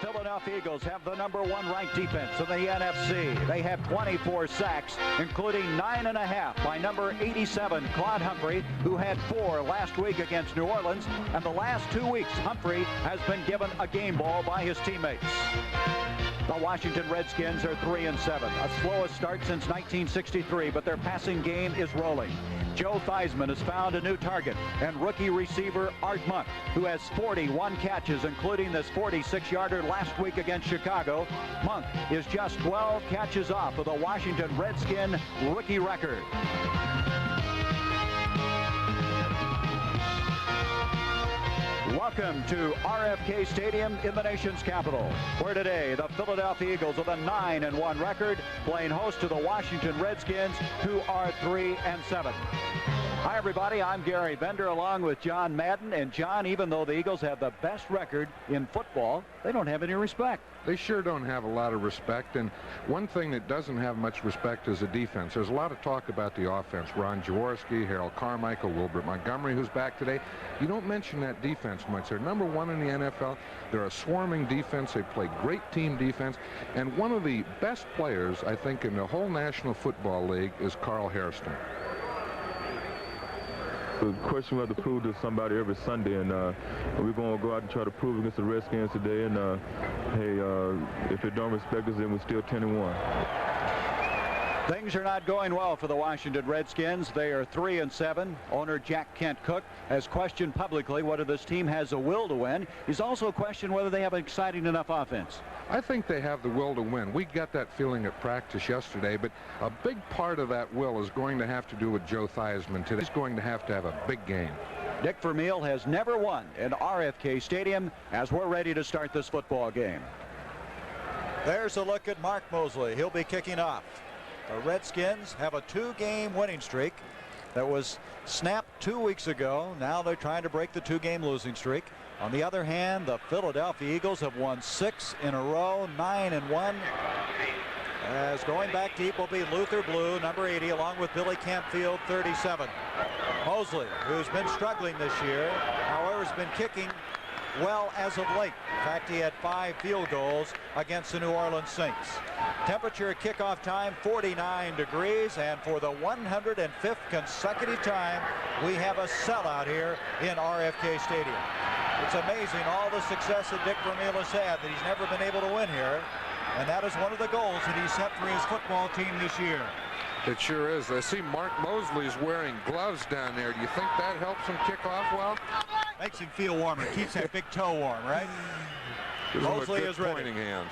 Philadelphia Eagles have the #1 ranked defense in the NFC. They have 24 sacks, including 9.5 by number 87, Claude Humphrey, who had 4 last week against New Orleans. And the last 2 weeks, Humphrey has been given a game ball by his teammates. The Washington Redskins are 3-7, a slowest start since 1963, but their passing game is rolling. Joe Theismann has found a new target, and rookie receiver Art Monk, who has 41 catches, including this 46-yarder last week against Chicago. Monk is just 12 catches off of the Washington Redskin rookie record. Welcome to RFK Stadium in the nation's capital, where today the Philadelphia Eagles with a 9-1 record playing host to the Washington Redskins, who are 3-7. Hi everybody, I'm Gary Bender along with John Madden. And John, even though the Eagles have the best record in football, they don't have any respect. They sure don't have a lot of respect, and one thing that doesn't have much respect is the defense. There's a lot of talk about the offense. Ron Jaworski, Harold Carmichael, Wilbert Montgomery, who's back today. You don't mention that defense much. They're #1 in the NFL. They're a swarming defense. They play great team defense, and one of the best players, I think, in the whole National Football League is Carl Hairston. The question we have to prove to somebody every Sunday, and we're going to go out and try to prove against the Redskins today. And hey, if they don't respect us, then we're still 10-1. Things are not going well for the Washington Redskins. They are 3-7. Owner Jack Kent Cooke has questioned publicly whether this team has a will to win. He's also questioned whether they have an exciting enough offense. I think they have the will to win. We got that feeling at practice yesterday, but a big part of that will is going to have to do with Joe Theismann today. He's going to have a big game. Dick Vermeil has never won in RFK Stadium as we're ready to start this football game. There's a look at Mark Mosley. He'll be kicking off. The Redskins have a 2-game winning streak that was snapped 2 weeks ago. Now they're trying to break the 2-game losing streak. On the other hand, the Philadelphia Eagles have won 6 in a row, 9-1. As going back deep will be Luther Blue, number 80, along with Billy Campfield, 37. Mosley, who's been struggling this year, however, has been kicking well as of late. In fact, he had 5 field goals against the New Orleans Saints. Temperature at kickoff time, 49 degrees, and for the 105th consecutive time, we have a sellout here in RFK Stadium. It's amazing all the success that Dick Vermeil has had, that he's never been able to win here, and that is one of the goals that he set for his football team this year. It sure is. I see Mark Mosley's wearing gloves down there. Do you think that helps him kick off well? Makes him feel warmer. Keeps that big toe warm, right? Mosley is ready. Pointing hand.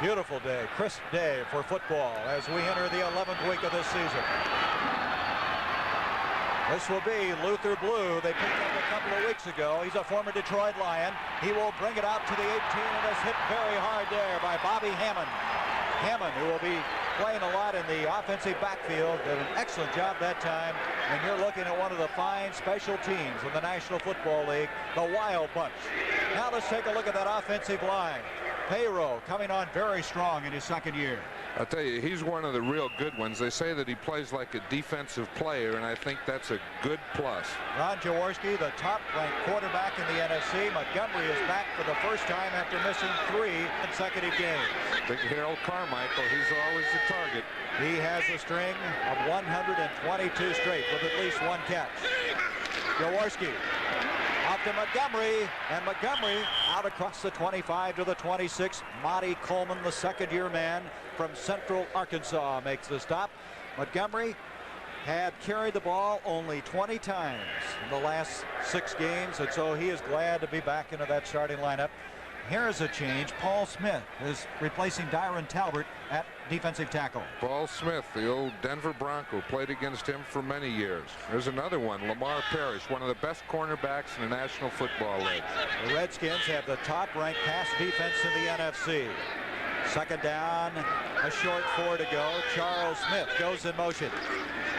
Beautiful day, crisp day for football as we enter the 11th week of this season. This will be Luther Blue. They picked up a couple of weeks ago. He's a former Detroit Lion. He will bring it out to the 18 and is hit very hard there by Bobby Hammond. Hammond, who will be playing a lot in the offensive backfield, did an excellent job that time. And you're looking at one of the fine special teams in the National Football League, the Wild Bunch. Now let's take a look at that offensive line. Payroll coming on very strong in his second year. I'll tell you, he's one of the real good ones. They say that he plays like a defensive player, and I think that's a good plus. Ron Jaworski, the top-ranked quarterback in the NFC. Montgomery is back for the first time after missing 3 consecutive games. Big Harold Carmichael, he's always the target. He has a string of 122 straight with at least 1 catch. Jaworski off to Montgomery, and Montgomery out across the 25 to the 26. Monty Coleman, the second-year man from Central Arkansas, makes the stop. Montgomery had carried the ball only 20 times in the last 6 games, and so he is glad to be back into that starting lineup. Here is a change. Paul Smith is replacing Dyron Talbert at defensive tackle. Paul Smith, the old Denver Bronco, played against him for many years. There's another one, Lamar Parrish, one of the best cornerbacks in the National Football League. The Redskins have the top-ranked pass defense in the NFC. Second down, a short 4 to go. Charles Smith goes in motion.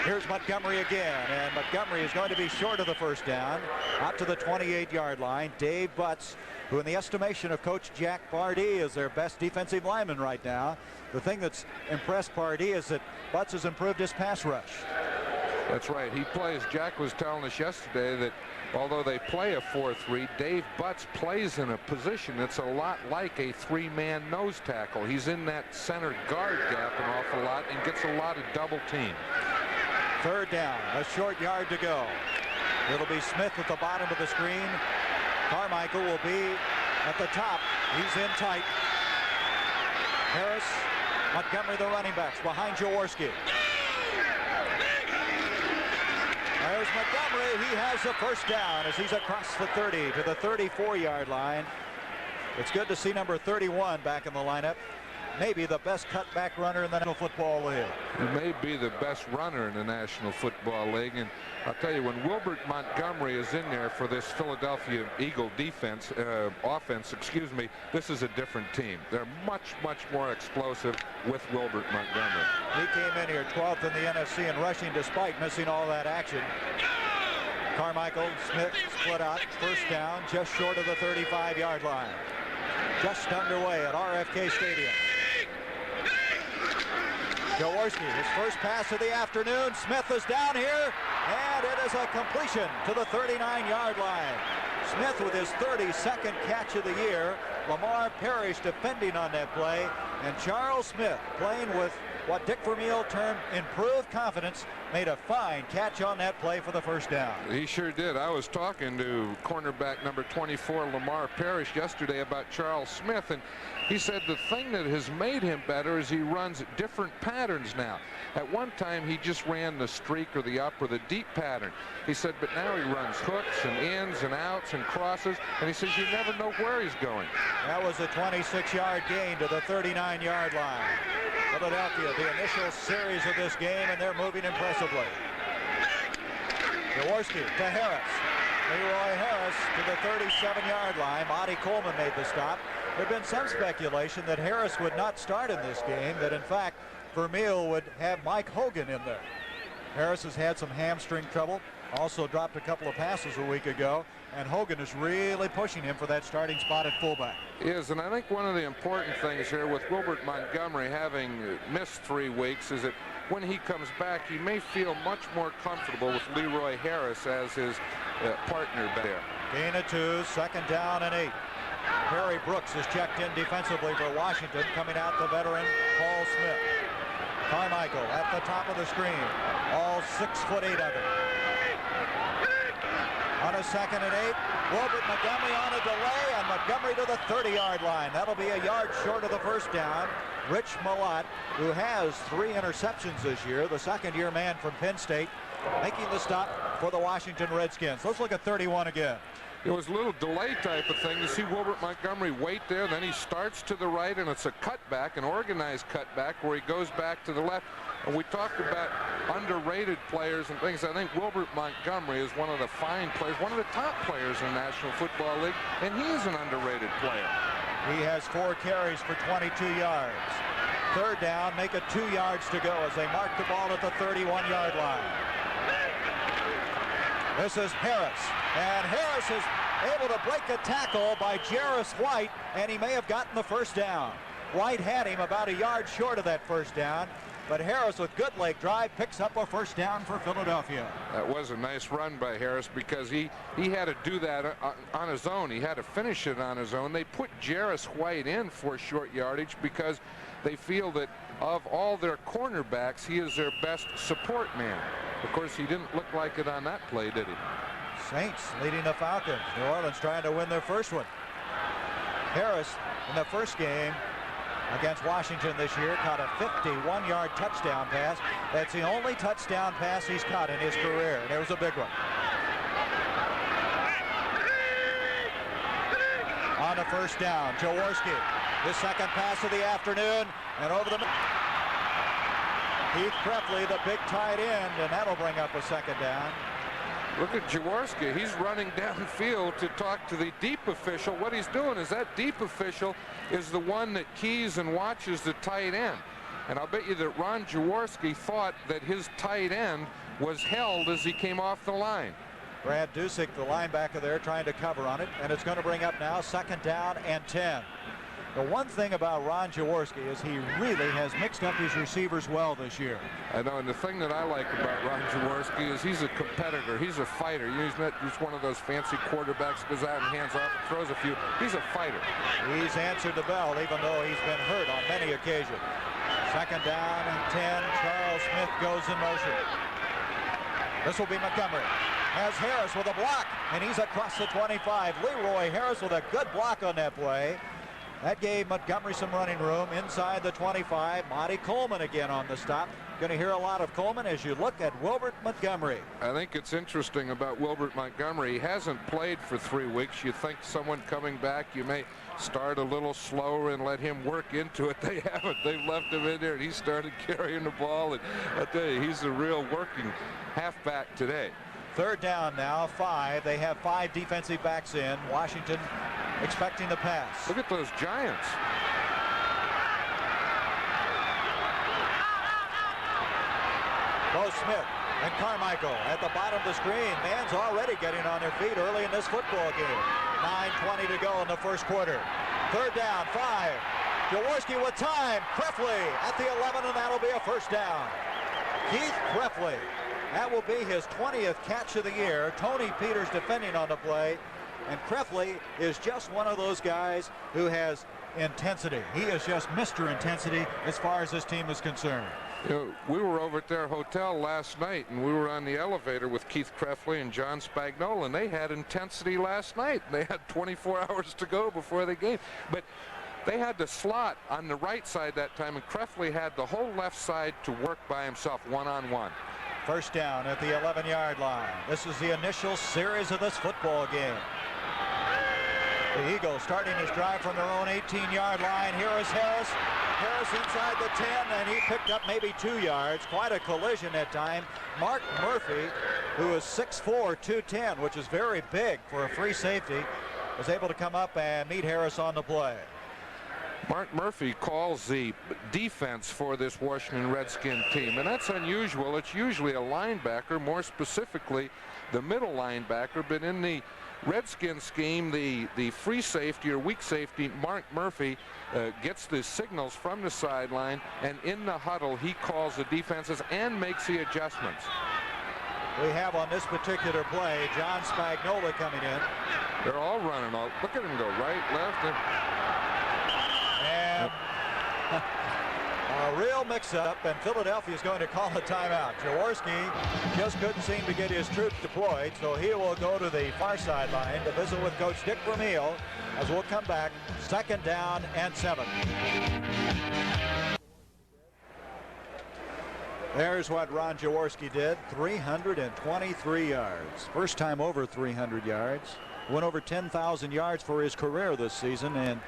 Here's Montgomery again, and Montgomery is going to be short of the first down, out to the 28-yard line. Dave Butts, who in the estimation of Coach Jack Pardee is their best defensive lineman right now. The thing that's impressed Pardee is that Butts has improved his pass rush. That's right. He plays. Jack was telling us yesterday that although they play a 4-3, Dave Butts plays in a position that's a lot like a three-man nose tackle. He's in that center guard gap an awful lot and gets a lot of double team. Third down, a short yard to go. It'll be Smith at the bottom of the screen. Carmichael will be at the top. He's in tight. Harris, Montgomery, the running backs behind Jaworski. There's Montgomery. He has the first down as he's across the 30 to the 34-yard line. It's good to see number 31 back in the lineup. Maybe the best cutback runner in the National Football League. He may be the best runner in the National Football League. And I'll tell you, when Wilbert Montgomery is in there for this Philadelphia Eagle offense, this is a different team. They're much, much more explosive with Wilbert Montgomery. He came in here 12th in the NFC in rushing despite missing all that action. Carmichael, Smith split out. First down just short of the 35-yard line. Just underway at RFK Stadium. Jaworski, his first pass of the afternoon. Smith is down here, and it is a completion to the 39-yard line. Smith with his 32nd catch of the year. Lamar Parrish defending on that play, and Charles Smith, playing with what Dick Vermeil termed improved confidence, made a fine catch on that play for the first down. He sure did. I was talking to cornerback number 24, Lamar Parrish, yesterday about Charles Smith, and he said the thing that has made him better is he runs different patterns now. At one time, he just ran the streak or the up or the deep pattern. He said, but now he runs hooks and ins and outs and crosses, and he says you never know where he's going. That was a 26-yard gain to the 39-yard line. Philadelphia, the initial series of this game, and they're moving impressively. Jaworski to Harris. Leroy Harris to the 37-yard line. Monty Coleman made the stop. There had been some speculation that Harris would not start in this game, that in fact Vermeil would have Mike Hogan in there. Harris has had some hamstring trouble, also dropped a couple of passes a week ago, and Hogan is really pushing him for that starting spot at fullback. Is, and I think one of the important things here with Wilbert Montgomery having missed 3 weeks is that when he comes back, he may feel much more comfortable with Leroy Harris as his partner back there. Gain of 2, second down and 8. Perry Brooks is checked in defensively for Washington, coming out the veteran Paul Smith. Carmichael at the top of the screen, all 6'8" of it. On a second and 8, Wilbert Montgomery on a delay, and Montgomery to the 30-yard line. That'll be a yard short of the first down. Rich Malott, who has 3 interceptions this year, the second-year man from Penn State, making the stop for the Washington Redskins. Let's look at 31 again. It was a little delay type of thing to see Wilbert Montgomery wait there, then he starts to the right, and it's a cutback, an organized cutback, where he goes back to the left. And we talked about underrated players and things. I think Wilbert Montgomery is one of the fine players, one of the top players in the National Football League, and he is an underrated player. He has 4 carries for 22 yards. Third down, make it 2 yards to go as they mark the ball at the 31-yard line. This is Harris, and Harris is able to break a tackle by Jarris White, and he may have gotten the first down. White had him about a yard short of that first down, but Harris, with good leg drive, picks up a first down for Philadelphia. That was a nice run by Harris because he had to do that on his own. He had to finish it on his own. They put Jarris White in for short yardage because they feel that of all their cornerbacks, he is their best support man. Of course, he didn't look like it on that play, did he? Saints leading the Falcons. New Orleans trying to win their first one. Harris, in the first game against Washington this year, caught a 51-yard touchdown pass. That's the only touchdown pass he's caught in his career, and it was a big one. On the first down, Jaworski, his second pass of the afternoon, and over the Heath Crefley, the big tight end, and that'll bring up a second down. Look at Jaworski. He's running downfield to talk to the deep official. What he's doing is that deep official is the one that keys and watches the tight end. And I'll bet you that Ron Jaworski thought that his tight end was held as he came off the line. Brad Dusick, the linebacker there, trying to cover on it, and it's going to bring up now second down and 10. The one thing about Ron Jaworski is he really has mixed up his receivers well this year. I know, and the thing that I like about Ron Jaworski is he's a competitor. He's a fighter. He's not just one of those fancy quarterbacks that goes out and hands off and throws a few. He's a fighter. He's answered the bell, even though he's been hurt on many occasions. Second down and 10. Charles Smith goes in motion. This will be Montgomery. Has Harris with a block, and he's across the 25. Leroy Harris with a good block on that play. That gave Montgomery some running room inside the 25. Monty Coleman again on the stop. Going to hear a lot of Coleman as you look at Wilbert Montgomery. I think it's interesting about Wilbert Montgomery. He hasn't played for 3 weeks. You think someone coming back, you may start a little slower and let him work into it. They haven't. They've left him in there, and he started carrying the ball. And I tell you, he's a real working halfback today. Third down now, 5. They have 5 defensive backs in. Washington expecting the pass. Look at those Giants. Both Smith and Carmichael at the bottom of the screen. Man's already getting on their feet early in this football game. 9:20 to go in the first quarter. Third down, 5. Jaworski with time. Krefli at the 11, and that'll be a first down. Keith Krefli. That will be his 20th catch of the year. Tony Peters defending on the play. And Krefli is just one of those guys who has intensity. He is just Mr. Intensity as far as this team is concerned. You know, we were over at their hotel last night, and we were on the elevator with Keith Krefli and John Spagnola, and they had intensity last night. They had 24 hours to go before the game. But they had the slot on the right side that time, and Krefli had the whole left side to work by himself, one-on-one. First down at the 11-yard line. This is the initial series of this football game. The Eagles starting his drive from their own 18-yard line. Here is Harris. Harris inside the 10, and he picked up maybe 2 yards. Quite a collision that time. Mark Murphy, who is 6'4", 210, which is very big for a free safety, was able to come up and meet Harris on the play. Mark Murphy calls the defense for this Washington Redskin team, and that's unusual. It's usually a linebacker, more specifically the middle linebacker, but in the Redskin scheme, the free safety or weak safety, Mark Murphy, gets the signals from the sideline, and in the huddle he calls the defenses and makes the adjustments. We have on this particular play John Spagnola coming in. They're all running. Look at him go right, left, and a real mix-up, and Philadelphia is going to call a timeout. Jaworski just couldn't seem to get his troops deployed, so he will go to the far sideline to visit with Coach Dick Vermeil as we'll come back. Second down and 7. There's what Ron Jaworski did. 323 yards. First time over 300 yards. Went over 10,000 yards for his career this season, and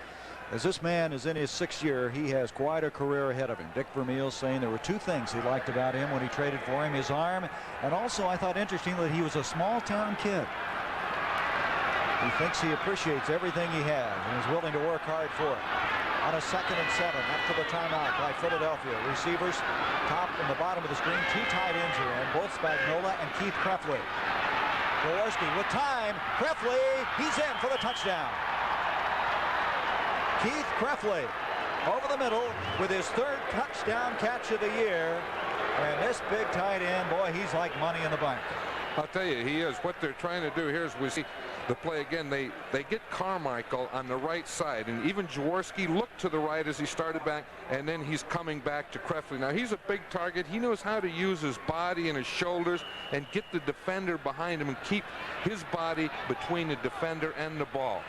as this man is in his 6th year, he has quite a career ahead of him. Dick Vermeil saying there were 2 things he liked about him when he traded for him: his arm, and also I thought interesting that he was a small-town kid. He thinks he appreciates everything he has and is willing to work hard for it. On a 2nd and 7 after the timeout by Philadelphia. Receivers top and the bottom of the screen. 2 tight ends are in, both Spagnola and Keith Krefli. Jaworski with time. Krefli, he's in for the touchdown. Keith Krefli over the middle with his 3rd touchdown catch of the year. And this big tight end, boy, he's like money in the bank. I'll tell you, he is. What they're trying to do here is we see the play again. They get Carmichael on the right side, and even Jaworski looked to the right as he started back, and then he's coming back to Krefli. Now, he's a big target. He knows how to use his body and his shoulders and get the defender behind him and keep his body between the defender and the ball.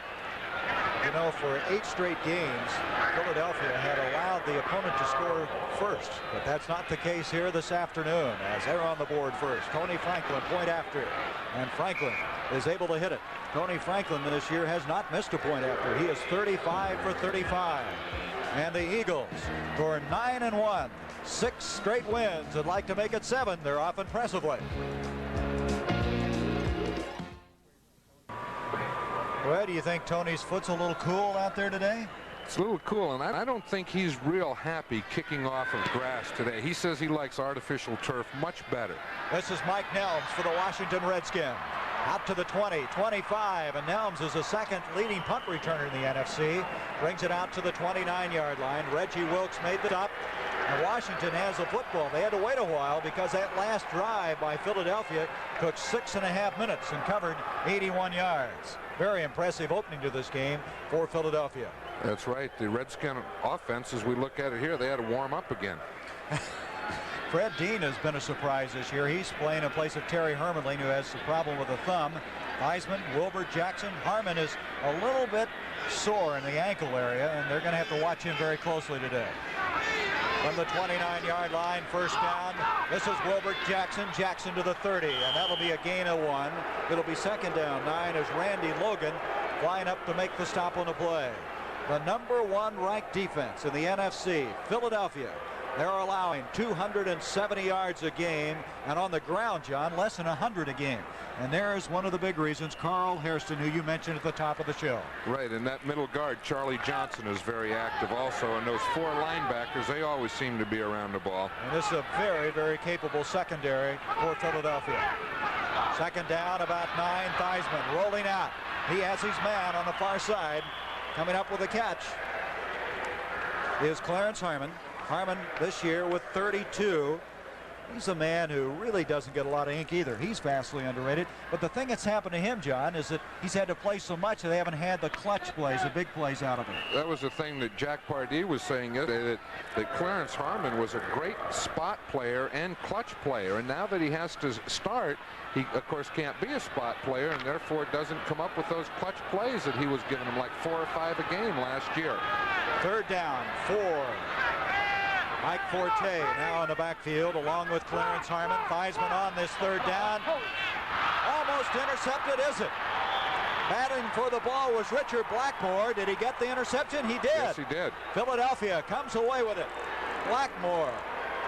You know, for 8 straight games, Philadelphia had allowed the opponent to score first, but that's not the case here this afternoon as they're on the board first. Tony Franklin point after, and Franklin is able to hit it. Tony Franklin this year has not missed a point after. He is 35 for 35. And the Eagles, who are 9-1, 6 straight wins, would like to make it 7. They're off impressively. Well, do you think Tony's foot's a little cool out there today? It's a little cool, and I don't think he's real happy kicking off of grass today. He says he likes artificial turf much better. This is Mike Nelms for the Washington Redskins. Out to the 20, 25, and Nelms is the second leading punt returner in the NFC. Brings it out to the 29-yard line. Reggie Wilkes made the stop. And Washington has the football. They had to wait a while because that last drive by Philadelphia took 6.5 minutes and covered 81 yards. Very impressive opening to this game for Philadelphia. That's right. The Redskin offense, as we look at it here, they had to warm up again. Fred Dean has been a surprise this year. He's playing in place of Terry Hermanling, who has a problem with a thumb. Heisman, Wilbert, Jackson. Harmon is a little bit sore in the ankle area, and they're going to have to watch him very closely today. From the 29-yard line, first down. This is Wilbert, Jackson. Jackson to the 30, and that'll be a gain of 1. It'll be second down 9 as Randy Logan flying up to make the stop on the play. The number 1 ranked defense in the NFC, Philadelphia. They're allowing 270 yards a game, and on the ground, John, less than 100 a game. And there's one of the big reasons, Carl Hairston, who you mentioned at the top of the show. Right, and that middle guard, Charlie Johnson, is very active also. And those 4 linebackers, they always seem to be around the ball. And this is a very, very capable secondary for Philadelphia. Second down, about 9, Theismann rolling out. He has his man on the far side. Coming up with a catch is Clarence Harmon. Harmon this year with 32. He's a man who really doesn't get a lot of ink either. He's vastly underrated. But the thing that's happened to him, John, is that he's had to play so much that they haven't had the clutch plays, the big plays out of him. That was the thing that Jack Pardee was saying yesterday, that Clarence Harmon was a great spot player and clutch player. And now that he has to start, he, of course, can't be a spot player and therefore doesn't come up with those clutch plays that he was giving them, like 4 or 5 a game last year. Third down, 4. Mike Forte now in the backfield along with Clarence Harmon. Theismann on this third down. Almost intercepted, is it? Battling for the ball was Richard Blackmore. Did he get the interception? He did. Yes, he did. Philadelphia comes away with it. Blackmore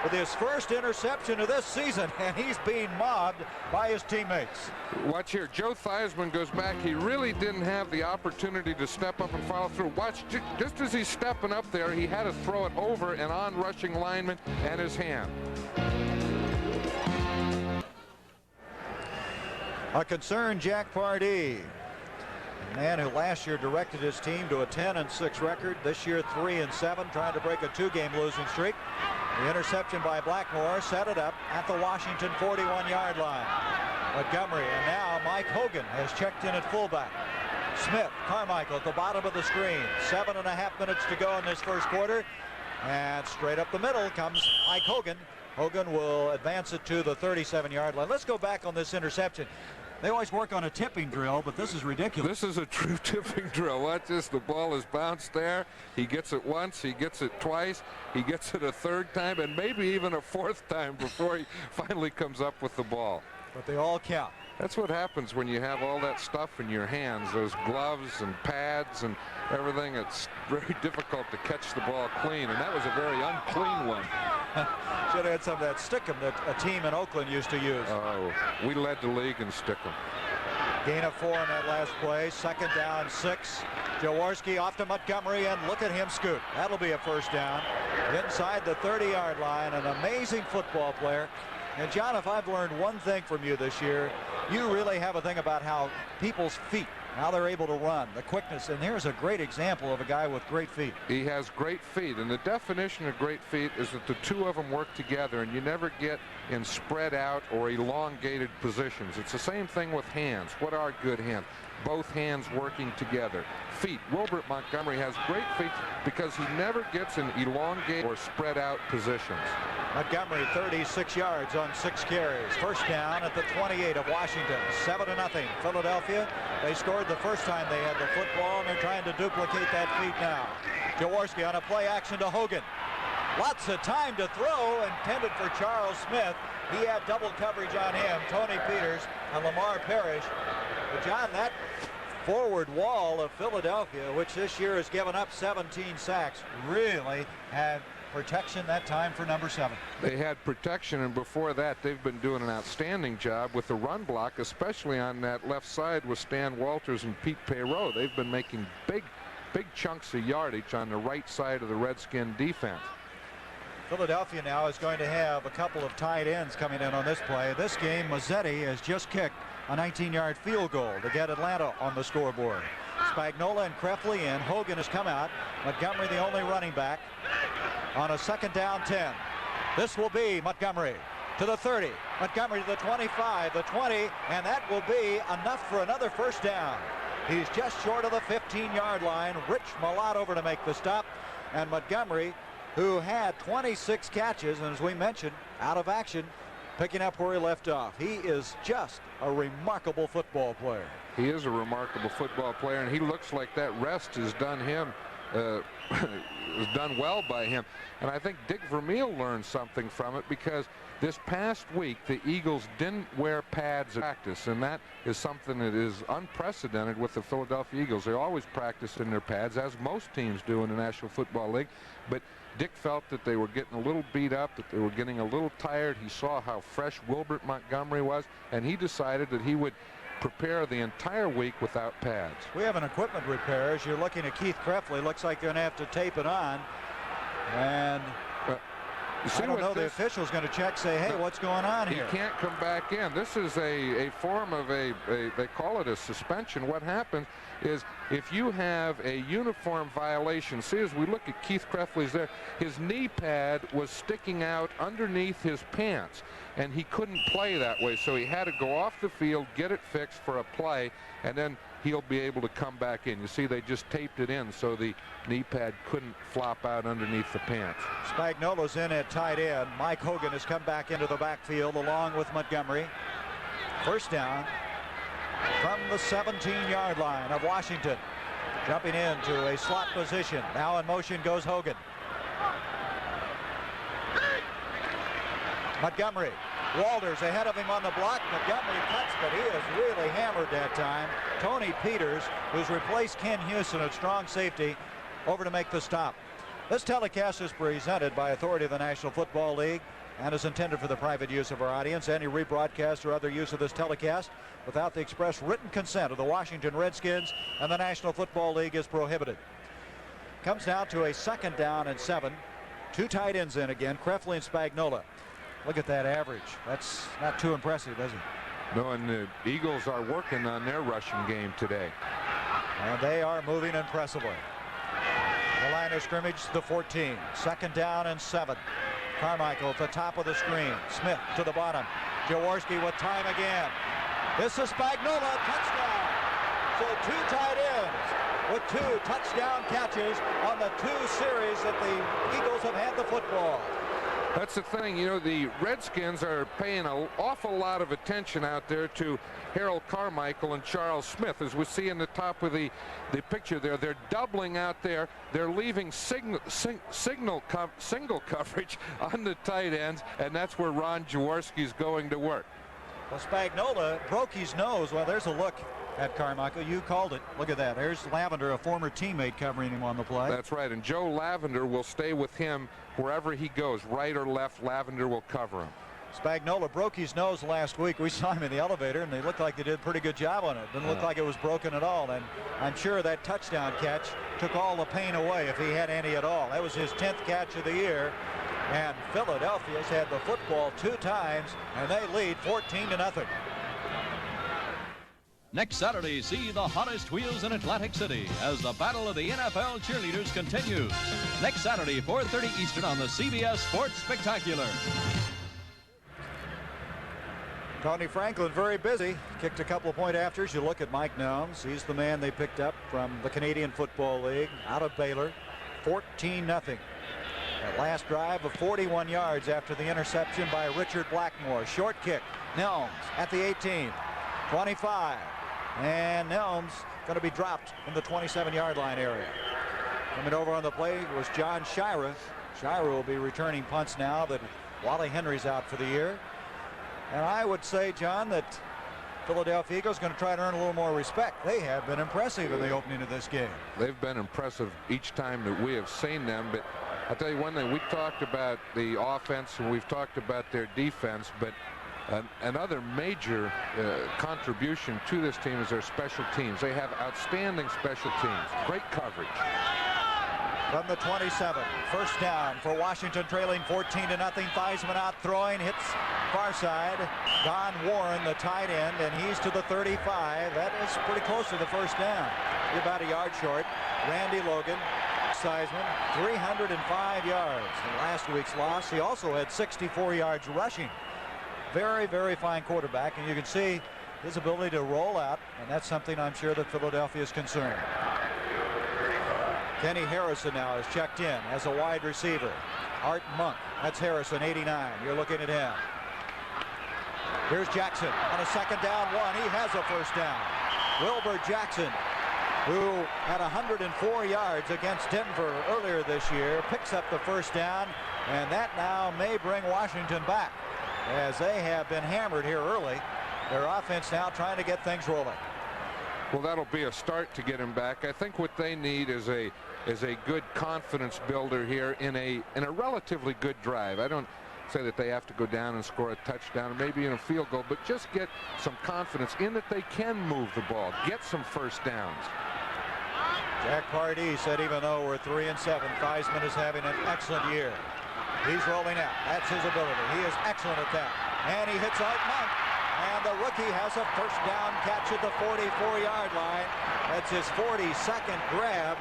with his first interception of this season, and he's being mobbed by his teammates. Watch here. Joe Theismann goes back. He really didn't have the opportunity to step up and follow through. Watch, just as he's stepping up there, he had to throw it over an on-rushing lineman and his hand. A concerned Jack Pardee, a man who last year directed his team to a 10-6 record. This year 3-7, trying to break a 2-game losing streak. The interception by Blackmore set it up at the Washington 41-yard line. Montgomery, and now Mike Hogan has checked in at fullback. Smith, Carmichael at the bottom of the screen. 7.5 minutes to go in this first quarter. And straight up the middle comes Mike Hogan. Hogan will advance it to the 37-yard line. Let's go back on this interception. They always work on a tipping drill, but this is ridiculous. This is a true tipping drill. Watch this. The ball is bounced there. He gets it once. He gets it twice. He gets it a third time, and maybe even a fourth time before he finally comes up with the ball. But they all count. That's what happens when you have all that stuff in your hands, those gloves and pads and everything. It's very difficult to catch the ball clean, and that was a very unclean one. Should have had some of that stickum that a team in Oakland used to use. Oh, we led the league in stickum. Gain of 4 on that last play. Second down, 6. Jaworski off to Montgomery, and look at him scoot. That'll be a first down. Inside the 30-yard line, an amazing football player. And John, if I've learned one thing from you this year, you really have a thing about how people's feet, how they're able to run, the quickness. And here's a great example of a guy with great feet. He has great feet, and the definition of great feet is that the two of them work together, and you never get in spread out or elongated positions. It's the same thing with hands. What are good hands? Both hands working together. Feet. Wilbert Montgomery has great feet because he never gets in elongated or spread out positions. Montgomery 36 yards on 6 carries. First down at the 28 of Washington. 7-0 Philadelphia. They scored the first time they had the football, and they're trying to duplicate that feat now. Jaworski on a play action to Hogan. Lots of time to throw, intended for Charles Smith. He had double coverage on him, Tony Peters and Lamar Parrish. But John, that forward wall of Philadelphia, which this year has given up 17 sacks, really had protection that time for number 7. They had protection, and before that they've been doing an outstanding job with the run block, especially on that left side with Stan Walters and Pete Perreault. They've been making big chunks of yardage on the right side of the Redskin defense. Philadelphia now is going to have a couple of tight ends coming in on this play. This game, Mazzetti has just kicked a 19-yard field goal to get Atlanta on the scoreboard. Spagnola and Krefli in. Hogan has come out. Montgomery the only running back on a 2nd down 10. This will be Montgomery to the 30. Montgomery to the 25, the 20, and that will be enough for another first down. He's just short of the 15-yard line. Rich Malott over to make the stop. And Montgomery, who had 26 catches, and as we mentioned, out of action, picking up where he left off. He is just a remarkable football player. He is a remarkable football player, and he looks like that rest has done him, has done well by him. And I think Dick Vermeil learned something from it, because this past week the Eagles didn't wear pads at practice, and that is something that is unprecedented with the Philadelphia Eagles. They always practice in their pads, as most teams do in the National Football League. But Dick felt that they were getting a little beat up, that they were getting a little tired. He saw how fresh Wilbert Montgomery was, and he decided that he would prepare the entire week without pads. We have an equipment repair. As you're looking at Keith Krefli, looks like they're going to have to tape it on. And I don't know, the official's going to check, say, hey, what's going on here? He can't come back in. This is a form of they call it a suspension. What happens is if you have a uniform violation, see, as we look at Keith Krefli's there, his knee pad was sticking out underneath his pants, and he couldn't play that way, so he had to go off the field, get it fixed for a play, and then he'll be able to come back in. You see, they just taped it in so the knee pad couldn't flop out underneath the pants. Spagnola's in at tight end. Mike Hogan has come back into the backfield along with Montgomery. First down from the 17-yard line of Washington. Jumping into a slot position. Now in motion goes Hogan. Montgomery. Walters ahead of him on the block. Montgomery cuts, but he is really hammered that time. Tony Peters, who's replaced Ken Houston at strong safety, over to make the stop. This telecast is presented by authority of the National Football League and is intended for the private use of our audience. Any rebroadcast or other use of this telecast without the express written consent of the Washington Redskins and the National Football League is prohibited. Comes down to a 2nd down and 7. Two tight ends in again, Krefli and Spagnola. Look at that average. That's not too impressive, is it? No, and the Eagles are working on their rushing game today. And they are moving impressively. The line of scrimmage, the 14. 2nd down and 7. Carmichael at the top of the screen. Smith to the bottom. Jaworski with time again. This is Spagnola, touchdown. So two tight ends with 2 touchdown catches on the 2 series that the Eagles have had the football. That's the thing, you know, the Redskins are paying an awful lot of attention out there to Harold Carmichael and Charles Smith. As we see in the top of the picture there, they're doubling out there. They're leaving single coverage on the tight ends, and that's where Ron Jaworski's going to work. Well, Spagnola broke his nose. Well, there's a look at Carmichael. You called it. Look at that. There's Lavender, a former teammate, covering him on the play. That's right, and Joe Lavender will stay with him wherever he goes. Right or left, Lavender will cover him. Spagnola broke his nose last week. We saw him in the elevator, and they looked like they did a pretty good job on it. Didn't look like it was broken at all, and I'm sure that touchdown catch took all the pain away, if he had any at all. That was his 10th catch of the year, and Philadelphia's had the football 2 times, and they lead 14-0. Next Saturday, see the hottest wheels in Atlantic City as the battle of the NFL cheerleaders continues. Next Saturday, 4:30 Eastern on the CBS Sports Spectacular. Tony Franklin very busy. Kicked a couple of point afters. You look at Mike Nelms. He's the man they picked up from the Canadian Football League out of Baylor. 14-0. That last drive of 41 yards after the interception by Richard Blackmore. Short kick. Nelms at the 18. 25. And Nelms going to be dropped in the 27-yard line area. Coming over on the play was John Shira. Shira will be returning punts now that Wally Henry's out for the year. And I would say, John, that Philadelphia Eagles going to try to earn a little more respect. They have been impressive in the opening of this game. They've been impressive each time that we have seen them. But I'll tell you one thing. We talked about the offense and we've talked about their defense. But another major contribution to this team is their special teams. They have outstanding special teams. Great coverage. from the 27. First down for Washington, trailing 14-0. Theismann out throwing, hits far side. Don Warren, the tight end, and he's to the 35. That is pretty close to the first down. He's about a yard short. Randy Logan, Theismann, 305 yards in last week's loss. He also had 64 yards rushing. Very, very fine quarterback, and you can see his ability to roll out, and that's something I'm sure that Philadelphia is concerned. Kenny Harrison now is checked in as a wide receiver. Art Monk, that's Harrison, 89. You're looking at him. Here's Jackson on a second down one. He has a first down. Wilbur Jackson, who had 104 yards against Denver earlier this year, picks up the first down, and that now may bring Washington back, as they have been hammered here early. Their offense now trying to get things rolling. Well, that'll be a start to get him back. I think what they need is a good confidence builder here in a relatively good drive. I don't say that they have to go down and score a touchdown or maybe in a field goal, but just get some confidence in that they can move the ball, get some first downs. Jack Pardee said even though we're 3-7, Theismann is having an excellent year. He's rolling out. That's his ability. He is excellent at that. And he hits Art Monk. And the rookie has a first down catch at the 44-yard line. That's his 42nd grab.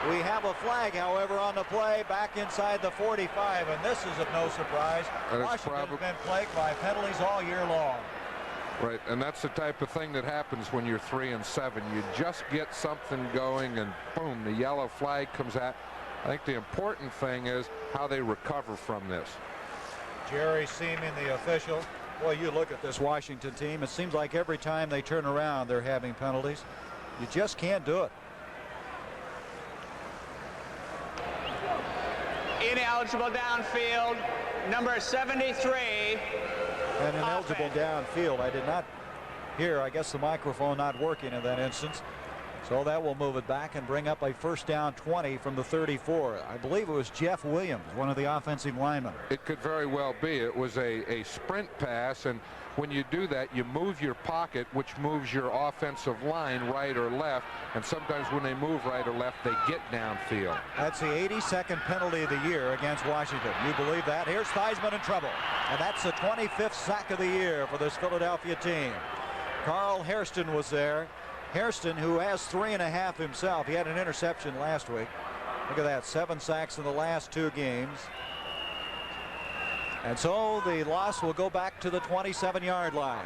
We have a flag, however, on the play back inside the 45, and this is of no surprise. Washington has been plagued by penalties all year long. Right, and that's the type of thing that happens when you're 3-7. You just get something going, and boom, the yellow flag comes out. I think the important thing is how they recover from this. Jerry Seaman, the official. Boy, you look at this Washington team. It seems like every time they turn around, they're having penalties. You just can't do it. Ineligible downfield, number 73. And ineligible downfield. I did not hear, I guess the microphone not working in that instance. So that will move it back and bring up a first down 20 from the 34. I believe it was Jeff Williams, one of the offensive linemen. It could very well be. It was a sprint pass, and when you do that, you move your pocket, which moves your offensive line right or left, and sometimes when they move right or left, they get downfield. That's the 82nd penalty of the year against Washington. You believe that? Here's Theismann in trouble, and that's the 25th sack of the year for this Philadelphia team. Carl Hairston was there. Hairston, who has 3.5 himself. He had an interception last week. Look at that, 7 sacks in the last 2 games. And so the loss will go back to the 27-yard line.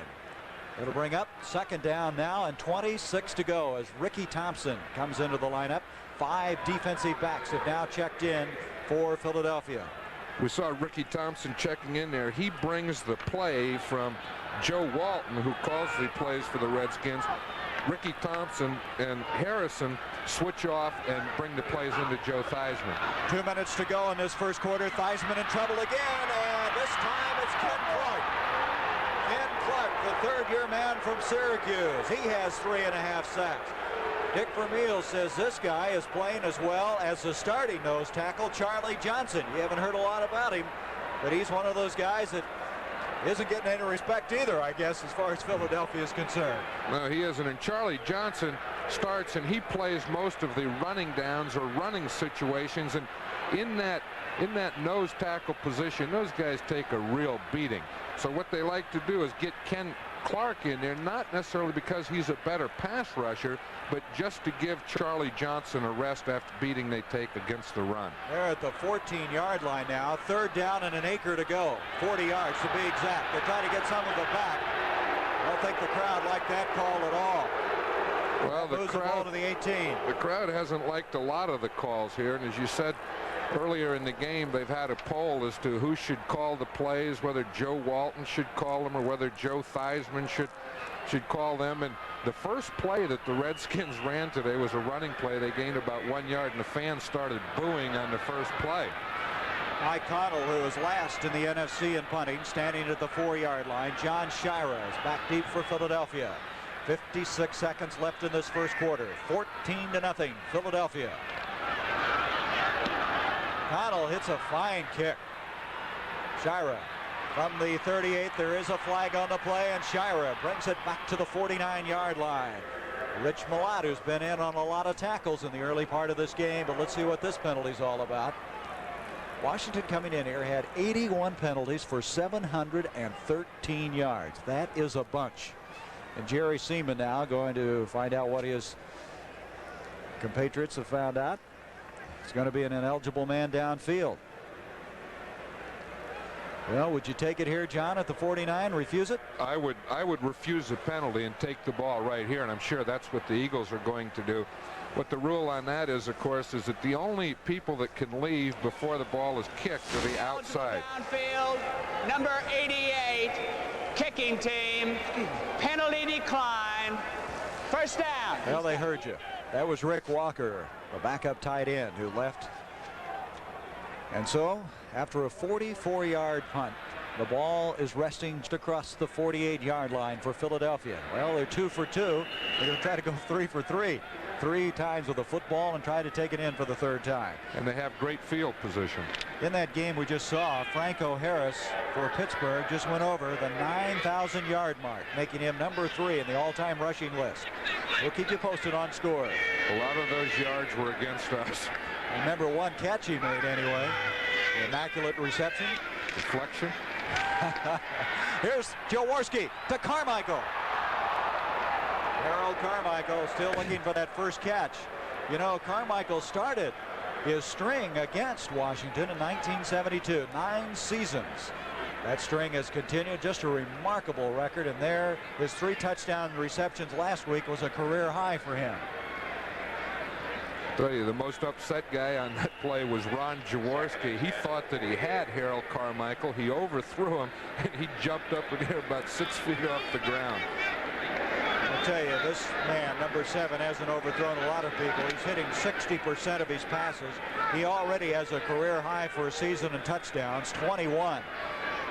It'll bring up second down now and 26 to go as Ricky Thompson comes into the lineup. 5 defensive backs have now checked in for Philadelphia. We saw Ricky Thompson checking in there. He brings the play from Joe Walton, who calls the plays for the Redskins. Ricky Thompson and Harrison switch off and bring the plays into Joe Theismann. 2 minutes to go in this first quarter. Theismann in trouble again, and this time it's Ken Clark. Ken Clark, the third-year man from Syracuse. He has 3.5 sacks. Dick Vermeil says this guy is playing as well as the starting nose tackle, Charlie Johnson. You haven't heard a lot about him, but he's one of those guys that isn't getting any respect either, I guess, as far as Philadelphia is concerned. No, he isn't. And Charlie Johnson starts, and he plays most of the running downs or running situations. And in that nose tackle position, those guys take a real beating. So what they like to do is get Ken Clark in there, not necessarily because he's a better pass rusher, but just to give Charlie Johnson a rest after beating they take against the run. They're at the 14-yard line now. Third down and an acre to go. 40 yards to be exact. They're trying to get some of it back. I don't think the crowd liked that call at all. Well, the ball to the 18. The crowd hasn't liked a lot of the calls here, and as you said earlier in the game, they've had a poll as to who should call the plays, whether Joe Walton should call them or whether Joe Theismann should call them. And the first play that the Redskins ran today was a running play. They gained about 1 yard, and the fans started booing on the first play. Mike Connell, who is last in the NFC in punting, standing at the 4-yard line. John Shira is back deep for Philadelphia. 56 seconds left in this first quarter. 14-0 Philadelphia. Connell hits a fine kick. Shira from the 38. There is a flag on the play, and Shira brings it back to the 49-yard line. Rich Malott, who's been in on a lot of tackles in the early part of this game, but let's see what this penalty's all about. Washington coming in here had 81 penalties for 713 yards. That is a bunch. And Jerry Seaman now going to find out what his compatriots have found out. It's going to be an ineligible man downfield. Well, would you take it here, John, at the 49? Refuse it? I would refuse the penalty and take the ball right here, and I'm sure that's what the Eagles are going to do. What the rule on that is, of course, is that the only people that can leave before the ball is kicked are the outside. Downfield, number 88, kicking team, penalty decline, first down. Well, they heard you. That was Rick Walker, the backup tight end, who left. And so, after a 44-yard punt, the ball is resting just across the 48-yard line for Philadelphia. Well, they're 2 for 2. They're going to try to go 3 for 3. 3 times with the football and try to take it in for the 3rd time. And they have great field position. In that game we just saw, Franco Harris for Pittsburgh just went over the 9,000-yard mark, making him number 3 in the all-time rushing list. We'll keep you posted on scores. A lot of those yards were against us. Remember one catch he made anyway. The immaculate reception. Deflection. Here's Jaworski to Carmichael. Harold Carmichael still looking for that first catch. You know, Carmichael started his string against Washington in 1972. 9 seasons. That string has continued. Just a remarkable record. And there, his 3 touchdown receptions last week was a career high for him. I'll tell you, the most upset guy on that play was Ron Jaworski. He thought that he had Harold Carmichael. He overthrew him, and he jumped up in there about 6 feet off the ground. I'll tell you, this man, number 7, hasn't overthrown a lot of people. He's hitting 60% of his passes. He already has a career high for a season in touchdowns, 21.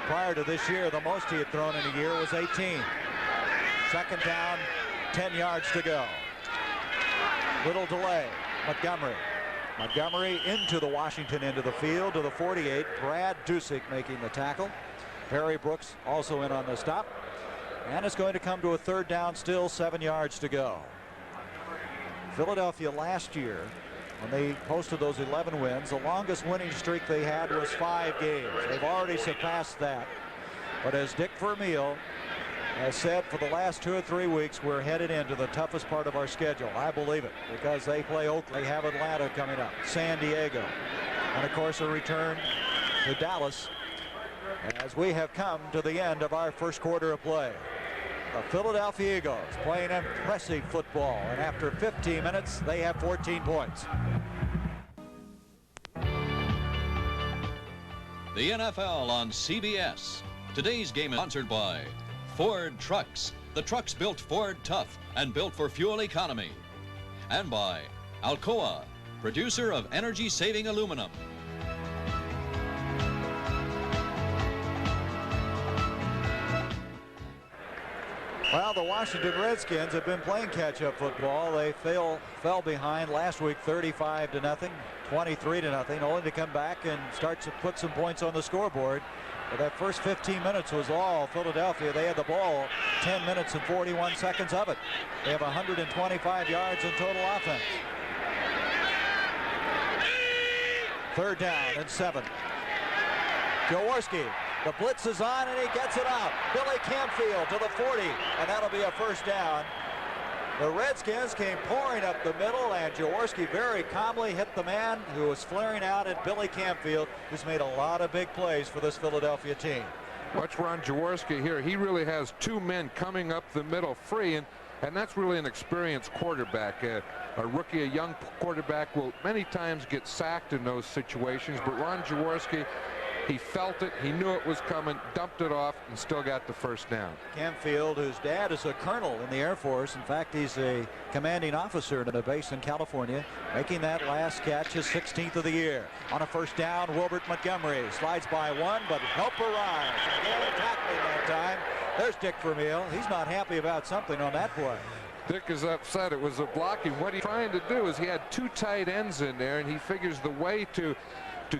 Prior to this year, the most he had thrown in a year was 18. 2nd down, 10 yards to go. Little delay. Montgomery into the Washington end of the field to the 48. Brad Dusick making the tackle. Perry Brooks also in on the stop. And it's going to come to a 3rd down, still 7 yards to go. Philadelphia last year, when they posted those 11 wins, the longest winning streak they had was 5 games. They've already surpassed that. But as Dick Vermeil has said for the last 2 or 3 weeks, we're headed into the toughest part of our schedule. I believe it, because they play Oakland. They have Atlanta coming up, San Diego, and of course a return to Dallas as we have come to the end of our first quarter of play. The Philadelphia Eagles playing impressive football, and after 15 minutes they have 14 points. The NFL on CBS. Today's game is sponsored by Ford Trucks. The trucks built Ford tough and built for fuel economy. And by Alcoa, producer of energy-saving aluminum. Well, the Washington Redskins have been playing catch-up football. They fell behind last week 35-0, 23-0, only to come back and start to put some points on the scoreboard. But that first 15 minutes was all Philadelphia. They had the ball 10 minutes and 41 seconds of it. They have 125 yards in total offense. 3rd down and 7. Jaworski, the blitz is on and he gets it out. Billy Campfield to the 40, and that'll be a 1st down. The Redskins came pouring up the middle, and Jaworski very calmly hit the man who was flaring out at Billy Campfield, who's made a lot of big plays for this Philadelphia team. Watch Ron Jaworski here. He really has 2 men coming up the middle free, and that's really an experienced quarterback. A rookie, a young quarterback will many times get sacked in those situations, but Ron Jaworski, he felt it, he knew it was coming, dumped it off, and still got the 1st down. Campfield, whose dad is a colonel in the Air Force. In fact, he's a commanding officer at a base in California, making that last catch his 16th of the year. On a 1st down, Wilbert Montgomery slides by 1, but help arrives. Again, tackling that time. There's Dick Vermeil. He's not happy about something on that play. Dick is upset. It was a blocking. What he's trying to do is he had 2 tight ends in there, and he figures the way to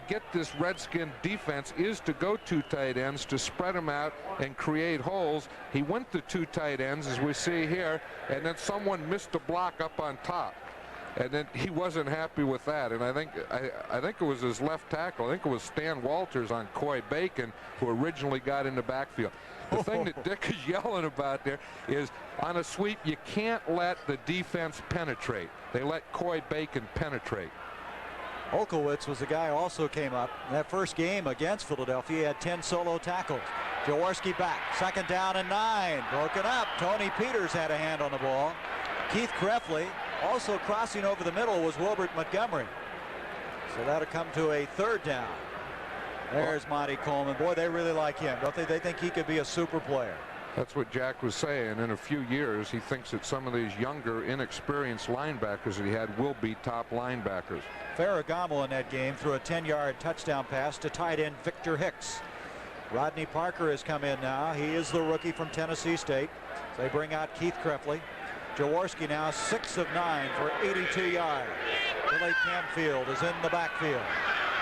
get this Redskin defense is to go 2 tight ends to spread them out and create holes. He went to 2 tight ends, as we see here, and then someone missed a block up on top. And then he wasn't happy with that. And I think it was his left tackle. I think it was Stan Walters on Coy Bacon who originally got in the backfield. The thing that Dick is yelling about there is on a sweep, you can't let the defense penetrate. They let Coy Bacon penetrate. Olkowitz was the guy who also came up in that first game against Philadelphia. He had 10 solo tackles. Jaworski back. 2nd down and 9. Broken up. Tony Peters had a hand on the ball. Keith Krefley. Also crossing over the middle was Wilbert Montgomery. So that'll come to a 3rd down. There's Monty Coleman. Boy, they really like him, don't they? They think he could be a super player. That's what Jack was saying. In a few years, he thinks that some of these younger, inexperienced linebackers that he had will be top linebackers. Ferragamo in that game threw a 10-yard touchdown pass to tight end Victor Hicks. Rodney Parker has come in now. He is the rookie from Tennessee State. So they bring out Keith Krefley. Jaworski now 6 of 9 for 82 yards. Billy Canfield is in the backfield.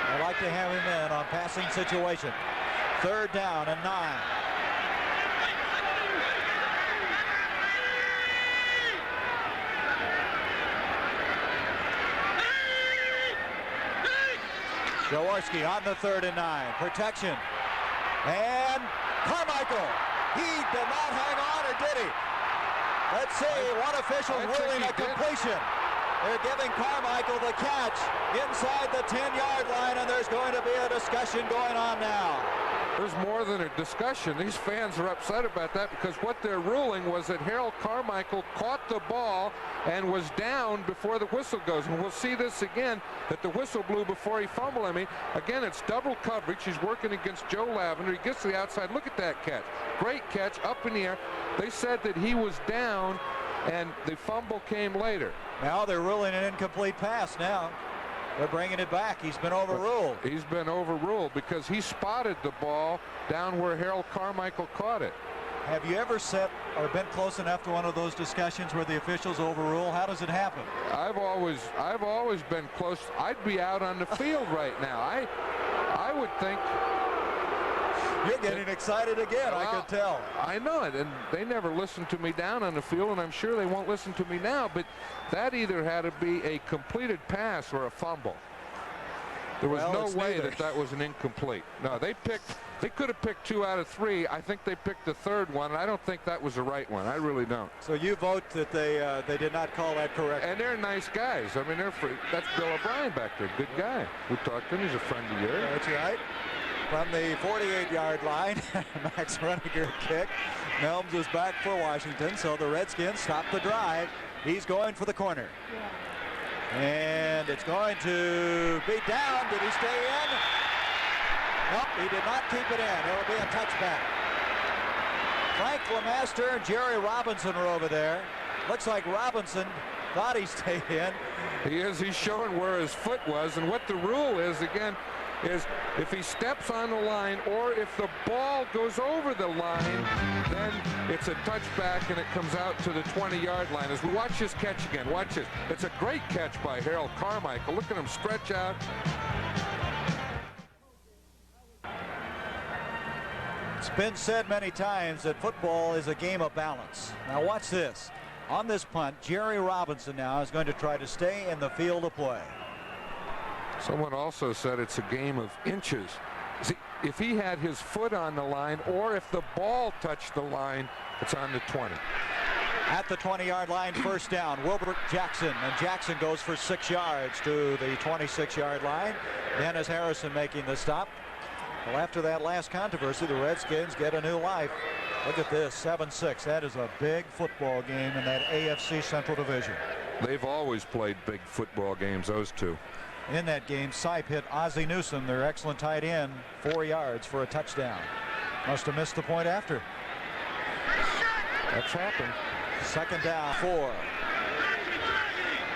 I like to have him in on passing situation. 3rd down and 9. Jaworski on the 3rd and 9. Protection. And Carmichael. He did not hang on, or did he? Let's see. One official ruling a completion. They're giving Carmichael the catch inside the 10-yard line, and there's going to be a discussion going on now. There's more than a discussion. These fans are upset about that because what they're ruling was that Harold Carmichael caught the ball and was down before the whistle goes. And we'll see this again, that the whistle blew before he fumbled. I mean, again, it's double coverage. He's working against Joe Lavender. He gets to the outside. Look at that catch. Great catch up in the air. They said that he was down, and the fumble came later. Now they're ruling an incomplete pass now. They're bringing it back. He's been overruled. He's been overruled because he spotted the ball down where Harold Carmichael caught it. Have you ever sat or been close enough to one of those discussions where the officials overrule? How does it happen? I've always been close. I'd be out on the field right now. I would think. You're getting excited again, well, I could tell. I know it, and they never listened to me down on the field, and I'm sure they won't listen to me now, but that either had to be a completed pass or a fumble. There was no way that was an incomplete. No, they could have picked 2 out of 3. I think they picked the 3rd one, and I don't think that was the right one. I really don't. So you vote that they did not call that correct. And they're nice guys. I mean, that's Bill O'Brien back there. Good guy. We talked to him. He's a friend of yours. That's right. From the 48-yard line, Max Reniger kick. Nelms is back for Washington, so the Redskins stop the drive. He's going for the corner. And it's going to be down. Did he stay in? Nope, he did not keep it in. It'll be a touchback. Frank LeMaster and Jerry Robinson are over there. Looks like Robinson thought he stayed in. He is. He's showing where his foot was. And what the rule is, again, is if he steps on the line or if the ball goes over the line, then it's a touchback and it comes out to the 20-yard line. As we watch this catch again, watch this. It's a great catch by Harold Carmichael. Look at him stretch out. It's been said many times that football is a game of balance. Now watch this. On this punt, Jerry Robinson now is going to try to stay in the field of play. Someone also said it's a game of inches. See, if he had his foot on the line or if the ball touched the line, it's on the 20. At the 20-yard line, 1st down, Wilbert Jackson. And Jackson goes for 6 yards to the 26-yard line. Dennis Harrison making the stop. Well, after that last controversy, the Redskins get a new life. Look at this, 7-6. That is a big football game in that AFC Central Division. They've always played big football games, those two. In that game, Sipe hit Ozzie Newsome, their excellent tight end, 4 yards for a touchdown. Must have missed the point after. That's happened. 2nd down, 4.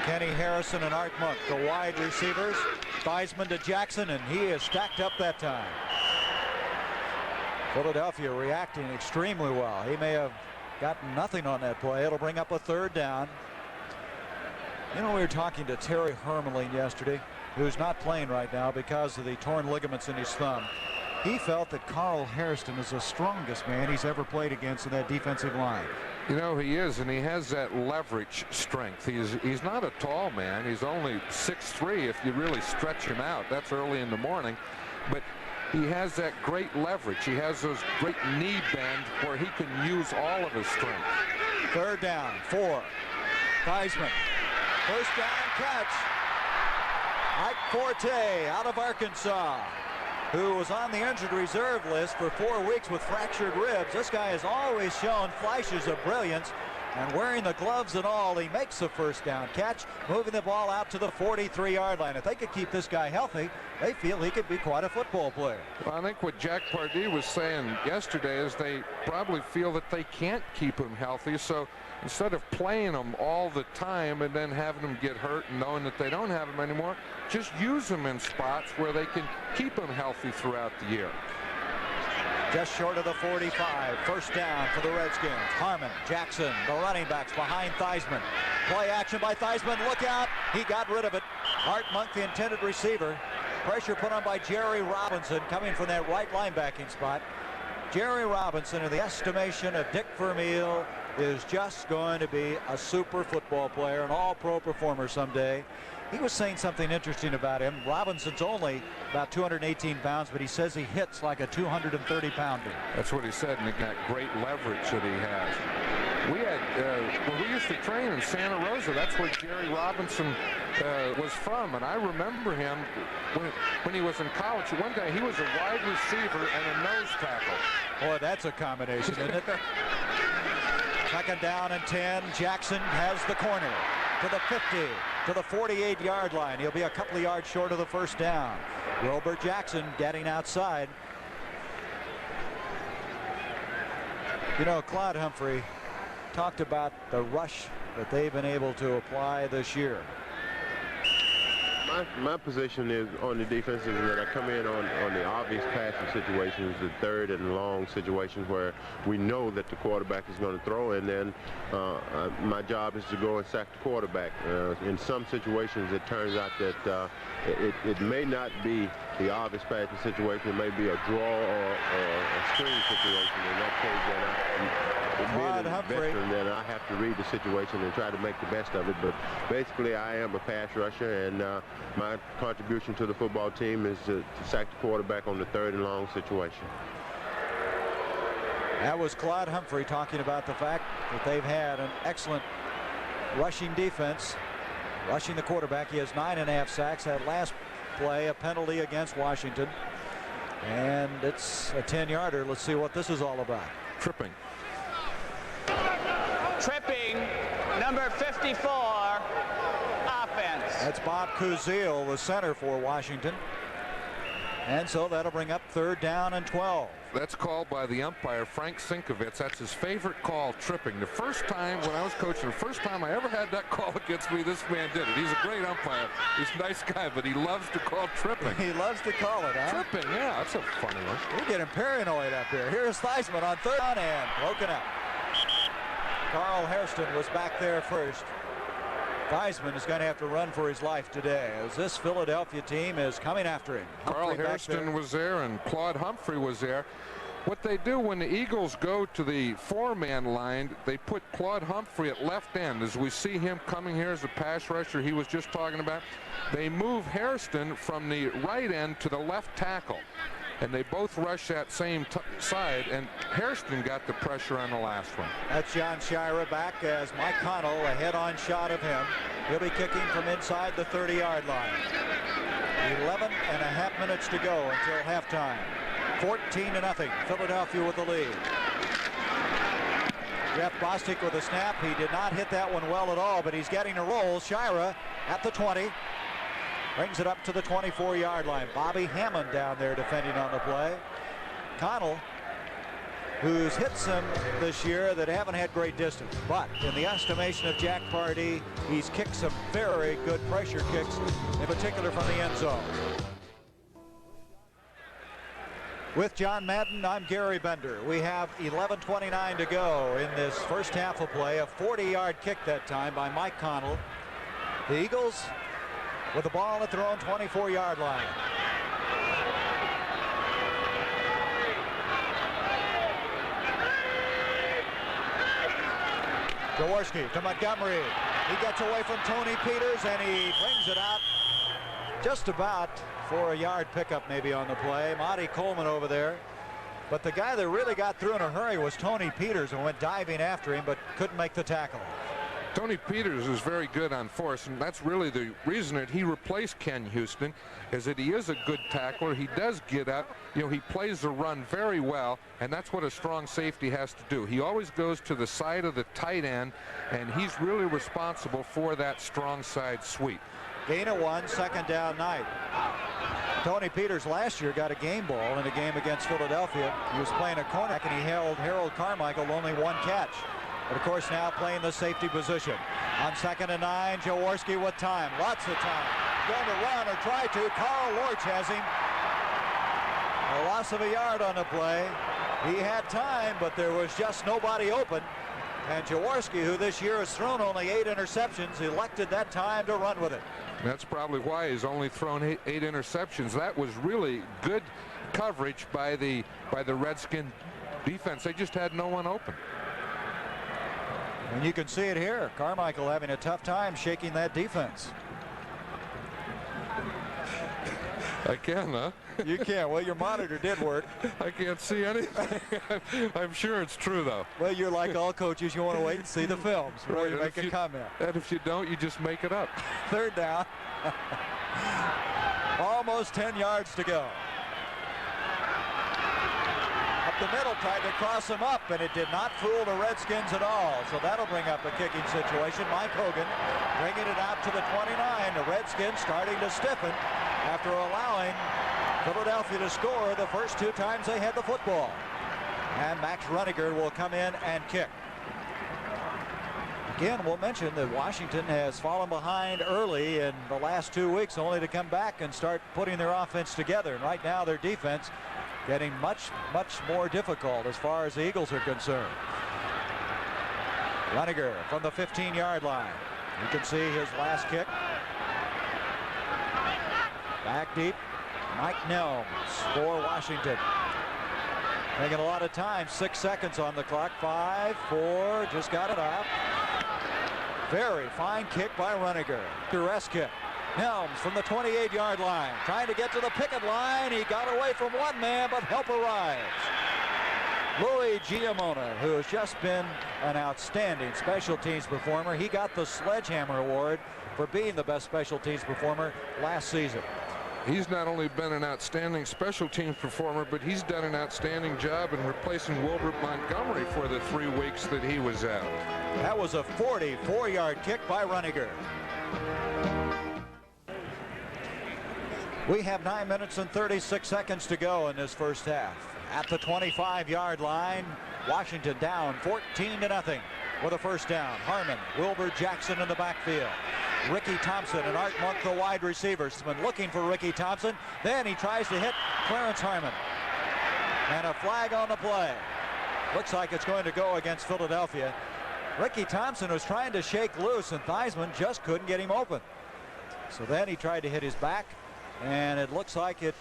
Kenny Harrison and Art Monk, the wide receivers. Theismann to Jackson, and he is stacked up that time. Philadelphia reacting extremely well. He may have got nothing on that play. It'll bring up a third down. You know, we were talking to Terry Hermelin yesterday, who's not playing right now because of the torn ligaments in his thumb. He felt that Carl Hairston is the strongest man he's ever played against in that defensive line. You know, he is, and he has that leverage strength. He's not a tall man. He's only 6'3" if you really stretch him out. That's early in the morning. But he has that great leverage. He has those great knee bend where he can use all of his strength. Third down, 4. Theismann. First down catch. Mike Forte out of Arkansas, who was on the injured reserve list for 4 weeks with fractured ribs. This guy has always shown flashes of brilliance, and wearing the gloves and all, he makes the first down catch, moving the ball out to the 43-yard line. If they could keep this guy healthy, they feel he could be quite a football player. Well, I think what Jack Pardee was saying yesterday is they probably feel that they can't keep him healthy, so instead of playing him all the time and then having him get hurt and knowing that they don't have him anymore, just use him in spots where they can keep him healthy throughout the year. Just short of the 45. First down for the Redskins. Harmon, Jackson, the running backs behind Theismann. Play action by Theismann. Look out. He got rid of it. Art Monk, the intended receiver. Pressure put on by Jerry Robinson coming from that right linebacking spot. Jerry Robinson, in the estimation of Dick Vermeil, is just going to be a super football player, an all-pro performer someday. He was saying something interesting about him. Robinson's only about 218 pounds, but he says he hits like a 230-pounder. That's what he said, and that great leverage that he has. We used to train in Santa Rosa. That's where Jerry Robinson was from, and I remember him when he was in college. One day he was a wide receiver and a nose tackle. Boy, that's a combination, isn't it? Second down and 10. Jackson has the corner to the 50, to the 48-yard line. He'll be a couple of yards short of the first down. Wilbert Jackson getting outside. You know, Claude Humphrey talked about the rush that they've been able to apply this year. My position is on the defense is that I come in on the obvious passing situations, the third and long situations where we know that the quarterback is going to throw, and then my job is to go and sack the quarterback. In some situations, it turns out that it may not be the obvious passing situation. It may be a draw or a screen situation. In that case, being a veteran, then I have to read the situation and try to make the best of it. But basically, I am a pass rusher, and my contribution to the football team is to sack the quarterback on the third and long situation. That was Claude Humphrey talking about the fact that they've had an excellent rushing defense, rushing the quarterback. He has 9.5 sacks. That last play, a penalty against Washington, and it's a 10-yarder. Let's see what this is all about. Tripping. Tripping, number 54, offense. That's Bob Kuziel, the center for Washington. And so that'll bring up third down and 12. That's called by the umpire, Frank Sinkovitz. That's his favorite call, tripping. The first time when I was coaching, the first time I ever had that call against me, this man did it. He's a great umpire. He's a nice guy, but he loves to call tripping. He loves to call it, huh? Tripping, yeah, that's a funny one. We're getting paranoid up here. Here's Theismann on third down and broken up. Carl Hairston was back there first. Theismann is going to have to run for his life today as this Philadelphia team is coming after him. Carl Hairston was there and Claude Humphrey was there. What they do when the Eagles go to the four-man line, they put Claude Humphrey at left end. As we see him coming here as a pass rusher he was just talking about, they move Hairston from the right end to the left tackle. And they both rush that same side, and Hairston got the pressure on the last one. That's John Shira back as Mike Connell, a head-on shot of him. He'll be kicking from inside the 30-yard line. 11.5 minutes to go until halftime. 14-0, Philadelphia with the lead. Jeff Bostic with a snap. He did not hit that one well at all, but he's getting a roll. Shira at the 20. Brings it up to the 24-yard line. Bobby Hammond down there defending on the play. Connell, who's hit some this year that haven't had great distance, but in the estimation of Jack Pardee, he's kicked some very good pressure kicks, in particular from the end zone. With John Madden, I'm Gary Bender. We have 11:29 to go in this first half of play. A 40-yard kick that time by Mike Connell. The Eagles with the ball at their own 24-yard line. Jaworski to Montgomery. He gets away from Tony Peters and he brings it out just about for a yard pickup maybe on the play. Monty Coleman over there. But the guy that really got through in a hurry was Tony Peters and went diving after him but couldn't make the tackle. Tony Peters is very good on force, and that's really the reason that he replaced Ken Houston, is that he is a good tackler. He does get up. You know, he plays the run very well, and that's what a strong safety has to do. He always goes to the side of the tight end, and he's really responsible for that strong side sweep. Gain of 1, second down night. Tony Peters last year got a game ball in a game against Philadelphia. He was playing a cornerback and he held Harold Carmichael only 1 catch. But of course now playing the safety position. On 2nd and 9, Jaworski with time, lots of time. Going to run or try to. Carl Lorch has him. A loss of a yard on the play. He had time, but there was just nobody open. And Jaworski, who this year has thrown only 8 interceptions, elected that time to run with it. That's probably why he's only thrown 8 interceptions. That was really good coverage by the Redskin defense. They just had no one open. And you can see it here. Carmichael having a tough time shaking that defense. I can, huh? You can. Well, your monitor did work. I can't see anything. I'm sure it's true, though. Well, you're like all coaches. You want to wait and see the films before Right, you make a comment. And if you don't, you just make it up. 3rd down. Almost 10 yards to go. Up the middle, tried to cross him up, and it did not fool the Redskins at all. So that'll bring up a kicking situation. Mike Hogan bringing it out to the 29. The Redskins starting to stiffen after allowing Philadelphia to score the first 2 times they had the football. And Max Runniger will come in and kick. Again, we'll mention that Washington has fallen behind early in the last 2 weeks, only to come back and start putting their offense together. And right now their defense getting much more difficult as far as the Eagles are concerned. Runniger from the 15-yard line. You can see his last kick. Back deep, Mike Nelms for Washington. Taking a lot of time, 6 seconds on the clock, 5, 4, just got it off. Very fine kick by Runniger. Duress kick. Nelms from the 28-yard line, trying to get to the picket line. He got away from one man, but help arrives. Louis Giamona, who has just been an outstanding special teams performer. He got the Sledgehammer Award for being the best special teams performer last season. He's not only been an outstanding special teams performer, but he's done an outstanding job in replacing Wilbert Montgomery for the 3 weeks that he was out. That was a 44-yard kick by Runniger. We have 9 minutes and 36 seconds to go in this first half. At the 25-yard line, Washington down 14-0 with a first down. Harmon, Wilbur Jackson in the backfield. Ricky Thompson and Art Monk, the wide receivers. Been looking for Ricky Thompson. Then he tries to hit Clarence Harmon. And a flag on the play. Looks like it's going to go against Philadelphia. Ricky Thompson was trying to shake loose, and Theismann just couldn't get him open. So then he tried to hit his back, and it looks like it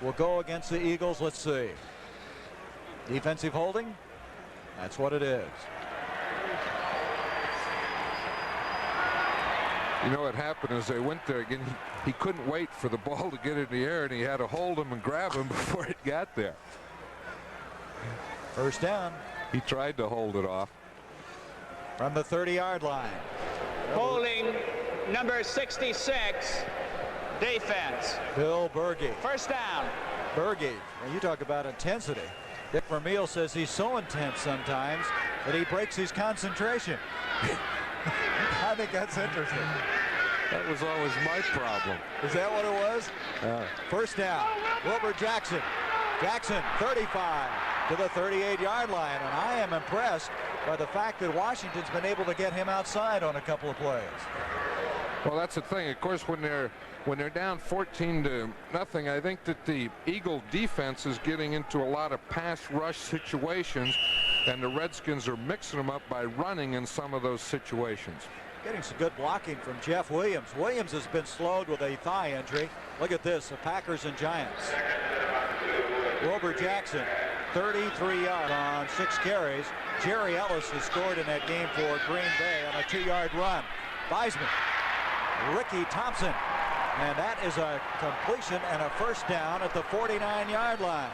will go against the Eagles. Let's see. Defensive holding. That's what it is. You know what happened is they went there again. He couldn't wait for the ball to get in the air, and he had to hold him and grab him before it got there. First down. He tried to hold it off. From the 30-yard line. Holding number 66, defense. Bill Berge. First down. Berge, well, you talk about intensity. Dick Vermeil says he's so intense sometimes that he breaks his concentration. I think that's interesting. That was always my problem. Is that what it was? First down. Wilbur Jackson. Jackson, 35 to the 38-yard line. And I am impressed by the fact that Washington's been able to get him outside on a couple of plays. Well, that's the thing. Of course, when they're down 14-0, I think that the Eagle defense is getting into a lot of pass rush situations, and the Redskins are mixing them up by running in some of those situations. Getting some good blocking from Jeff Williams. Williams has been slowed with a thigh injury. Look at this, the Packers and Giants. Wilbur Jackson, 33 yards on 6 carries. Jerry Ellis has scored in that game for Green Bay on a 2-yard run. Theismann, Ricky Thompson, and that is a completion and a first down at the 49-yard line.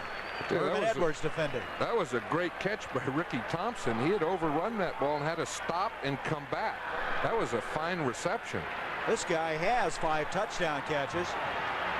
Irvin Edwards defending. That was a great catch by Ricky Thompson. He had overrun that ball and had to stop and come back. That was a fine reception. This guy has 5 touchdown catches.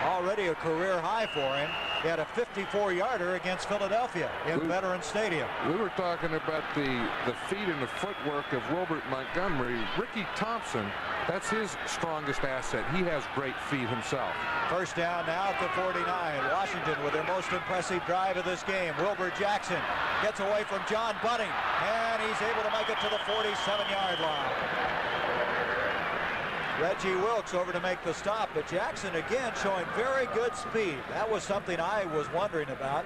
Already a career high for him. He had a 54-yarder against Philadelphia in Veterans Stadium. We were talking about the feet and the footwork of Wilbert Montgomery. Ricky Thompson, that's his strongest asset. He has great feet himself. First down now at the 49. Washington with their most impressive drive of this game. Wilbur Jackson gets away from John Bunting, and he's able to make it to the 47-yard line. Reggie Wilkes over to make the stop, but Jackson again showing very good speed. That was something I was wondering about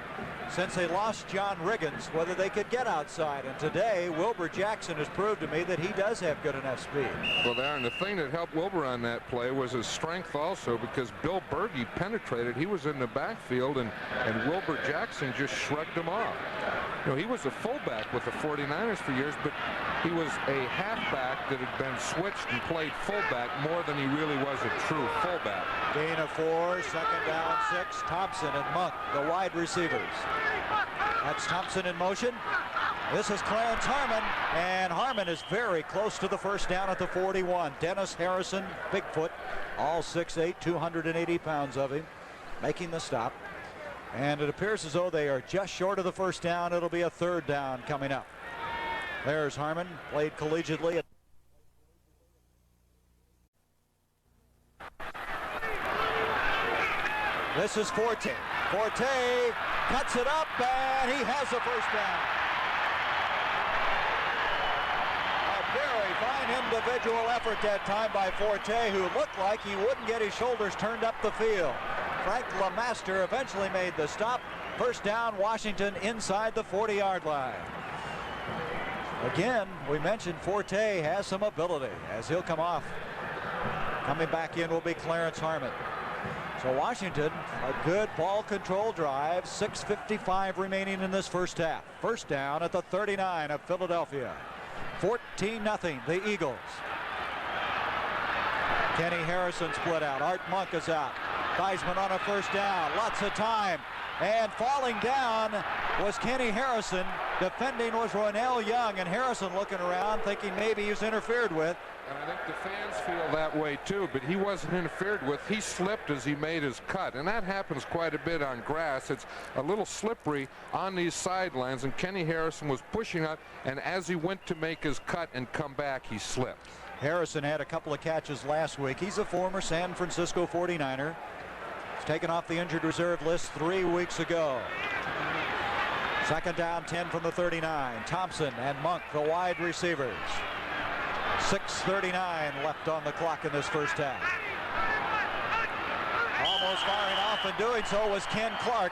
since they lost John Riggins, whether they could get outside. And today, Wilbur Jackson has proved to me that he does have good enough speed. Well, Darren, the thing that helped Wilbur on that play was his strength also, because Bill Berge penetrated. He was in the backfield, and Wilbur Jackson just shrugged him off. You know, he was a fullback with the 49ers for years, but he was a halfback that had been switched and played fullback more than he really was a true fullback. Gain of 4, second down 6. Thompson and Monk, the wide receivers. That's Thompson in motion. This is Clarence Harmon, and Harmon is very close to the first down at the 41. Dennis Harrison, Bigfoot, all 6'8", 280 pounds of him, making the stop. And it appears as though they are just short of the first down. It'll be a third down coming up. There's Harmon, played collegiately. This is Forte. Forte cuts it up, and he has the first down. A very fine individual effort that time by Forte, who looked like he wouldn't get his shoulders turned up the field. Frank LeMaster eventually made the stop. First down, Washington inside the 40-yard line. Again, we mentioned Forte has some ability as he'll come off. Coming back in will be Clarence Harmon. So Washington, a good ball control drive. 6:55 remaining in this first half. First down at the 39 of Philadelphia. 14-0, the Eagles. Kenny Harrison split out. Art Monk is out. Theismann on a first down. Lots of time. And falling down was Kenny Harrison. Defending was Ronell Young, and Harrison looking around thinking maybe he was interfered with. And I think the fans feel that way too, but he wasn't interfered with. He slipped as he made his cut, and that happens quite a bit on grass. It's a little slippery on these sidelines, and Kenny Harrison was pushing out, and as he went to make his cut and come back, he slipped. Harrison had a couple of catches last week. He's a former San Francisco 49er. He's taken off the injured reserve list 3 weeks ago. Second down, 10 from the 39. Thompson and Monk, the wide receivers. 6:39 left on the clock in this first half. Almost firing off, and doing so was Ken Clark.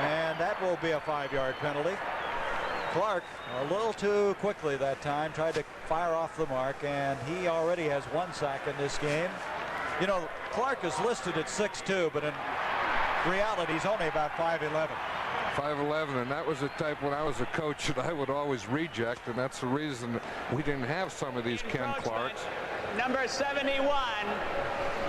And that will be a 5-yard penalty. Clark, a little too quickly that time, tried to fire off the mark, and he already has 1 sack in this game. You know, Clark is listed at 6'2", but in reality, he's only about 5'11". 5'11", and that was the type when I was a coach that I would always reject, and that's the reason that we didn't have some of these Ken Clarks. Number 71,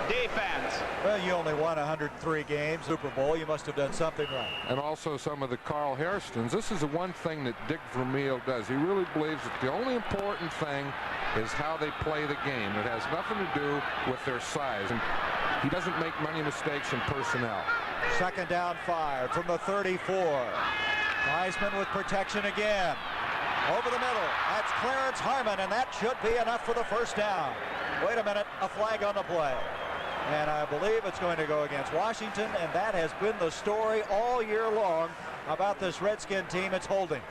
defense. Well, you only won 103 games, Super Bowl. You must have done something right. And also some of the Carl Hairstons. This is the one thing that Dick Vermeil does. He really believes that the only important thing is how they play the game. It has nothing to do with their size. And he doesn't make many mistakes in personnel. Second down, 5 from the 34. Theismann with protection again. Over the middle. That's Clarence Harmon, and that should be enough for the first down. Wait a minute, a flag on the play. And I believe it's going to go against Washington, and that has been the story all year long about this Redskin team. It's holding.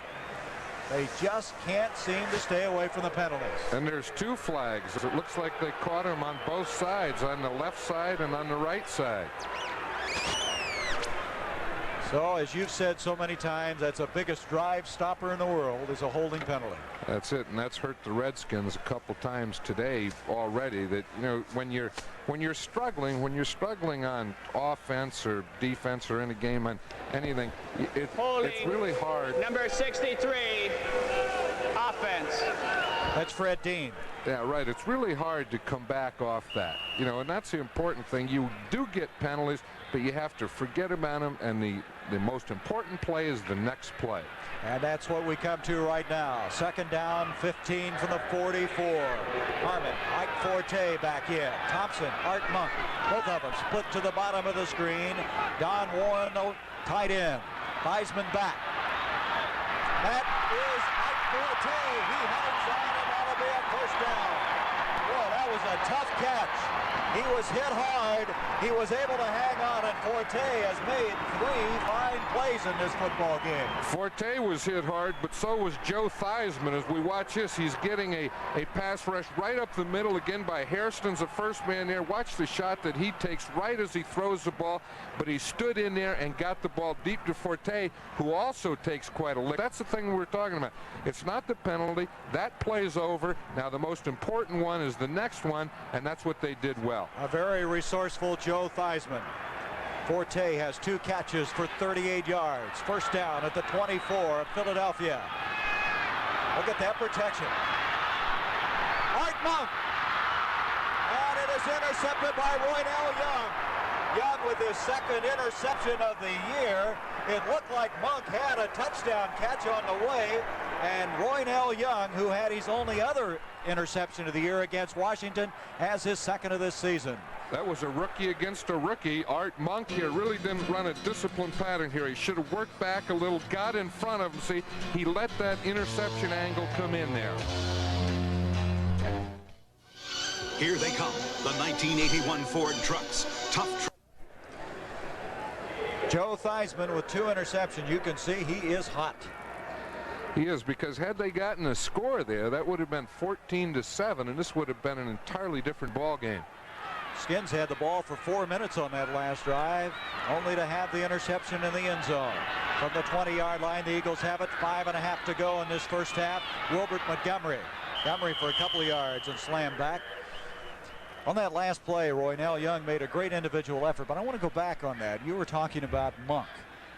They just can't seem to stay away from the penalties. And there's 2 flags. It looks like they caught him on both sides, on the left side and on the right side. So, as you've said so many times, that's the biggest drive stopper in the world, is a holding penalty. That's it, and that's hurt the Redskins a couple times today already. That, you know, when you're struggling on offense or defense or in a game on anything, it's really hard. Number 63, offense. That's Fred Dean. Yeah, right. It's really hard to come back off that, you know, and that's the important thing. You do get penalties, but you have to forget about them, and the most important play is the next play. And that's what we come to right now. Second down, 15 from the 44. Harmon, Mike Forte back in. Thompson, Art Monk, both of them split to the bottom of the screen. Don Warren, tight end. Theismann back. That is Mike Forte. He hangs on, and that'll be a first down. Boy, that was a tough catch. He was hit hard. He was able to hang on, and Forte has made 3 fine plays in this football game. Forte was hit hard, but so was Joe Theismann. As we watch this, he's getting a pass rush right up the middle again by Hairston's the first man there. Watch the shot that he takes right as he throws the ball, but he stood in there and got the ball deep to Forte, who also takes quite a lick. That's the thing we're talking about. It's not the penalty. That play's over. Now the most important one is the next one, and that's what they did well. A very resourceful Joe Theismann. Forte has 2 catches for 38 yards. First down at the 24 of Philadelphia. Look at that protection. Art Monk. And it is intercepted by Roynell Young. Young with his 2nd interception of the year. It looked like Monk had a touchdown catch on the way. And Roynell Young, who had his only other interception of the year against Washington, has his 2nd of this season. That was a rookie against a rookie. Art Monk here really didn't run a disciplined pattern here. He should have worked back a little, got in front of him. See, he let that interception angle come in there. Here they come, the 1981 Ford trucks. Tough Joe Theismann with 2 interceptions. You can see he is hot. He is, because had they gotten a score there, that would have been 14-7, and this would have been an entirely different ball game. Skins had the ball for 4 minutes on that last drive, only to have the interception in the end zone. From the 20-yard line, the Eagles have it. 5.5 to go in this first half. Wilbert Montgomery for a couple of yards and slammed back. On that last play, Roynell Young made a great individual effort, but I want to go back on that. You were talking about Monk.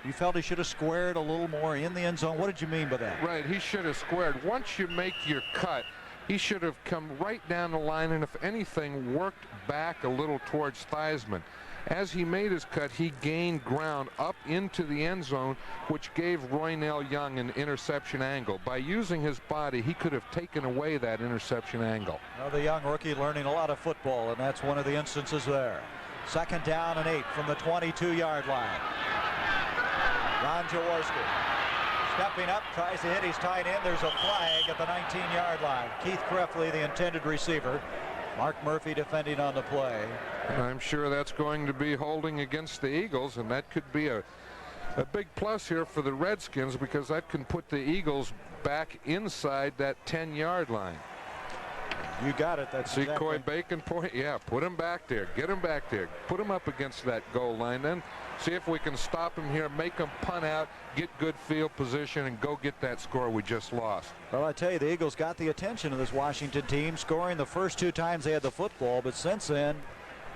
You felt he should have squared a little more in the end zone. What did you mean by that? Right, he should have squared. Once you make your cut, he should have come right down the line, and if anything, worked back a little towards Theismann. As he made his cut, he gained ground up into the end zone, which gave Roynell Young an interception angle. By using his body, he could have taken away that interception angle. Well, the young rookie learning a lot of football, and that's one of the instances there. 2nd down and 8 from the 22-yard line. Ron Jaworski stepping up, tries to hit his tight end. There's a flag at the 19-yard line. Keith Krefley, the intended receiver. Mark Murphy defending on the play. I'm sure that's going to be holding against the Eagles, and that could be a big plus here for the Redskins, because that can put the Eagles back inside that 10-yard line. You got it. That's Secoy exactly. Bacon point. Yeah, put him back there. Get him back there. Put him up against that goal line. Then see if we can stop him here, make him punt out, get good field position, and go get that score we just lost. Well, I tell you, the Eagles got the attention of this Washington team, scoring the first 2 times they had the football, but since then,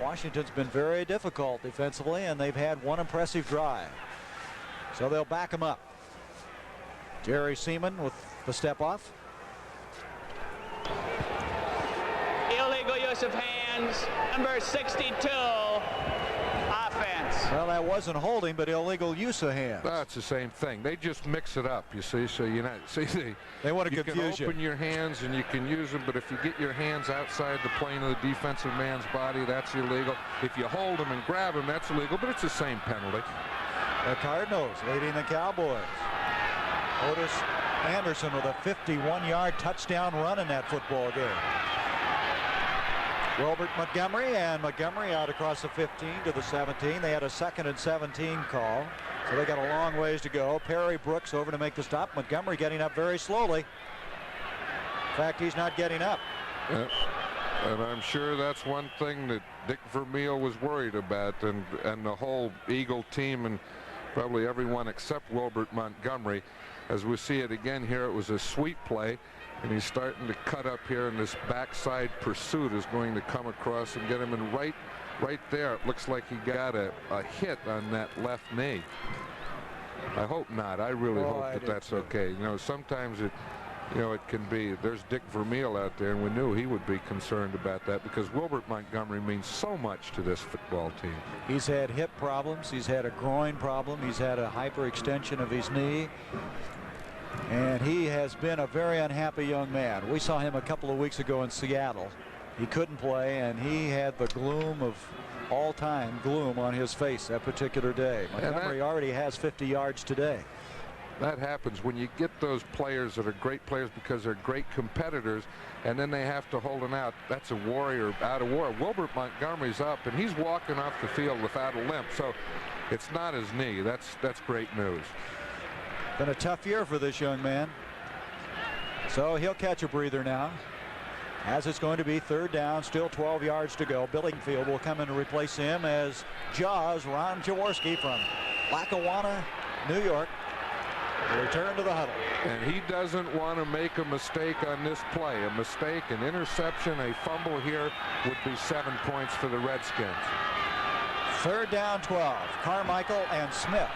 Washington's been very difficult defensively, and they've had 1 impressive drive. So they'll back him up. Jerry Seaman with the step off. Illegal use of hands. Number 62, offense. Well, that wasn't holding, but illegal use of hands. That's the same thing. They just mix it up, you see. So you they want to confuse you. You can open your hands and you can use them, but if you get your hands outside the plane of the defensive man's body, that's illegal. If you hold them and grab them, that's illegal, but it's the same penalty. The Cardinals leading the Cowboys. Otis Anderson with a 51-yard touchdown run in that football game. Wilbert Montgomery, and Montgomery out across the 15 to the 17. They had a 2nd and 17 call, so they got a long ways to go. Perry Brooks over to make the stop. Montgomery getting up very slowly. In fact, he's not getting up. And I'm sure that's one thing that Dick Vermeil was worried about, and the whole Eagle team, and probably everyone except Wilbert Montgomery. As we see it again here, it was a sweep play, and he's starting to cut up here, and this backside pursuit is going to come across and get him in right there. It looks like he got a hit on that left knee. I hope not. I really hope that's okay. You know, sometimes it can be. There's Dick Vermeil out there, and we knew he would be concerned about that because Wilbert Montgomery means so much to this football team. He's had hip problems. He's had a groin problem. He's had a hyperextension of his knee. And he has been a very unhappy young man. We saw him a couple of weeks ago in Seattle. He couldn't play, and he had the gloom of all-time gloom on his face that particular day. Montgomery already has 50 yards today. That happens when you get those players that are great players because they're great competitors, and then they have to hold it out. That's a warrior out of war. Wilbert Montgomery's up, and he's walking off the field without a limp, so it's not his knee. That's great news. Been a tough year for this young man. So he'll catch a breather now. As it's going to be 3rd down, still 12 yards to go. Billingfield will come in and replace him as Jaws, Ron Jaworski from Lackawanna, New York, will return to the huddle. And he doesn't want to make a mistake on this play. A mistake, an interception, a fumble here would be 7 points for the Redskins. 3rd down, 12. Carmichael and Smith.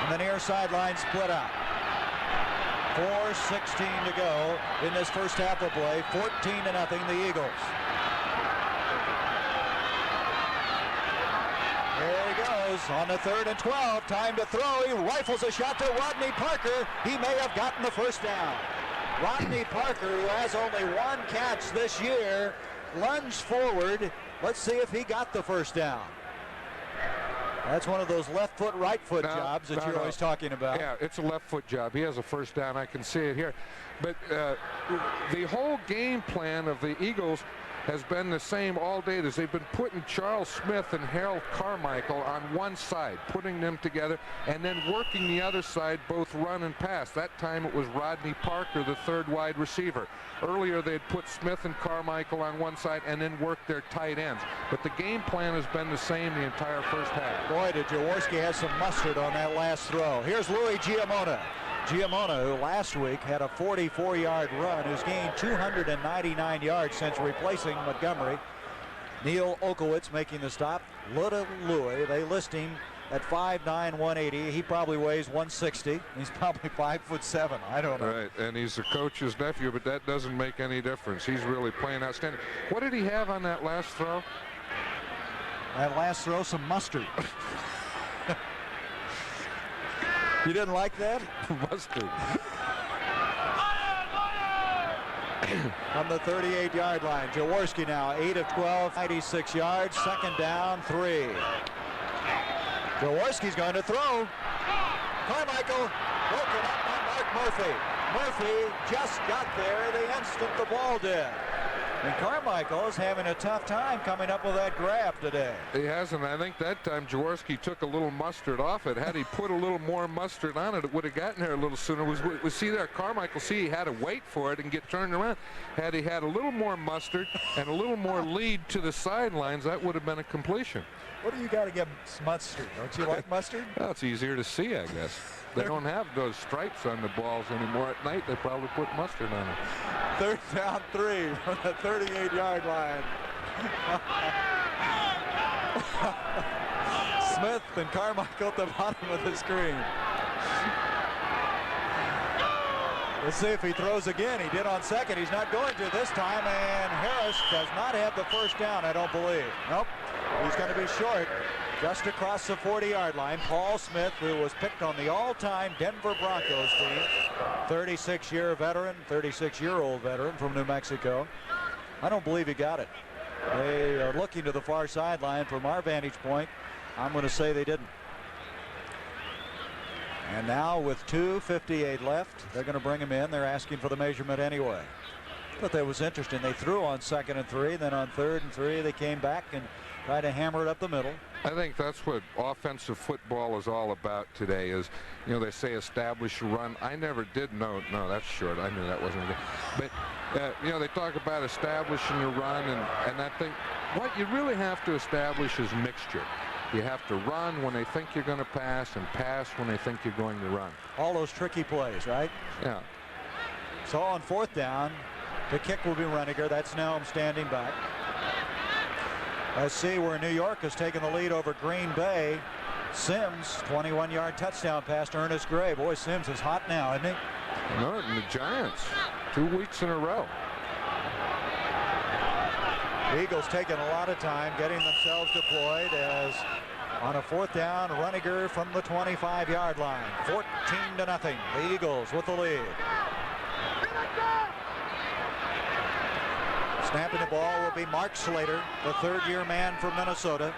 And the near sideline split out. 4:16 to go in this first half of play. 14-0 the Eagles. There he goes on the 3rd and 12. Time to throw. He rifles a shot to Rodney Parker. He may have gotten the first down. Rodney Parker, who has only 1 catch this year, lunged forward. Let's see if he got the first down. That's one of those left foot, right foot jobs that you're always talking about. Yeah, it's a left foot job. He has a first down. I can see it here. But the whole game plan of the Eagles has been the same all day. They've been putting Charles Smith and Harold Carmichael on one side, putting them together, and then working the other side, both run and pass. That time it was Rodney Parker, the 3rd wide receiver. Earlier they'd put Smith and Carmichael on one side and then work their tight ends. But the game plan has been the same the entire first half. Boy, did Jaworski have some mustard on that last throw. Here's Louis Giamona. Giamona, who last week had a 44-yard run, who's gained 299 yards since replacing Montgomery. Neil Okowitz making the stop. Little Louis, they list him at 5'9", 180. He probably weighs 160. He's probably 5'7". I don't know. Right, and he's the coach's nephew, but that doesn't make any difference. He's really playing outstanding. What did he have on that last throw? That last throw, some mustard. You didn't like that? Mustard. On the 38-yard line. Jaworski now 8 of 12, 96 yards. 2nd down, 3. Jaworski's going to throw. Carmichael broken up by Mark Murphy. Murphy just got there the instant the ball did. And Carmichael is having a tough time coming up with that grab today. He hasn't. I think that time Jaworski took a little mustard off it. Had he put a little more mustard on it, it would have gotten there a little sooner. Was see there, Carmichael, see he had to wait for it and get turned around. Had he had a little more mustard and a little more lead to the sidelines, that would have been a completion. What do you got to get mustard? Don't you like mustard? Well, it's easier to see, I guess. They don't have those stripes on the balls anymore. At night, they probably put mustard on it. 3rd down, 3 from the 38-yard line. Smith and Carmichael at the bottom of the screen. Let's see if he throws again. He did on 2nd. He's not going to this time, and Harris does not have the first down, I don't believe. Nope. He's going to be short just across the 40-yard line. Paul Smith, who was picked on the all-time Denver Broncos team, 36-year veteran, 36-year-old veteran from New Mexico. I don't believe he got it. They are looking to the far sideline. From our vantage point, I'm going to say they didn't. And now with 2:58 left, they're going to bring him in. They're asking for the measurement anyway. But that was interesting. They threw on 2nd and 3, then on 3rd and 3 they came back and tried to hammer it up the middle. I think that's what offensive football is all about today. Is, you know, they say establish a run. I never did know. No, that's short. I knew that wasn't good. But you know, they talk about establishing a run, and I think what you really have to establish is mixture. You have to run when they think you're going to pass, and pass when they think you're going to run. All those tricky plays, right? Yeah. So on 4th down, the kick will be Reniger. That's Nelm standing back. Let's see where New York has taken the lead over Green Bay. Sims, 21-yard touchdown pass to Ernest Gray. Boy, Sims is hot now, isn't he? No, and the Giants, 2 weeks in a row. The Eagles taking a lot of time getting themselves deployed as on a 4th down, Reniger from the 25-yard line. 14-0. The Eagles with the lead. Snapping the ball will be Mark Slater, the 3rd-year man from Minnesota.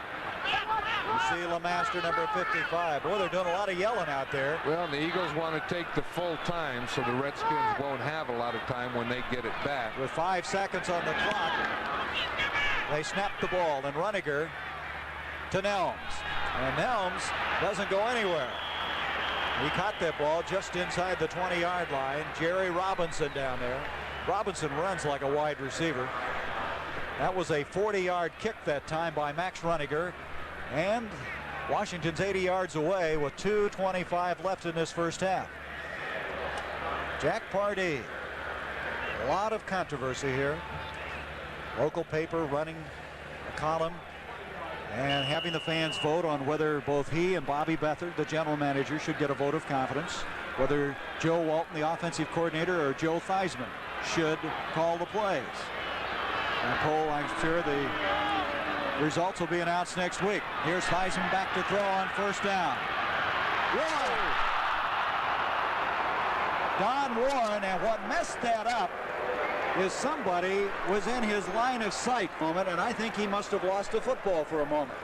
You see LeMaster, number 55. Boy, they're doing a lot of yelling out there. Well, the Eagles want to take the full time, so the Redskins won't have a lot of time when they get it back. With 5 seconds on the clock, they snap the ball, and Reniger to Nelms. And Nelms doesn't go anywhere. He caught that ball just inside the 20-yard line. Jerry Robinson down there. Robinson runs like a wide receiver. That was a 40-yard kick that time by Max Reniger. And Washington's 80 yards away with 2:25 left in this first half. Jack Pardee. A lot of controversy here. Local paper running a column and having the fans vote on whether both he and Bobby Beathard, the general manager, should get a vote of confidence. Whether Joe Walton, the offensive coordinator, or Joe Theismann should call the plays. And poll, I'm sure the results will be announced next week. Here's Theismann back to throw on 1st down. Don Warren, and what messed that up is somebody was in his line of sight moment, and I think he must have lost a football for a moment.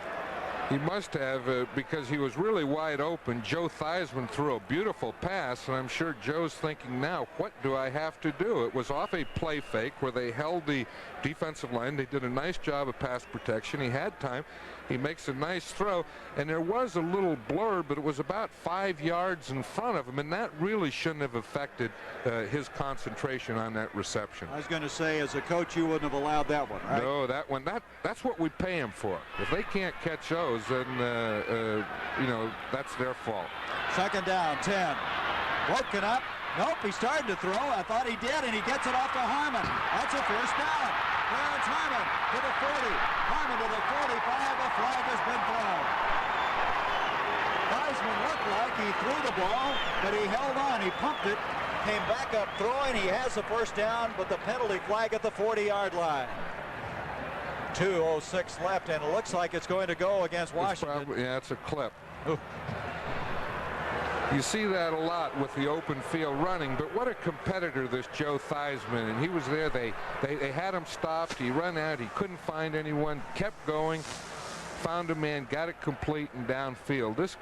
He must have, because he was really wide open. Joe Theismann threw a beautiful pass, and I'm sure Joe's thinking now, what do I have to do? It was off a play fake where they held the defensive line. They did a nice job of pass protection. He had time. He makes a nice throw, and there was a little blur, but it was about 5 yards in front of him, and that really shouldn't have affected his concentration on that reception. I was going to say, as a coach, you wouldn't have allowed that one, right? No, that one, that's what we pay him for. If they can't catch those, then, you know, that's their fault. 2nd down, 10. Woken up. Nope, he started to throw. I thought he did, and he gets it off to Harmon. That's a 1st down. Clarence Harmon to the 40. Harmon to the 45. A flag has been thrown. Theismann looked like he threw the ball, but he held on. He pumped it, came back up throwing. He has the 1st down, but the penalty flag at the 40-yard line. 2:06 left, and it looks like it's going to go against Washington. Yeah, it's a clip. You see that a lot with the open field running, but what a competitor this Joe Theismann, and he was there. They had him stopped. He ran out. He couldn't find anyone. Kept going. Found a man. Got it complete and downfield. This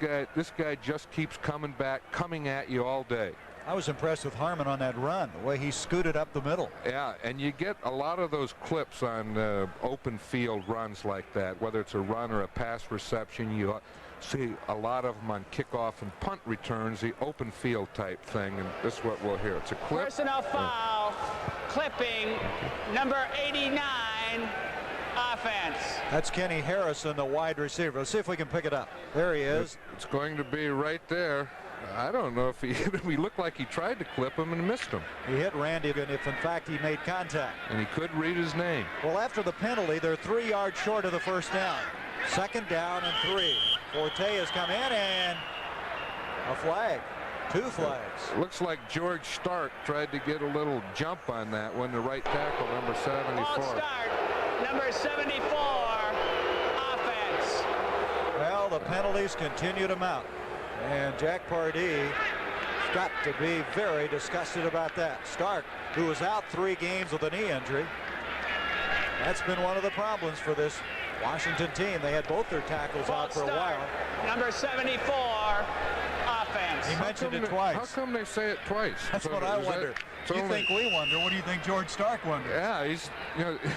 guy just keeps coming back, coming at you all day. I was impressed with Harmon on that run, the way he scooted up the middle. Yeah, and you get a lot of those clips on open field runs like that, whether it's a run or a pass reception. You see a lot of them on kickoff and punt returns, the open field type thing, and this is what we'll hear. It's a clip. Personal foul, clipping, number 89, offense. That's Kenny Harrison, the wide receiver. Let's see if we can pick it up. There he is. It's going to be right there. I don't know if he hit him. He looked like he tried to clip him and missed him. He hit Randy, and if in fact he made contact. And he could read his name. Well, after the penalty, they're 3 yards short of the 1st down. 2nd down and 3. Forte has come in, and a flag. 2 flags. Looks like George Stark tried to get a little jump on that one, the right tackle, number 74. Ball start, number 74, offense. Well, the penalties continue to mount. And Jack Pardee got to be very disgusted about that. Stark, who was out 3 games with a knee injury. That's been one of the problems for this Washington team. They had both their tackles out for a while. Number 74, offense. offense. He mentioned it twice. How come they say it twice? That's what I wonder. You think we wonder? What do you think George Stark wonders? Yeah, he's,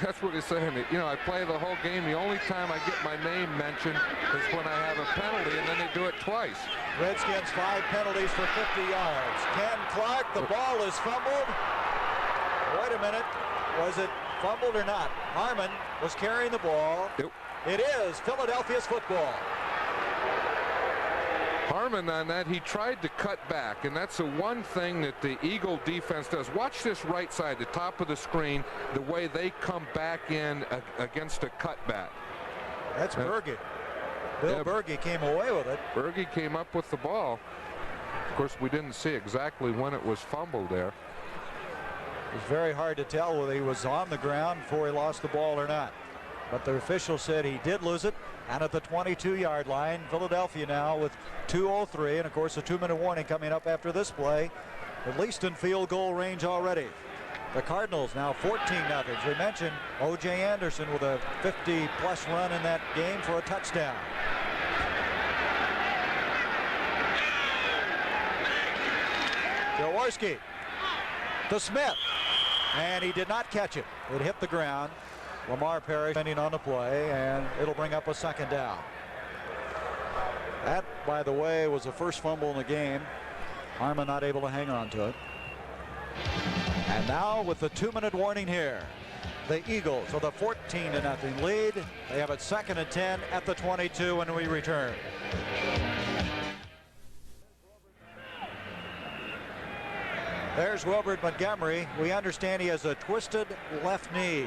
that's what he's saying. I play the whole game. The only time I get my name mentioned is when I have a penalty, and then they do it twice. Redskins 5 penalties for 50 yards. Ken Clark, the ball is fumbled. Wait a minute. Was it fumbled or not? Harmon was carrying the ball. It is Philadelphia's football. Harmon on that, he tried to cut back, and that's the one thing that the Eagle defense does. Watch this right side, the top of the screen, the way they come back in against a cutback. That's Berge. Bill Berge came away with it. Berge came up with the ball. Of course, we didn't see exactly when it was fumbled there. It was very hard to tell whether he was on the ground before he lost the ball or not. But the official said he did lose it. And at the 22-yard line, Philadelphia now with 2:03, and of course a 2-minute warning coming up after this play, at least in field goal range already. The Cardinals now 14-0. We mentioned O.J. Anderson with a 50-plus run in that game for a touchdown. Jaworski to Smith, and he did not catch it. It hit the ground. Lamar Parrish pending on the play, and it'll bring up a second down. That, by the way, was the first fumble in the game. Harmon not able to hang on to it. And now with the 2-minute warning here, the Eagles with a 14-0 lead. They have it 2nd and 10 at the 22 when we return. There's Wilbert Montgomery. We understand he has a twisted left knee,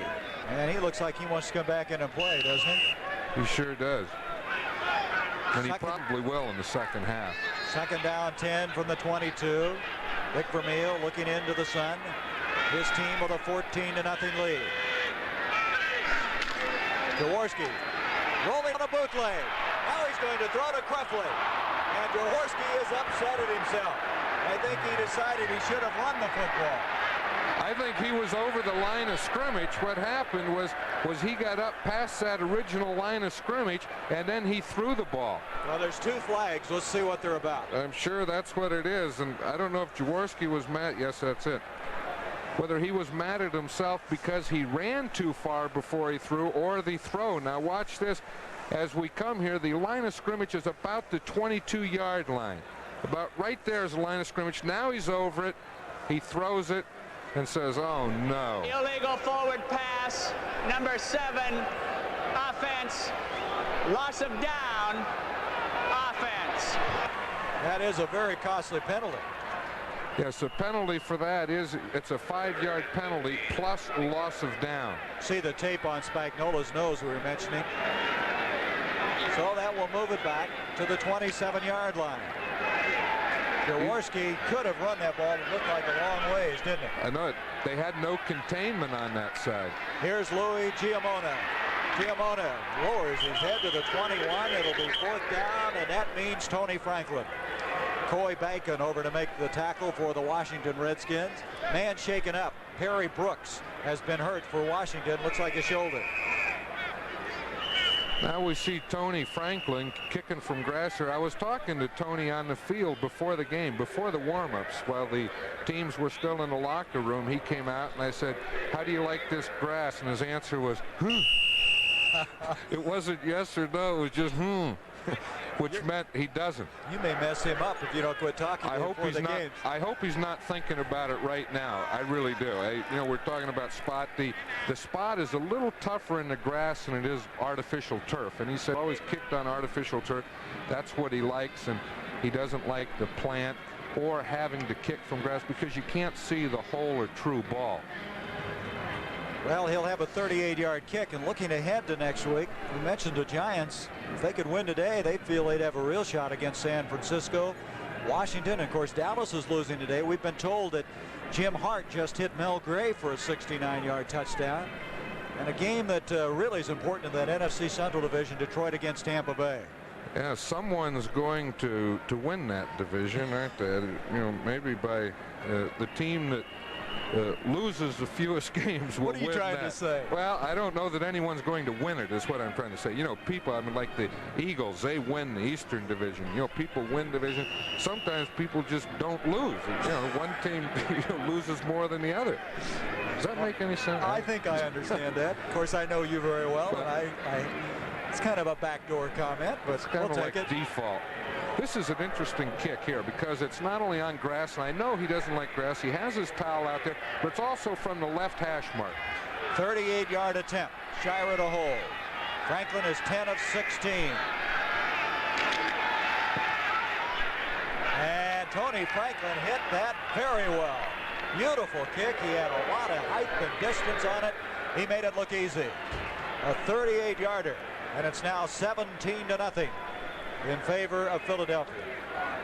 and he looks like he wants to come back in and play, doesn't he? He sure does. And he probably will in the second half. 2nd down 10 from the 22. Vic Vermeil looking into the sun. His team with a 14-0 lead. Jaworski rolling on a bootleg. Now he's going to throw to Cruffley. And Jaworski is upset at himself. I think he decided he should have run the football. I think he was over the line of scrimmage. What happened was he got up past that original line of scrimmage, and then he threw the ball. Well, there's 2 flags. Let's see what they're about. I'm sure that's what it is, and I don't know if Jaworski was mad. Yes, that's it. Whether he was mad at himself because he ran too far before he threw, or the throw. Now watch this. As we come here, the line of scrimmage is about the 22-yard line. About right there is the line of scrimmage. Now he's over it. He throws it and says, oh, no. Illegal forward pass, number 7, offense, loss of down, offense. That is a very costly penalty. Yes, the penalty for that is it's a 5-yard penalty plus loss of down. See the tape on Spagnola's nose we were mentioning. So that will move it back to the 27-yard line. Jaworski could have run that ball. It looked like a long ways, didn't it? I know it. They had no containment on that side. Here's Louis Giamona. Giamona lowers his head to the 21. It'll be 4th down, and that means Tony Franklin. Coy Bacon over to make the tackle for the Washington Redskins. Man shaken up. Perry Brooks has been hurt for Washington. Looks like a shoulder. Now we see Tony Franklin kicking from grass here. I was talking to Tony on the field before the game, before the warm-ups, while the teams were still in the locker room. He came out and I said, how do you like this grass? And his answer was, It wasn't yes or no, it was just which meant he doesn't. You may mess him up if you don't quit talking before the game. I hope he's not thinking about it right now. I really do. We're talking about spot. The spot is a little tougher in the grass than it is artificial turf. And he said always kicked on artificial turf. That's what he likes, and he doesn't like the plant or having to kick from grass because you can't see the whole or true ball. Well, he'll have a 38-yard kick, and looking ahead to next week, we mentioned the Giants. If they could win today, they feel they'd have a real shot against San Francisco, Washington, and of course Dallas is losing today. We've been told that Jim Hart just hit Mel Gray for a 69-yard touchdown, and a game that really is important in that NFC Central Division, Detroit against Tampa Bay. Yeah, someone's going to win that division, aren't they? Maybe by the team that loses the fewest games will What are you win trying that. to say? Well, I don't know that anyone's going to win it, is what I'm trying to say. You know, people, I mean, like the Eagles, they win the Eastern Division. You know, people win division. Sometimes people just don't lose. You know, one team loses more than the other. Does that make any sense? I think I understand that. Of course, I know you very well, and it's kind of a backdoor comment, but it's kind we'll of take like it. default. This is an interesting kick here because it's not only on grass, and I know he doesn't like grass. He has his towel out there, but it's also from the left hash mark. 38-yard attempt. Shira to hold. Franklin is 10 of 16. And Tony Franklin hit that very well. Beautiful kick. He had a lot of height and distance on it. He made it look easy. A 38-yarder, and it's now 17-0 in favor of Philadelphia.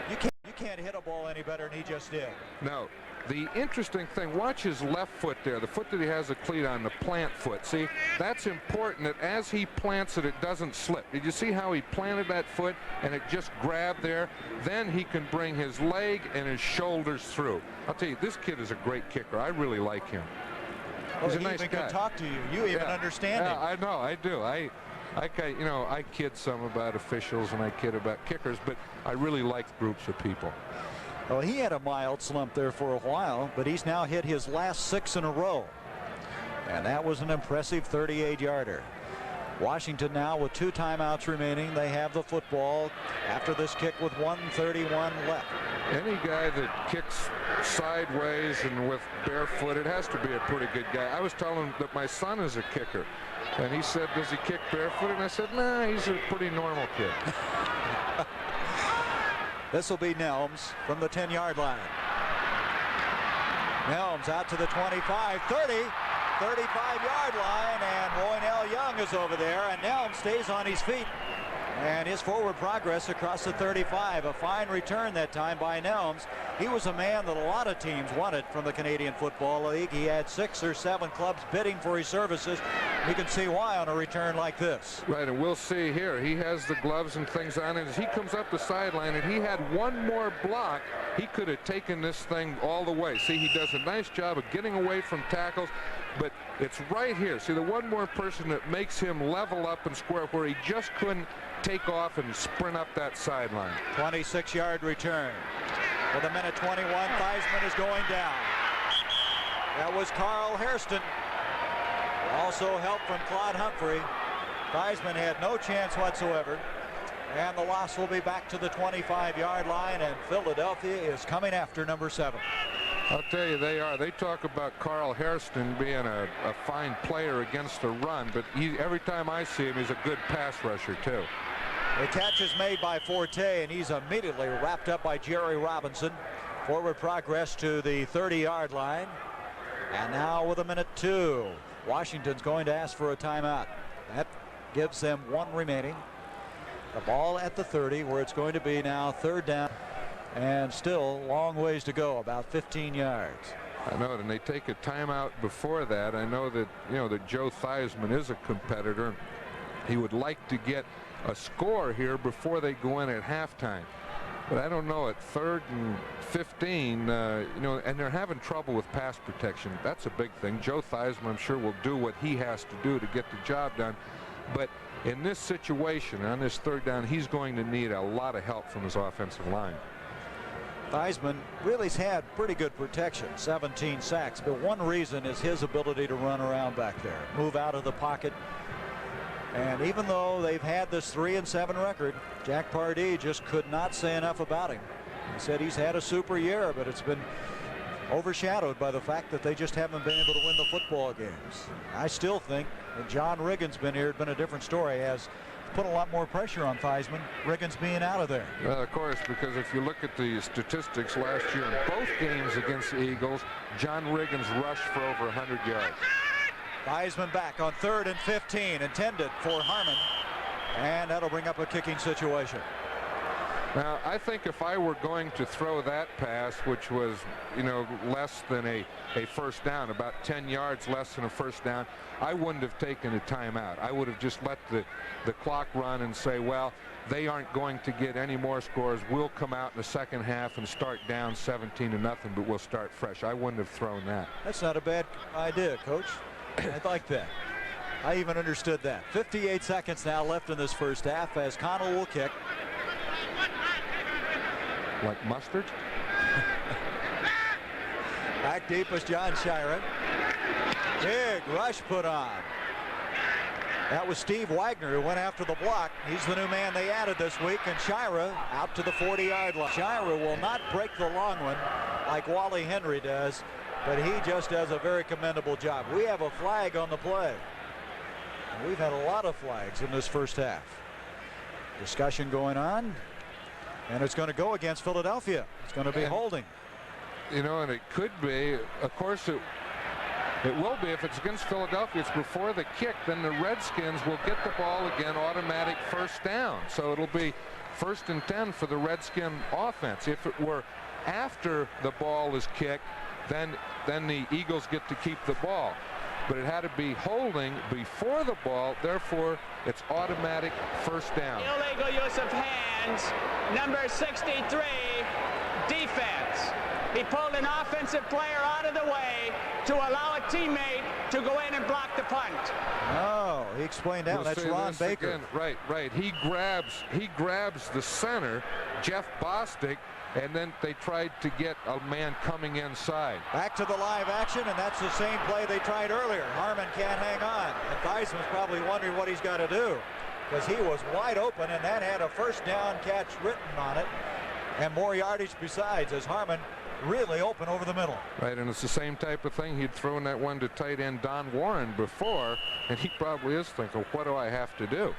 You can't hit a ball any better than he just did. No. The interesting thing, watch his left foot there, the foot that he has a cleat on, the plant foot. See, that's important that as he plants it, it doesn't slip. Did you see how he planted that foot and it just grabbed there? Then he can bring his leg and his shoulders through. I'll tell you, this kid is a great kicker. I really like him. He's a nice guy. He even can talk to you. You even understand him. I know, I do. You know, I kid some about officials and I kid about kickers, but I really like groups of people. Well, he had a mild slump there for a while, but he's now hit his last 6 in a row. And that was an impressive 38-yarder. Washington now with 2 timeouts remaining. They have the football after this kick with 1:31 left. Any guy that kicks sideways and with barefoot, it has to be a pretty good guy. I was telling him that my son is a kicker. And he said, does he kick barefoot? And I said, nah, he's a pretty normal kid. This will be Nelms from the 10-yard line. Nelms out to the 25, 30, 35-yard line, and Roynell Young is over there, and Nelms stays on his feet. And his forward progress across the 35. A fine return that time by Nelms. He was a man that a lot of teams wanted from the Canadian Football League. He had 6 or 7 clubs bidding for his services. You can see why on a return like this. Right, and we'll see here. He has the gloves and things on, and as he comes up the sideline, and he had one more block, he could have taken this thing all the way. See, he does a nice job of getting away from tackles, but it's right here. See, the one more person that makes him level up and square where he just couldn't take off and sprint up that sideline. 26-yard return. With a minute 21, Theismann is going down. That was Carl Hairston. Also help from Claude Humphrey. Theismann had no chance whatsoever. And the loss will be back to the 25-yard line, and Philadelphia is coming after number 7. I'll tell you, they are. They talk about Carl Hairston being a fine player against the run, but every time I see him, he's a good pass rusher, too. The catch is made by Forte, and he's immediately wrapped up by Jerry Robinson. Forward progress to the 30-yard line. And now with a minute 2, Washington's going to ask for a timeout. That gives them 1 remaining. The ball at the 30, where it's going to be now 3rd down. And still long ways to go, about 15 yards. I know it, and they take a timeout before that. I know that, that Joe Theismann is a competitor. He would like to get a score here before they go in at halftime. But I don't know, at 3rd and 15, and they're having trouble with pass protection. That's a big thing. Joe Theismann, I'm sure, will do what he has to do to get the job done. But in this situation, on this 3rd down, he's going to need a lot of help from his offensive line. Theismann really's had pretty good protection, 17 sacks, but one reason is his ability to run around back there, move out of the pocket. And even though they've had this 3-7 record, Jack Pardee just could not say enough about him. He said he's had a super year, but it's been overshadowed by the fact that they just haven't been able to win the football games. I still think that John Riggins been here, it's been a different story, has put a lot more pressure on Theismann, Riggins being out of there. Well, of course, because if you look at the statistics last year in both games against the Eagles, John Riggins rushed for over 100 yards. Theismann back on 3rd and 15, intended for Harmon, and that'll bring up a kicking situation. Now, I think if I were going to throw that pass, which was, less than a first down, about 10 yards less than a first down, I wouldn't have taken a timeout. I would have just let the clock run and say, well, they aren't going to get any more scores. We'll come out in the second half and start down 17-0, but we'll start fresh. I wouldn't have thrown that. That's not a bad idea, Coach. I like that. I even understood that. 58 seconds now left in this first half as Connell will kick. Like mustard? Back deep is John Shira. Big rush put on. That was Steve Wagner who went after the block. He's the new man they added this week, and Shira out to the 40-yard line. Shira will not break the long one like Wally Henry does, but he just does a very commendable job. We have a flag on the play. And we've had a lot of flags in this first half. Discussion going on, and it's going to go against Philadelphia. It's going to be holding. And it could be, of course, it will be if it's against Philadelphia. It's before the kick. Then the Redskins will get the ball again, automatic first down. So it'll be 1st and 10 for the Redskin offense. If it were after the ball is kicked, then the Eagles get to keep the ball. But it had to be holding before the ball. Therefore, it's automatic first down. Illegal use of hands, number 63, defense. He pulled an offensive player out of the way to allow a teammate to go in and block the punt. Oh, he explained that. That's Ron Baker. Again. Right. He grabs the center, Jeff Bostic, and then they tried to get a man coming inside. Back to the live action, and that's the same play they tried earlier. Harmon can't hang on. And Theismann's probably wondering what he's got to do, because he was wide open, and that had a first down catch written on it, and more yardage besides, as Harmon really open over the middle. Right, and it's the same type of thing. He'd thrown that one to tight end Don Warren before, and he probably is thinking, what do I have to do?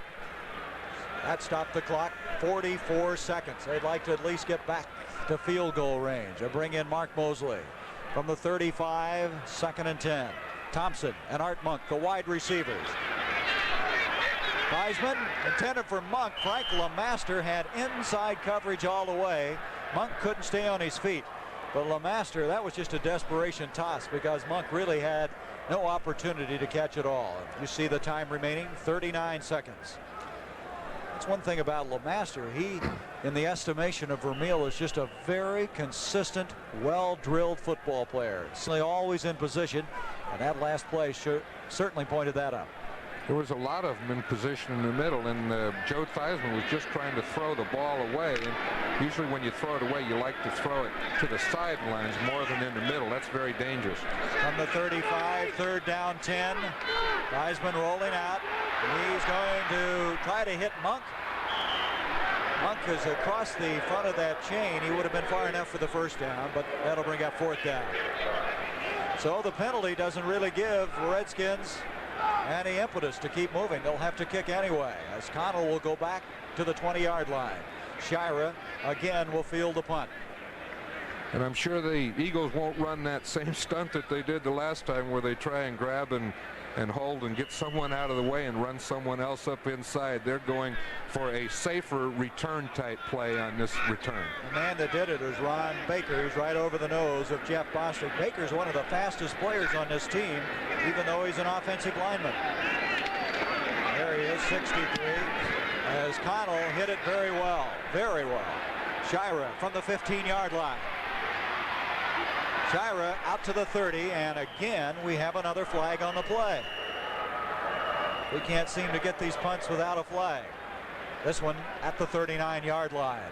That stopped the clock. 44 seconds. They'd like to at least get back to field goal range. They bring in Mark Mosley from the 35, 2nd and 10. Thompson and Art Monk, the wide receivers. Theismann intended for Monk. Frank LeMaster had inside coverage all the way. Monk couldn't stay on his feet. But LeMaster, that was just a desperation toss because Monk really had no opportunity to catch it all. You see the time remaining, 39 seconds. That's one thing about LeMaster. He, in the estimation of Vermeil, is just a very consistent, well-drilled football player. He's always in position, and that last play certainly pointed that out. There was a lot of them in position in the middle, and Joe Theismann was just trying to throw the ball away. And usually when you throw it away, you like to throw it to the sidelines more than in the middle. That's very dangerous. From the 35, 3rd down 10. Theismann rolling out. He's going to try to hit Monk. Monk is across the front of that chain. He would have been far enough for the first down, but that'll bring up 4th down. So the penalty doesn't really give the Redskins any impetus to keep moving. They'll have to kick anyway, as Connell will go back to the 20-yard line. Shira again will field the punt. And I'm sure the Eagles won't run that same stunt that they did the last time, where they try and grab and hold and get someone out of the way and run someone else up inside. They're going for a safer return type play on this return. The man that did it is Ron Baker. He's right over the nose of Jeff Bostic. Baker's one of the fastest players on this team, even though he's an offensive lineman. There he is, 63, as Connell hit it very well. Shira from the 15-yard line. Shira out to the 30, and again we have another flag on the play. We can't seem to get these punts without a flag. This one at the 39-yard line.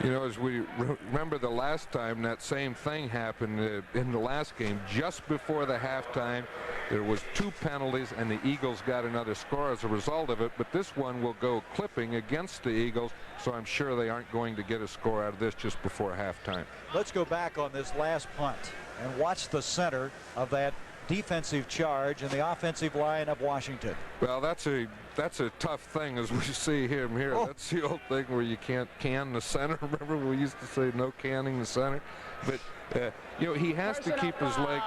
You know, as we remember the last time that same thing happened in the last game, just before the halftime, there was 2 penalties and the Eagles got another score as a result of it, but this one will go clipping against the Eagles, so I'm sure they aren't going to get a score out of this just before halftime. Let's go back on this last punt and watch the center of that defensive charge and the offensive line of Washington. Well, that's a tough thing, as we see him here. Oh. That's the old thing where you can't can the center. Remember we used to say no canning the center, but you know, he has to keep his leg.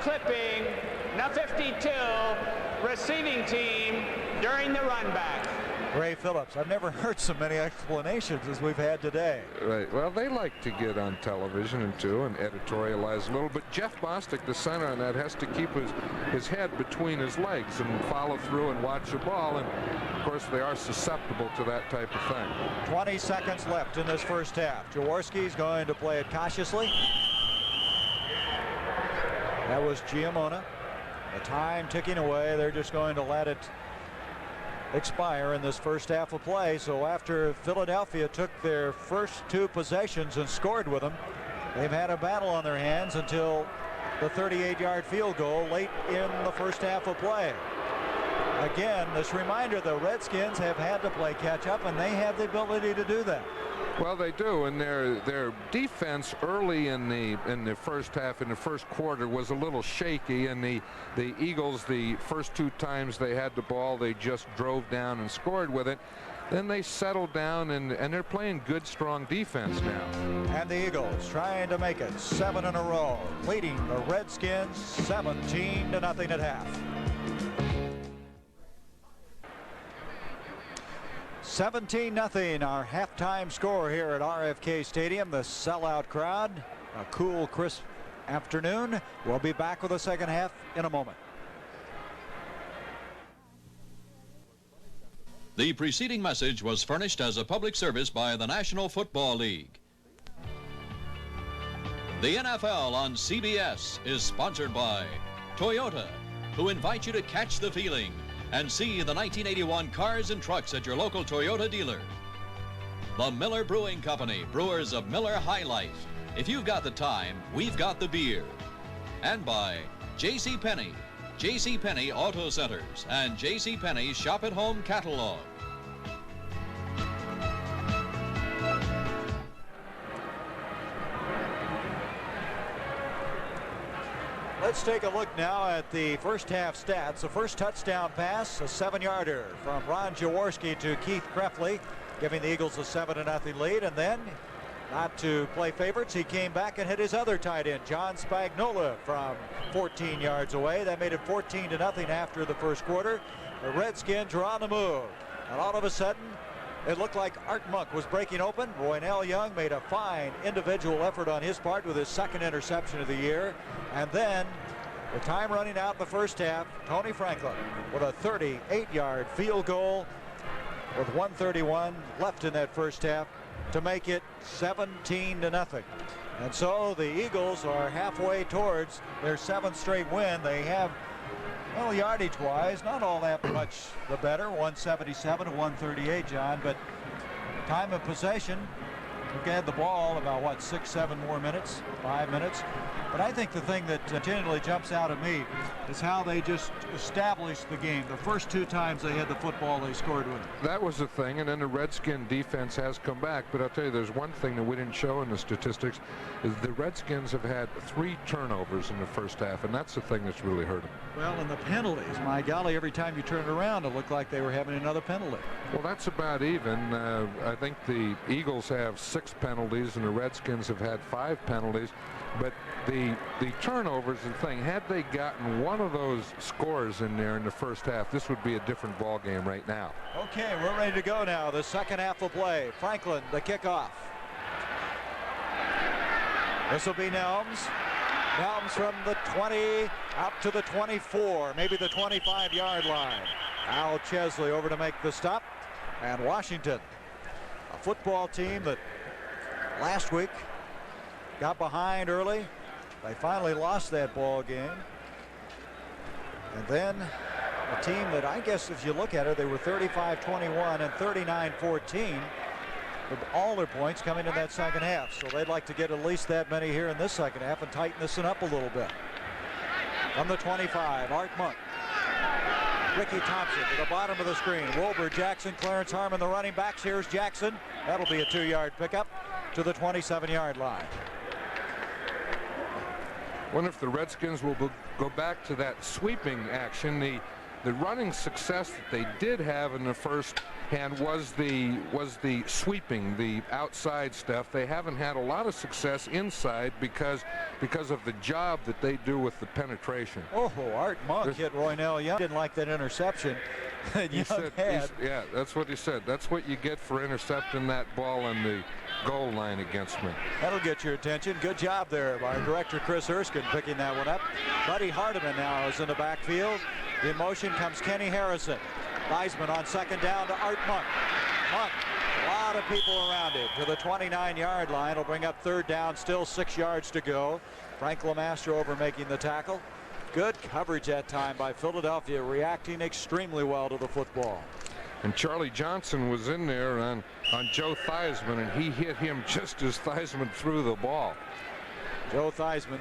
Clipping, now 52, receiving team during the run back. Ray Phillips. I've never heard so many explanations as we've had today. Right. Well, they like to get on television and editorialize a little. But Jeff Bostic, the center on that, has to keep his head between his legs and follow through and watch the ball. And of course, they are susceptible to that type of thing. 20 seconds left in this first half. Jaworski's going to play it cautiously. That was Giamona. The time ticking away. They're just going to let it expire in this first half of play. So after Philadelphia took their first 2 possessions and scored with them, they've had a battle on their hands until the 38-yard field goal late in the first half of play. Again, this reminder, the Redskins have had to play catch up, and they have the ability to do that. Well, they do, and their defense early in the first half, in the first quarter, was a little shaky, and the Eagles, the first 2 times they had the ball, they just drove down and scored with it. Then they settled down, and they're playing good, strong defense now. And the Eagles trying to make it 7 in a row, leading the Redskins 17-0 at half. 17-0, our halftime score here at RFK Stadium. The sellout crowd, a cool, crisp afternoon. We'll be back with the second half in a moment. The preceding message was furnished as a public service by the National Football League. The NFL on CBS is sponsored by Toyota, who invite you to catch the feeling and see the 1981 cars and trucks at your local Toyota dealer. The Miller Brewing Company, brewers of Miller High Life. If you've got the time, we've got the beer. And by JCPenney, JCPenney Auto Centers, and JCPenney Shop at Home Catalog. Let's take a look now at the first half stats. The first touchdown pass, a 7-yarder from Ron Jaworski to Keith Krefley, giving the Eagles a 7-0 lead. And then, not to play favorites, he came back and hit his other tight end, John Spagnola, from 14 yards away. That made it 14-0 after the first quarter. The Redskins were on the move. And all of a sudden, it looked like Art Monk was breaking open. Roynell Young made a fine individual effort on his part with his second interception of the year. And then, with time running out in the first half, Tony Franklin with a 38-yard field goal with 1:31 left in that first half to make it 17-0. And so the Eagles are halfway towards their 7th straight win. They have, well, yardage-wise, not all that much the better, 177 to 138, John, but time of possession, we had the ball about, 6-7 more minutes, 5 minutes. But I think the thing that continually jumps out at me is how they just established the game. The first 2 times they had the football, they scored with it. That was the thing, and then the Redskin defense has come back. But I'll tell you, there's one thing that we didn't show in the statistics, is the Redskins have had 3 turnovers in the first half, and that's the thing that's really hurt them. Well, and the penalties, my golly, every time you turned around, it looked like they were having another penalty. Well, that's about even. I think the Eagles have 6 penalties, and the Redskins have had 5 penalties. But the turnovers and thing, had they gotten one of those scores in there in the first half, this would be a different ball game right now. Okay, we're ready to go now. The second half of play. Franklin, the kickoff. This will be Nelms. Nelms from the 20 out to the 24, maybe the 25-yard line. Al Chesley over to make the stop. And Washington, a football team that last week got behind early. They finally lost that ball game. And then a team that, I guess if you look at it, they were 35-21 and 39-14 with all their points coming in that second half. So they'd like to get at least that many here in this second half and tighten this one up a little bit. From the 25, Art Monk. Ricky Thompson to the bottom of the screen. Wilbur Jackson, Clarence Harmon, the running backs. Here's Jackson. That'll be a 2-yard pickup to the 27-yard line. Wonder if the Redskins will go back to that sweeping action. The running success that they did have in the first hand was the sweeping, the outside stuff. They haven't had a lot of success inside because of the job that they do with the penetration. Oh, Art Monk hit Roynell Young. Didn't like that interception. Yeah, that's what he said. That's what you get for intercepting that ball on the goal line against me. That'll get your attention. Good job there by director Chris Erskine picking that one up. Buddy Hardiman now is in the backfield. In motion comes Kenny Harrison. Theismann on second down to Art Monk. Monk, a lot of people around him to the 29-yard line. Will bring up third down, still 6 yards to go. Frank LeMaster over making the tackle. Good coverage that time by Philadelphia, reacting extremely well to the football. And Charlie Johnson was in there on Joe Theismann, and he hit him just as Theismann threw the ball. Joe Theismann,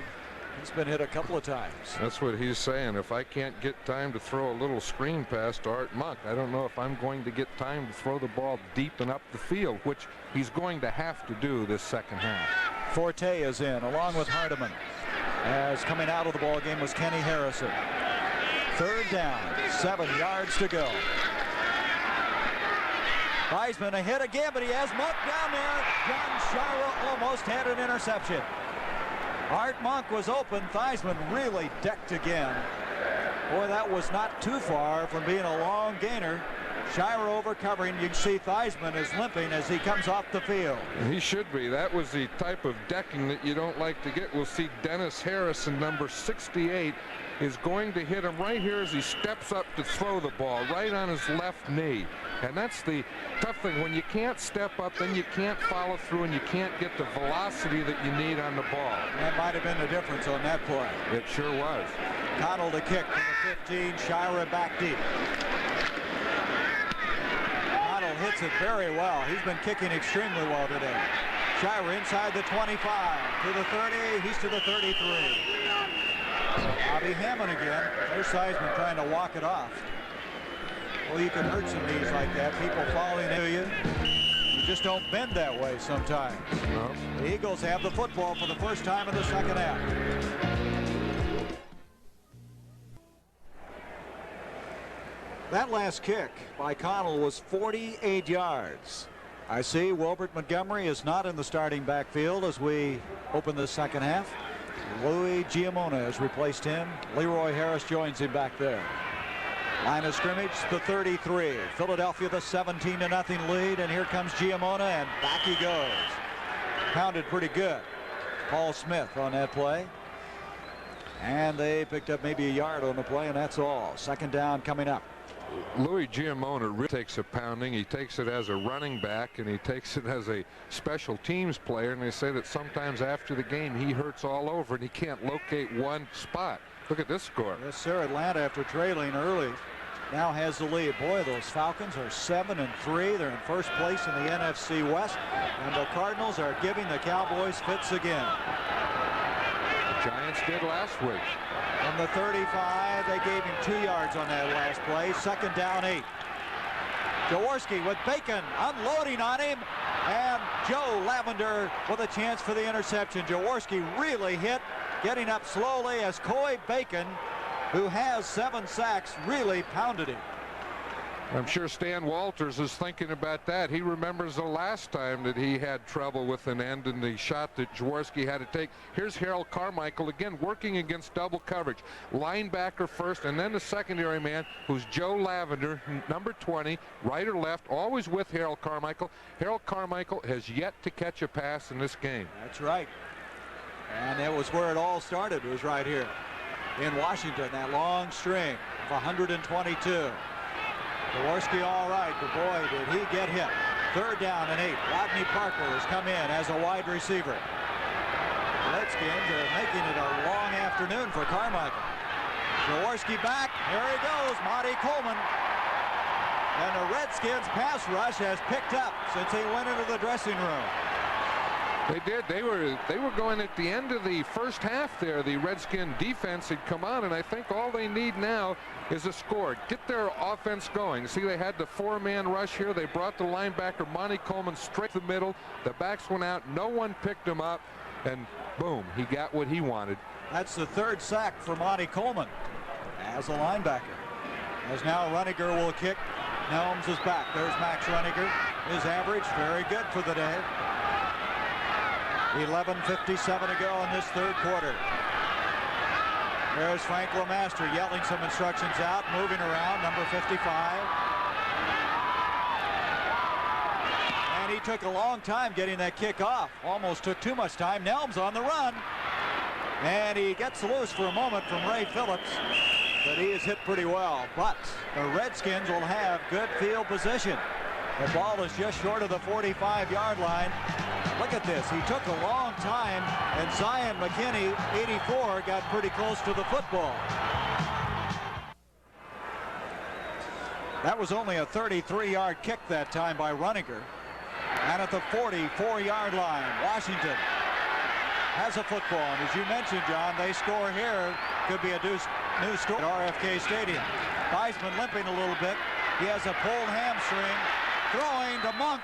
he's been hit a couple of times. That's what he's saying. If I can't get time to throw a little screen pass to Art Monk, I don't know if I'm going to get time to throw the ball deep and up the field, which he's going to have to do this second half. Forte is in along with Hardiman. As coming out of the ball game was Kenny Harrison. Third down, 7 yards to go. Theismann a hit again, but he has Monk down there. John Shira almost had an interception. Art Monk was open. Theismann really decked again. Boy, that was not too far from being a long gainer. Shira over covering. You can see Theismann is limping as he comes off the field. And he should be. That was the type of decking that you don't like to get. We'll see Dennis Harrison, number 68, is going to hit him right here as he steps up to throw the ball, right on his left knee. And that's the tough thing. When you can't step up, then you can't follow through, and you can't get the velocity that you need on the ball. That might have been the difference on that play. It sure was. Connell to kick from the 15, Shira back deep. Connell hits it very well. He's been kicking extremely well today. Shira inside the 25, to the 30, he's to the 33. Bobby Hammond again. There's Theismann trying to walk it off. Well, you can hurt some knees like that. People following into you. You just don't bend that way sometimes. No. The Eagles have the football for the first time in the second half. That last kick by Connell was 48 yards. I see Wilbert Montgomery is not in the starting backfield as we open the second half. Louis Giamona has replaced him. Leroy Harris joins him back there. Line of scrimmage, the 33. Philadelphia the 17-0 lead, and here comes Giamona, and back he goes. Pounded pretty good. Paul Smith on that play. And they picked up maybe a yard on the play, and that's all. Second down coming up. Louis Giamona really takes a pounding. He takes it as a running back, and he takes it as a special teams player, and they say that sometimes after the game he hurts all over and he can't locate one spot. Look at this score. Yes, sir. Atlanta, after trailing early, now has the lead. Boy, those Falcons are 7-3. They're in first place in the NFC West, and the Cardinals are giving the Cowboys fits again. The Giants did last week. From the 35, they gave him 2 yards on that last play. Second down 8. Jaworski with Bacon unloading on him, and Joe Lavender with a chance for the interception. Jaworski really hit, getting up slowly as Coy Bacon, who has 7 sacks, really pounded him. I'm sure Stan Walters is thinking about that. He remembers the last time that he had trouble with an end in the shot that Jaworski had to take. Here's Harold Carmichael again working against double coverage. Linebacker first, and then the secondary man, who's Joe Lavender, number 20, right or left, always with Harold Carmichael. Harold Carmichael has yet to catch a pass in this game. That's right. And that was where it all started, was right here in Washington, that long string of 122. Jaworski all right, but boy, did he get hit. Third down and 8. Rodney Parker has come in as a wide receiver. The Redskins are making it a long afternoon for Carmichael. Jaworski back. Here he goes, Monty Coleman. And the Redskins pass rush has picked up since he went into the dressing room. They did. They were going at the end of the first half there. The Redskin defense had come on, and I think all they need now is a score. Get their offense going. See, they had the 4-man rush here. They brought the linebacker, Monty Coleman, straight to the middle. The backs went out. No one picked him up, and boom, he got what he wanted. That's the 3rd sack for Monty Coleman as a linebacker. As now Runniger will kick. Helms is back. There's Max Runniger. His average very good for the day. 11:57 to go in this third quarter. There's Frank LeMaster yelling some instructions out, moving around, number 55. And he took a long time getting that kick off. Almost took too much time. Nelms on the run. And he gets loose for a moment from Ray Phillips. But he is hit pretty well. But the Redskins will have good field position. The ball is just short of the 45-yard line. Look at this. He took a long time, and Zion McKinney, 84, got pretty close to the football. That was only a 33-yard kick that time by Runniger. And at the 44-yard line, Washington has a football. And as you mentioned, John, they score here. Could be a new story at RFK Stadium. Theismann limping a little bit. He has a pulled hamstring. Throwing to Monk.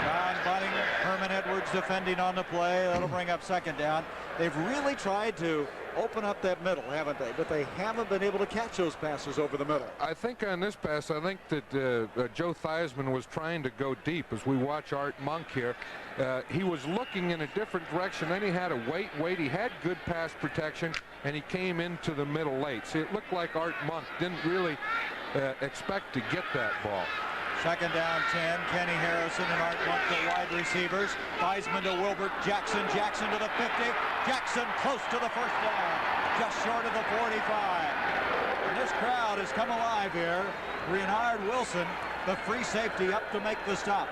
John Bunting, Herman Edwards defending on the play. That'll bring up second down. They've really tried to open up that middle, haven't they? But they haven't been able to catch those passes over the middle. I think on this pass, I think that Joe Theismann was trying to go deep. As we watch Art Monk here, he was looking in a different direction. Then he had to wait. He had good pass protection, and he came into the middle late. See, it looked like Art Monk didn't really expect to get that ball. Second down 10. Kenny Harrison and Art Monk, the wide receivers. Theismann to Wilbert Jackson. Jackson to the 50. Jackson close to the first down. Just short of the 45. And this crowd has come alive here. Renard Wilson, the free safety, up to make the stop.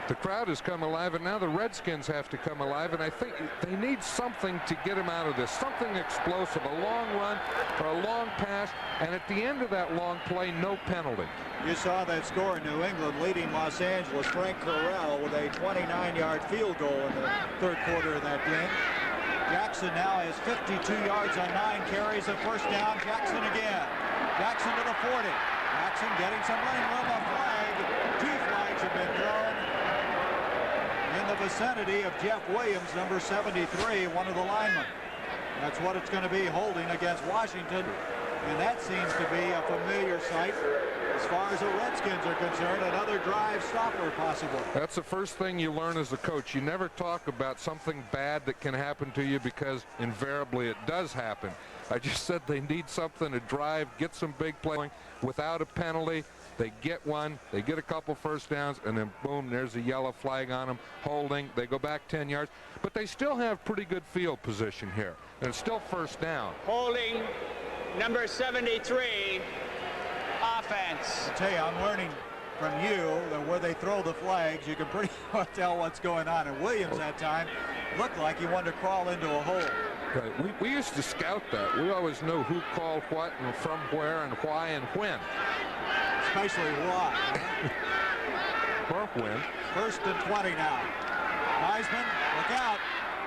The crowd has come alive, and now the Redskins have to come alive, and I think they need something to get him out of this, something explosive, a long run or a long pass, and at the end of that long play, no penalty. You saw that score in New England leading Los Angeles. Frank Correll with a 29-yard field goal in the third quarter of that game. Jackson now has 52 yards on 9 carries, a first down. Jackson again. Jackson to the 40. Jackson getting some running room, a flag. 2 flags have been thrown in the vicinity of Jeff Williams, number 73, one of the linemen. That's what it's going to be, holding against Washington. And that seems to be a familiar sight as far as the Redskins are concerned. Another drive stopper possible. That's the first thing you learn as a coach. You never talk about something bad that can happen to you, because invariably it does happen. I just said they need something to drive, get some big play without a penalty. They get one, they get a couple first downs, and then boom, there's a yellow flag on them, holding. They go back 10 yards, but they still have pretty good field position here, and it's still first down. Holding number 73, offense. I tell you, I'm learning from you that where they throw the flags, you can pretty much tell what's going on. And Williams that time looked like he wanted to crawl into a hole. Right. We used to scout that. We always knew who called what and from where and why and when. Especially why. Or when. First and 20 now. Theismann, look out.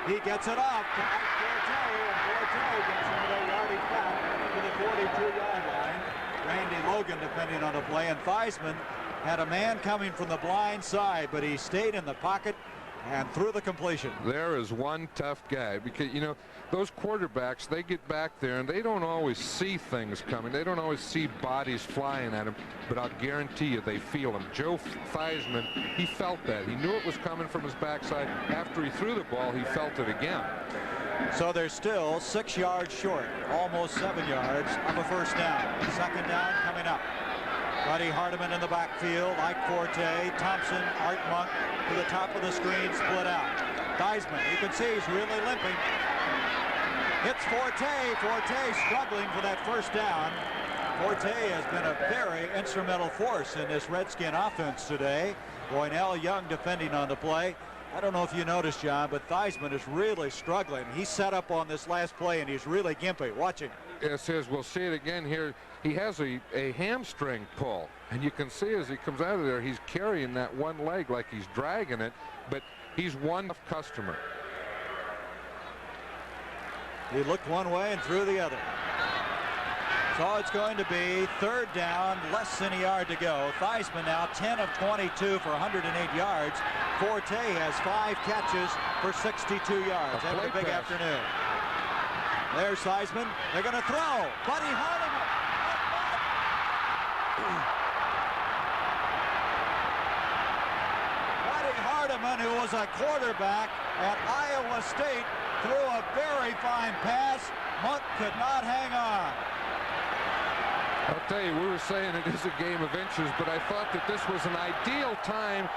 He gets it off to Mike Forte, and Forte gets some of that yardage back to the 42-yard line. Randy Logan defending on the play, and Theismann had a man coming from the blind side, but he stayed in the pocket and threw the completion. There is one tough guy, because, you know, those quarterbacks, they get back there and they don't always see things coming. They don't always see bodies flying at them, but I'll guarantee you they feel them. Joe Theismann, he felt that. He knew it was coming from his backside. After he threw the ball, he felt it again. So they're still 6 yards short, almost 7 yards of a first down. Second down coming up. Buddy Hardiman in the backfield, Ike Forte, Thompson, Art Monk to the top of the screen, split out. Theismann, you can see he's really limping. Hits Forte. Forte struggling for that first down. Forte has been a very instrumental force in this Redskin offense today. Roynell Young defending on the play. I don't know if you noticed, John, but Theismann is really struggling. He's set up on this last play, and he's really gimpy. Watch him. It says, we'll see it again here. He has a hamstring pull, and you can see as he comes out of there, he's carrying that one leg like he's dragging it, but he's one customer. He looked one way and threw the other. So it's going to be third down, less than a yard to go. Theismann now 10 of 22 for 108 yards. Forte has 5 catches for 62 yards. Having a big afternoon. There's Theismann. They're going to throw. Buddy Hardiman. Hardiman, who was a quarterback at Iowa State, threw a very fine pass. Monk could not hang on. I'll tell you, we were saying it is a game of inches, but I thought that this was an ideal time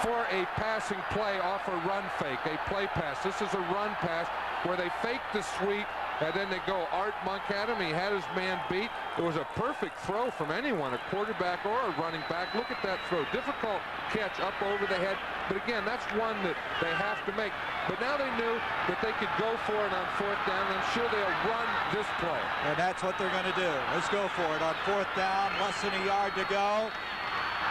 for a passing play off a run fake, a play pass. This is a run pass where they fake the sweep, and then they go. Art Monk had him. He had his man beat. It was a perfect throw from anyone, a quarterback or a running back. Look at that throw. Difficult catch up over the head. But again, that's one that they have to make. But now they knew that they could go for it on 4th down. I'm sure they'll run this play. And that's what they're going to do. Let's go for it on 4th down. Less than a yard to go.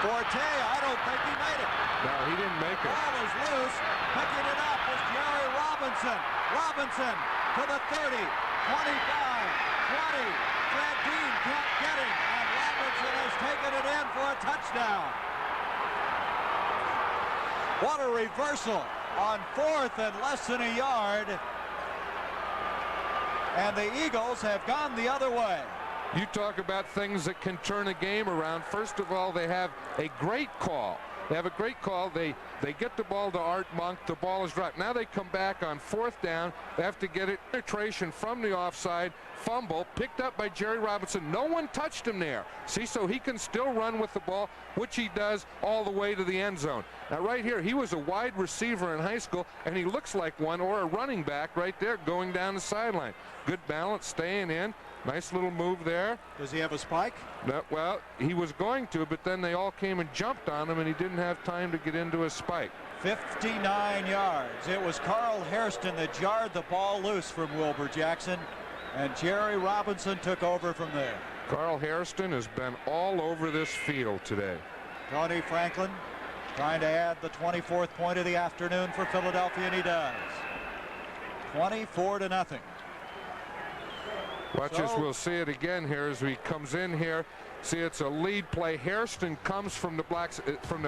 Forte, I don't think he made it. No, he didn't make it. Ball is loose. Picking it up is Jerry Robinson. Robinson to the 30, 25, 20. Fred Dean can't get him, and Robinson has taken it in for a touchdown. What a reversal on 4th and less than a yard. And the Eagles have gone the other way. You talk about things that can turn a game around. First of all, they have a great call. They have a great call. They get the ball to Art Monk. The ball is dropped. Now they come back on 4th down. They have to get it. Penetration from the offside. Fumble picked up by Jerry Robinson. No one touched him there. See, so he can still run with the ball, which he does all the way to the end zone. Now right here, he was a wide receiver in high school, and he looks like one, or a running back right there going down the sideline. Good balance, staying in. Nice little move there. Does he have a spike? No, well, he was going to, but then they all came and jumped on him, and he didn't have time to get into a spike. 59 yards. It was Carl Hairston that jarred the ball loose from Wilbur Jackson, and Jerry Robinson took over from there. Carl Hairston has been all over this field today. Tony Franklin trying to add the 24th point of the afternoon for Philadelphia, and he does. 24-0. Watch this. We'll see it again here as he comes in here. See, it's a lead play. Hairston comes from the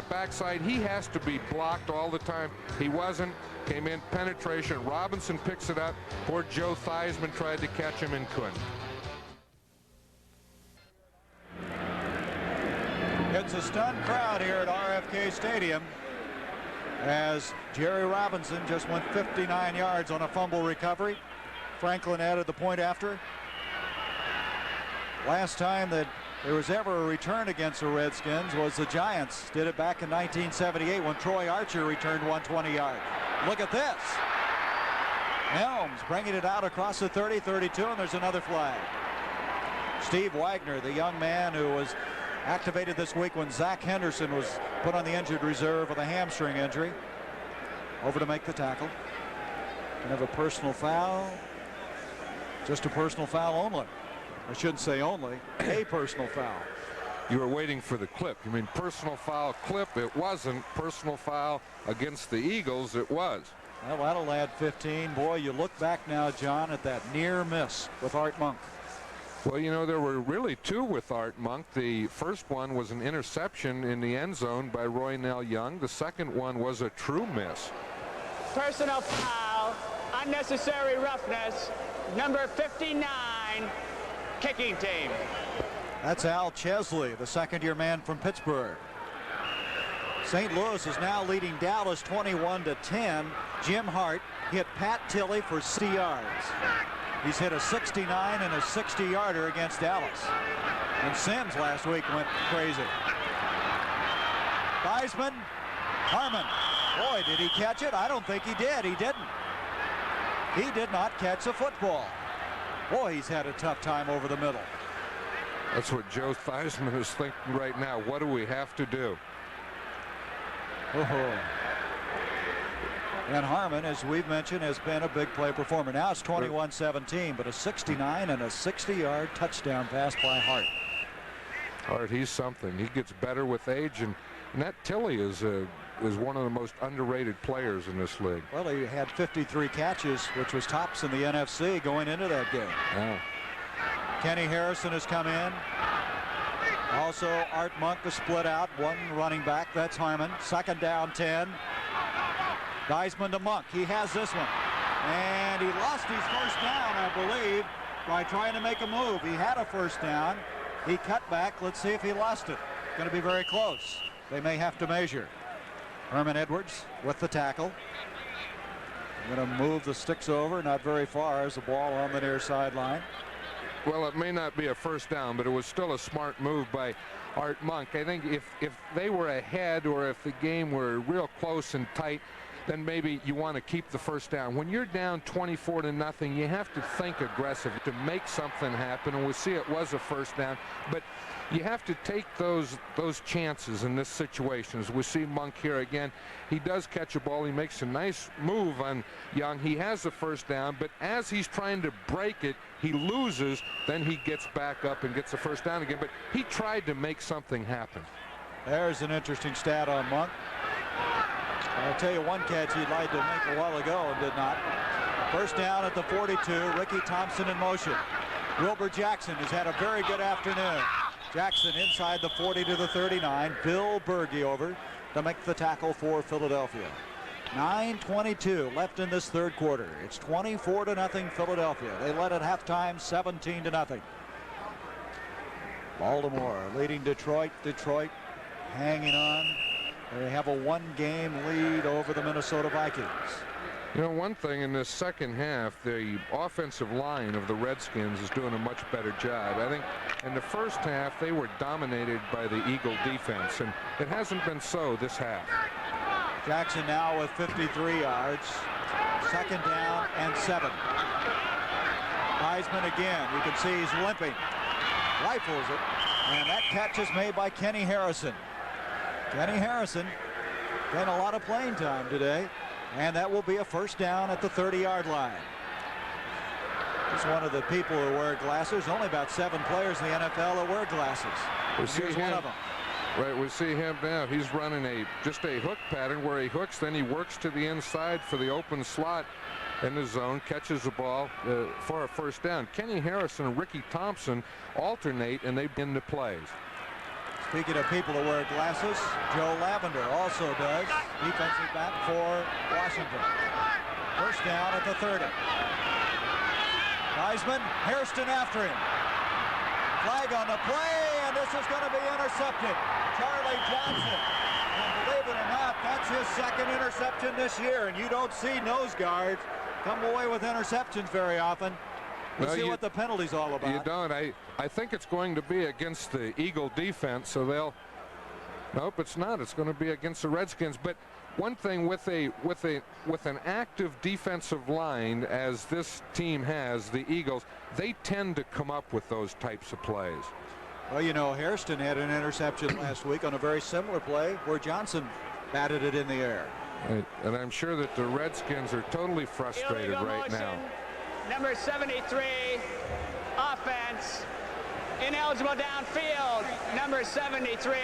backside. He has to be blocked all the time. He wasn't. Came in, penetration. Robinson picks it up. Poor Joe Theismann tried to catch him and couldn't. It's a stunned crowd here at RFK Stadium as Jerry Robinson just went 59 yards on a fumble recovery. Franklin added the point after. Last time that there was ever a return against the Redskins was the Giants. Did it back in 1978 when Troy Archer returned 120 yards. Look at this. Helms bringing it out across the 30, 32, and there's another flag. Steve Wagner, the young man who was activated this week when Zach Henderson was put on the injured reserve with a hamstring injury, over to make the tackle. And have a personal foul. Just a personal foul only. I shouldn't say only, a personal foul. You were waiting for the clip. You mean personal foul clip? It wasn't. Personal foul against the Eagles, it was. Well, that'll add 15. Boy, you look back now, John, at that near miss with Art Monk. Well, you know, there were really two with Art Monk. The first one was an interception in the end zone by Roy Nell Young. The second one was a true miss. Personal foul, unnecessary roughness, number 59, kicking team. That's Al Chesley, the second-year man from Pittsburgh. St. Louis is now leading Dallas 21-10. Jim Hart hit Pat Tilley for 60 yards. He's hit a 69 and a 60-yarder against Dallas. And Sims last week went crazy. Theismann, Harmon. Boy, did he catch it? I don't think he did. He didn't. He did not catch a football. Boy, he's had a tough time over the middle. That's what Joe Theismann is thinking right now. What do we have to do? Oh. And Harmon, as we've mentioned, has been a big play performer. Now it's 21-17, but a 69 and a 60-yard touchdown pass by Hart. Hart, he's something. He gets better with age, and that Tilley is one of the most underrated players in this league. Well, he had 53 catches, which was tops in the NFC going into that game. Yeah. Kenny Harrison has come in. Also, Art Monk is split out. One running back. That's Harmon. Second down, 10. Theismann to Monk. He has this one. And he lost his first down, I believe, by trying to make a move. He had a first down. He cut back. Let's see if he lost it. Going to be very close. They may have to measure. Herman Edwards with the tackle. Going to move the sticks over, not very far, as the ball on the near sideline. Well, it may not be a first down, but it was still a smart move by Art Monk. I think if they were ahead or if the game were real close and tight, then maybe you want to keep the first down. When you're down 24-0, you have to think aggressive to make something happen, and we see it was a first down, but you have to take those chances in this situation. As we see Monk here again, he does catch a ball. He makes a nice move on Young. He has the first down, but as he's trying to break it, he loses. Then he gets back up and gets the first down again, but he tried to make something happen. There's an interesting stat on Monk. I'll tell you one catch he lied to make a while ago and did not. First down at the 42. Ricky Thompson in motion. Wilbur Jackson has had a very good afternoon. Jackson inside the 40 to the 39. Bill Berge over to make the tackle for Philadelphia. 9:22 left in this third quarter. It's 24-0 Philadelphia. They led at halftime 17-0. Baltimore leading Detroit. Detroit hanging on. They have a one-game lead over the Minnesota Vikings. You know, one thing in this second half, the offensive line of the Redskins is doing a much better job. I think in the first half they were dominated by the Eagle defense, and it hasn't been so this half. Jackson now with 53 yards. Second down and 7. Heisman again. You can see he's limping. Rifles it, and that catch is made by Kenny Harrison. Kenny Harrison getting a lot of playing time today, and that will be a first down at the 30-yard line. Just one of the people who wear glasses. Only about 7 players in the NFL that wear glasses. Here's one of them. Right, we see him now. He's running just a hook pattern where he hooks, then he works to the inside for the open slot in the zone, catches the ball for a first down. Kenny Harrison and Ricky Thompson alternate, and they begin the plays. Speaking of people that wear glasses, Joe Lavender also does. Defensive back for Washington. First down at the 30. Heisman, Hairston after him. Flag on the play, and this is going to be intercepted. Charlie Johnson. And believe it or not, that's his second interception this year, and you don't see nose guards come away with interceptions very often. We'll see what the penalty's all about. You don't. I think it's going to be against the Eagle defense, so they'll. Nope, it's not. It's going to be against the Redskins. But one thing with an active defensive line, as this team has, the Eagles, they tend to come up with those types of plays. Well, you know, Hairston had an interception last week on a very similar play where Johnson batted it in the air. Right. And I'm sure that the Redskins are totally frustrated right now. Number 73, offense, ineligible downfield. Number 73,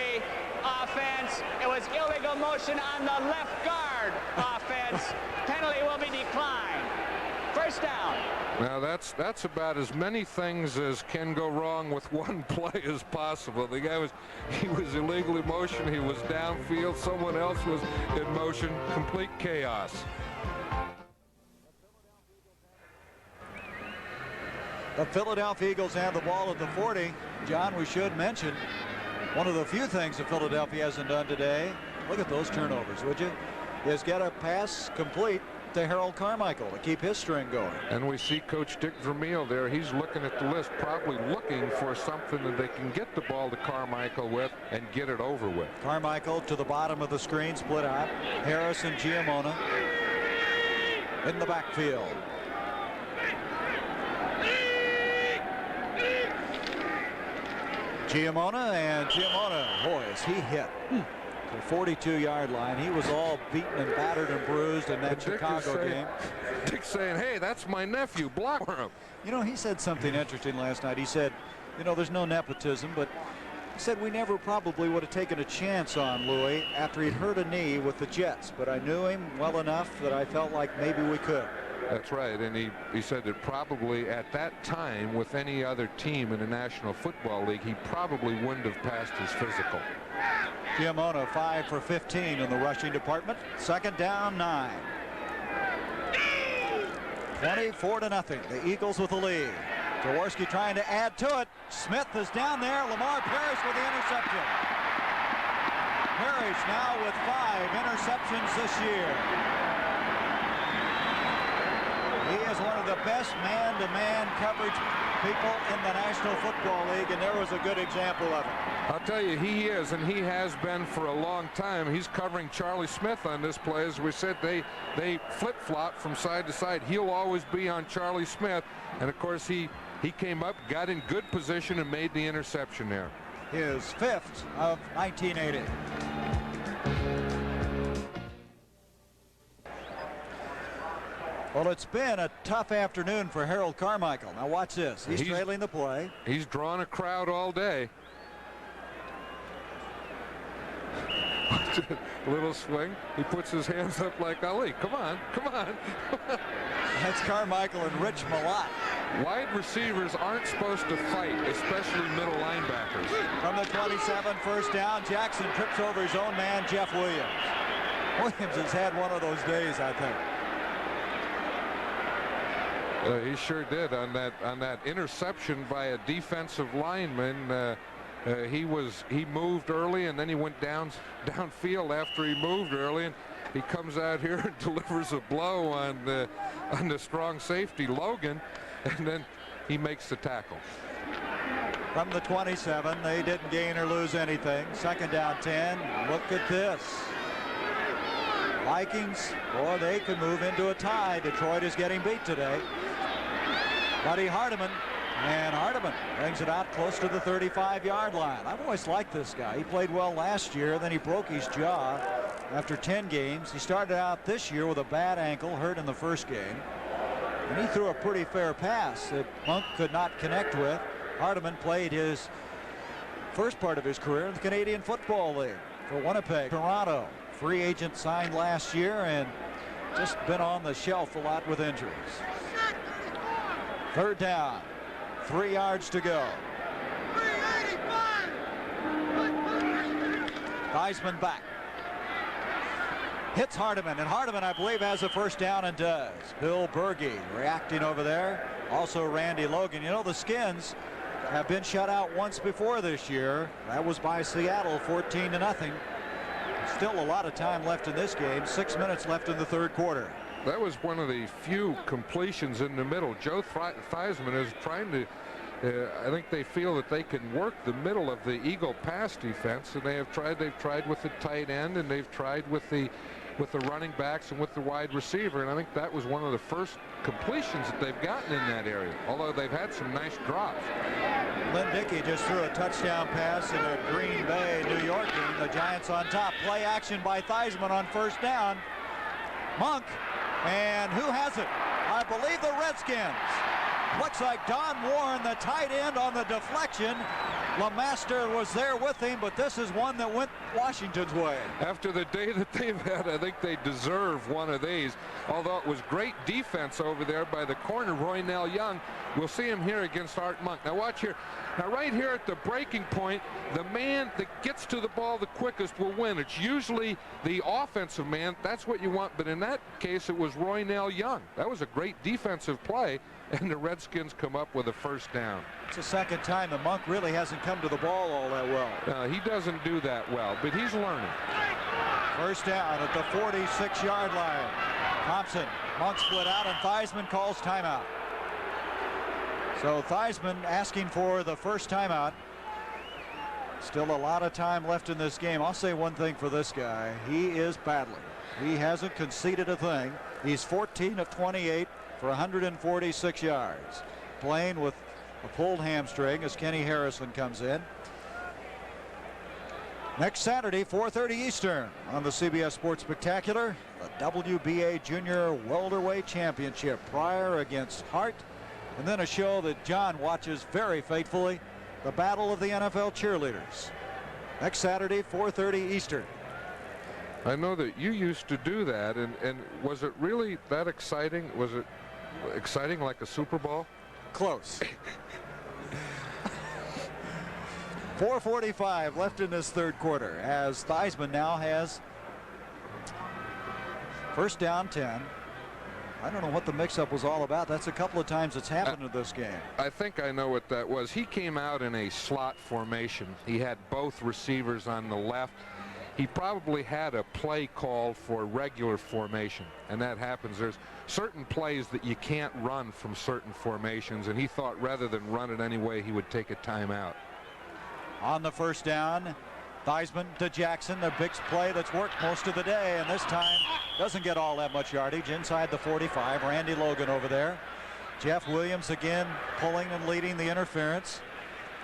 offense. It was illegal motion on the left guard. Offense. Penalty will be declined. First down. Now that's about as many things as can go wrong with one play as possible. The guy was illegal in motion. He was downfield. Someone else was in motion. Complete chaos. The Philadelphia Eagles have the ball at the 40. John, we should mention one of the few things that Philadelphia hasn't done today. Look at those turnovers, would you? Is get a pass complete to Harold Carmichael to keep his string going. And we see Coach Dick Vermeil there. He's looking at the list, probably looking for something that they can get the ball to Carmichael with and get it over with. Carmichael to the bottom of the screen, split out. Harris and Giamona in the backfield. Giamona, boy, is he hit. The 42-yard line. He was all beaten and battered and bruised in that Chicago game. Dick's saying, hey, that's my nephew. Block for him. You know, he said something interesting last night. He said, you know, there's no nepotism, but he said we never probably would have taken a chance on Louis after he'd hurt a knee with the Jets, but I knew him well enough that I felt like maybe we could. That's right, and he said that probably at that time with any other team in the National Football League, he probably wouldn't have passed his physical. Giamona 5 for 15 in the rushing department. Second down, 9. 24-0. The Eagles with the lead. Jaworski trying to add to it. Smith is down there. Lamar Parrish with the interception. Parrish now with 5 interceptions this year. He is one of the best man-to-man coverage people in the National Football League, and there was a good example of it. I'll tell you, he is, and he has been for a long time. He's covering Charlie Smith on this play. As we said, they flip-flop from side to side. He'll always be on Charlie Smith, and of course he came up, got in good position, and made the interception there. His 5th of 1980. Well, it's been a tough afternoon for Harold Carmichael. Now watch this. He's trailing the play. He's drawn a crowd all day. Little swing. He puts his hands up like Ali. Come on, come on. That's Carmichael and Rich Malott. Wide receivers aren't supposed to fight, especially middle linebackers. From the 27, first down. Jackson trips over his own man, Jeff Williams. Williams has had one of those days, I think. He sure did on that interception by a defensive lineman. He moved early, and then he went downfield after he moved early, and he comes out here and delivers a blow on the strong safety Logan, and then he makes the tackle. From the 27, they didn't gain or lose anything. Second down 10. Look at this. Vikings, boy, they could move into a tie. Detroit is getting beat today. Buddy Hardiman, and Hardiman brings it out close to the 35-yard line. I've always liked this guy. He played well last year, then he broke his jaw after 10 games. He started out this year with a bad ankle, hurt in the first game. And he threw a pretty fair pass that Monk could not connect with. Hardiman played his first part of his career in the Canadian Football League for Winnipeg. Toronto, free agent, signed last year and just been on the shelf a lot with injuries. Third down, 3 yards to go. Theismann back. Hits Hardiman, and Hardiman, I believe, has a first down and does. Bill Berge reacting over there. Also Randy Logan. You know, the Skins have been shut out once before this year. That was by Seattle, 14-0. Still a lot of time left in this game. 6 minutes left in the third quarter. That was one of the few completions in the middle. Joe Theismann is trying to, I think they feel that they can work the middle of the Eagle pass defense, and they've tried with the tight end, and they've tried with the running backs and with the wide receiver, and I think that was one of the first completions that they've gotten in that area, although they've had some nice drops. Lynn Dickey just threw a touchdown pass in a Green Bay, New York game. The Giants on top. Play action by Theismann on first down. Monk. And who has it? I believe the Redskins. Looks like Don Warren, the tight end, on the deflection. LeMaster was there with him, but this is one that went Washington's way. After the day that they've had, I think they deserve one of these. Although it was great defense over there by the corner, Roynell Young. We'll see him here against Art Monk. Now watch here. Now right here at the breaking point, the man that gets to the ball the quickest will win. It's usually the offensive man. That's what you want. But in that case, it was Roynell Young. That was a great defensive play, and the Redskins come up with a first down. It's the second time that Monk really hasn't come to the ball all that well. He doesn't do that well, but he's learning. First down at the 46-yard line. Thompson, Monk split out, and Theismann calls timeout. So Theismann asking for the first timeout. Still a lot of time left in this game. I'll say one thing for this guy. He is battling. He hasn't conceded a thing. He's 14 of 28 for 146 yards. Playing with a pulled hamstring as Kenny Harrison comes in. Next Saturday, 4:30 Eastern on the CBS Sports Spectacular, the WBA Junior Welterweight Championship. Pryor against Hart, and then a show that John watches very faithfully, the Battle of the NFL Cheerleaders. Next Saturday, 4:30 Eastern. I know that you used to do that, and was it really that exciting? Was it exciting like a Super Bowl? Close. 4:45 left in this third quarter as Theismann now has first down 10. I don't know what the mix-up was all about. That's a couple of times it's happened in this game. I think I know what that was. He came out in a slot formation. He had both receivers on the left. He probably had a play called for regular formation, and that happens. There's certain plays that you can't run from certain formations, and he thought rather than run it anyway, he would take a timeout. On the first down, Theismann to Jackson, a big play that's worked most of the day, and this time doesn't get all that much yardage inside the 45. Randy Logan over there. Jeff Williams again pulling and leading the interference.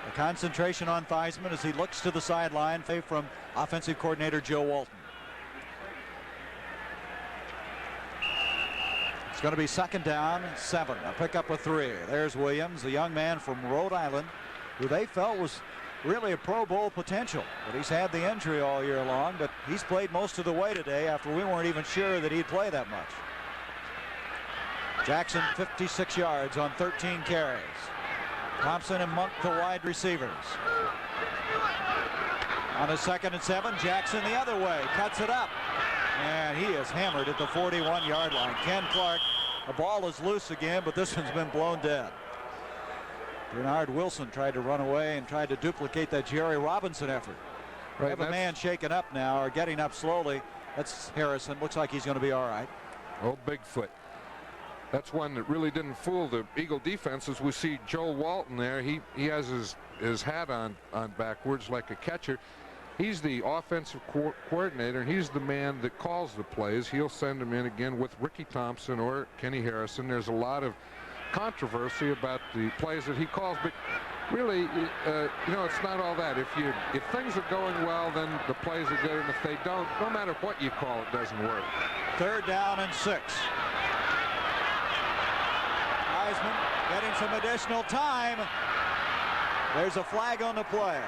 A concentration on Theismann as he looks to the sideline from offensive coordinator Joe Walton. It's going to be second down, 7. A pickup of 3. There's Williams, the young man from Rhode Island, who they felt was really a Pro Bowl potential. But he's had the injury all year long, but he's played most of the way today after we weren't even sure that he'd play that much. Jackson 56 yards on 13 carries. Thompson and Monk the wide receivers. On a 2nd and 7, Jackson the other way, cuts it up. And he is hammered at the 41-yard line. Ken Clark, the ball is loose again, but this one's been blown dead. Bernard Wilson tried to run away and tried to duplicate that Jerry Robinson effort. Right, have a man shaken up now, or getting up slowly. That's Harrison. Looks like he's going to be all right. Oh, Bigfoot. That's one that really didn't fool the Eagle defense. As we see Joe Walton there, he has his hat on backwards like a catcher. He's the offensive coordinator, and he's the man that calls the plays. He'll send them in again with Ricky Thompson or Kenny Harrison. There's a lot of controversy about the plays that he calls, but really, you know, it's not all that. If things are going well, then the plays are good, and if they don't, no matter what you call it, doesn't work. 3rd down and 6. Theismann getting some additional time. There's a flag on the play.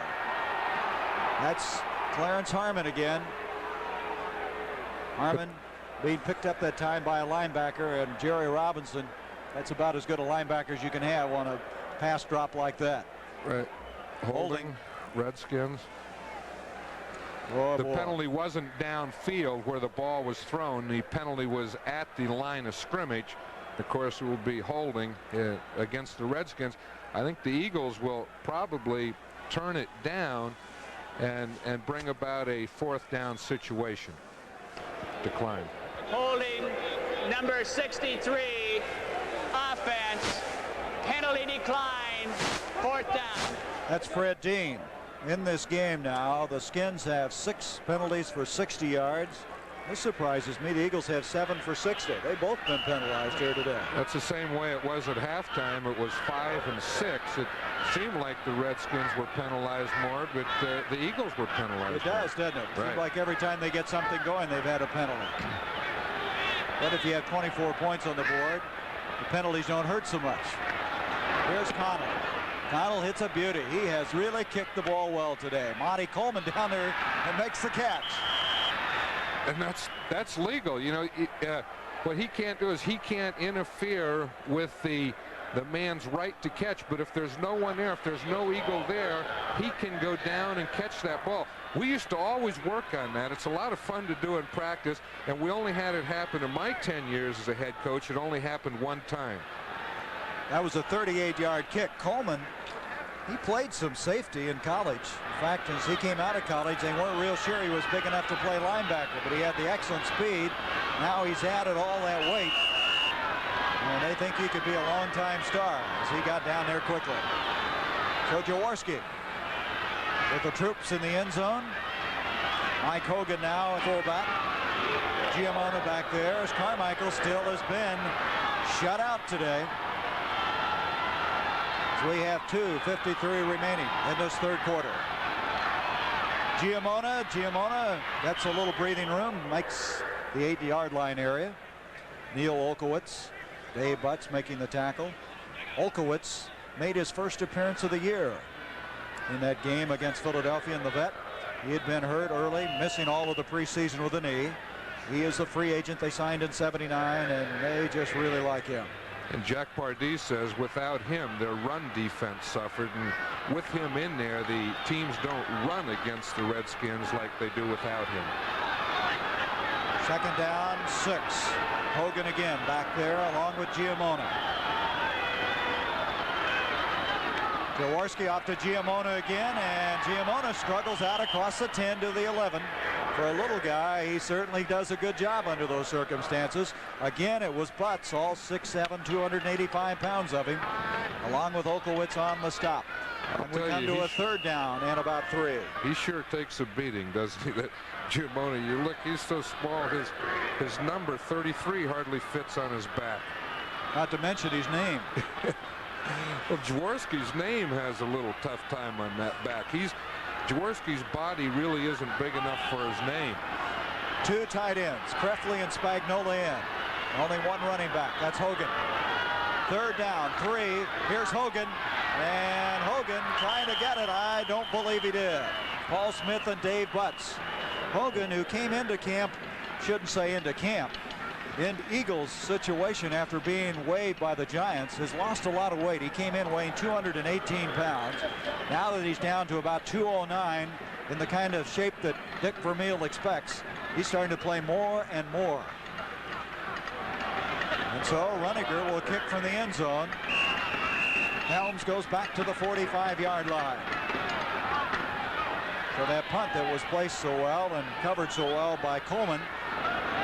That's Clarence Harmon again. Harmon being picked up that time by a linebacker, and Jerry Robinson, that's about as good a linebacker as you can have on a pass drop like that. Right. Holding. Redskins. Oh, the penalty wasn't downfield where the ball was thrown. The penalty was at the line of scrimmage. Of course, it will be holding against the Redskins. I think the Eagles will probably turn it down and bring about a 4th down situation. Decline. Holding number 63, offense, penalty decline, 4th down. That's Fred Dean. In this game now, the Skins have 6 penalties for 60 yards. This surprises me. The Eagles have 7 for 60. They've both been penalized here today. That's the same way it was at halftime. It was 5 and 6. It seemed like the Redskins were penalized more, but the Eagles were penalized. It does, doesn't it? It seems like every time they get something going, they've had a penalty. But if you have 24 points on the board, the penalties don't hurt so much. Here's Connell. Connell hits a beauty. He has really kicked the ball well today. Monty Coleman down there and makes the catch. And that's legal. You know, what he can't do is he can't interfere with the man's right to catch. But if there's no one there, if there's no Eagle there, he can go down and catch that ball. We used to always work on that. It's a lot of fun to do in practice, and we only had it happen in my 10 years as a head coach. It only happened one time. That was a 38-yard kick. Coleman, he played some safety in college. In fact, as he came out of college, they weren't real sure he was big enough to play linebacker, but he had the excellent speed. Now he's added all that weight, and they think he could be a long-time star as he got down there quickly. So Jaworski with the troops in the end zone. Mike Hogan now at fullback. Giamona back there as Carmichael still has been shut out today. So we have 2:53 remaining in this 3rd quarter. Giamona gets a little breathing room, makes the 8-yard line area. Neil Olkowitz, Dave Butts making the tackle. Olkowitz made his first appearance of the year in that game against Philadelphia in the vet. He had been hurt early, missing all of the preseason with a knee. He is a free agent they signed in '79, and they just really like him. And Jack Pardee says without him, their run defense suffered. And with him in there, the teams don't run against the Redskins like they do without him. Second down, 6. Hogan again back there along with Giamona. Jaworski off to Giamona again, and Giamona struggles out across the 10 to the 11. For a little guy, he certainly does a good job under those circumstances. Again, it was Butts, all 6'7", 285 pounds of him, along with Olkowitz on the stop. And we come to a third down and about 3. He sure takes a beating, doesn't he? That Giamona, you look, he's so small, his number 33 hardly fits on his back. Not to mention his name. Well, Jaworski's name has a little tough time on that back. Jaworski's body really isn't big enough for his name. 2 tight ends, Krefli and Spagnola in. Only 1 running back. That's Hogan. Third down, 3. Here's Hogan. And Hogan trying to get it. I don't believe he did. Paul Smith and Dave Butts. Hogan, who came into camp, shouldn't say into camp, in Eagles' situation after being weighed by the Giants, has lost a lot of weight. He came in weighing 218 pounds. Now that he's down to about 209, in the kind of shape that Dick Vermeil expects, he's starting to play more and more. And so Runniger will kick from the end zone. Helms goes back to the 45-yard line. So that punt that was placed so well and covered so well by Coleman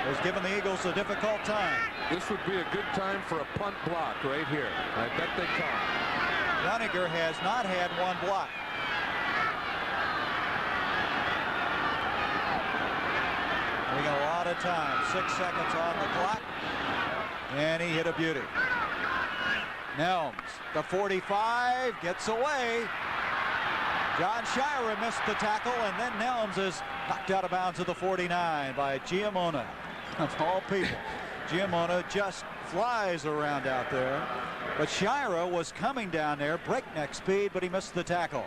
has given the Eagles a difficult time. This would be a good time for a punt block right here. I bet they come. Runniger has not had 1 block. We got a lot of time. 6 seconds on the clock. And he hit a beauty. Nelms, the 45, gets away. John Shira missed the tackle, and then Nelms is knocked out of bounds at the 49 by Giamona. Of all people, Giamona just flies around out there. But Shira was coming down there, breakneck speed, but he missed the tackle.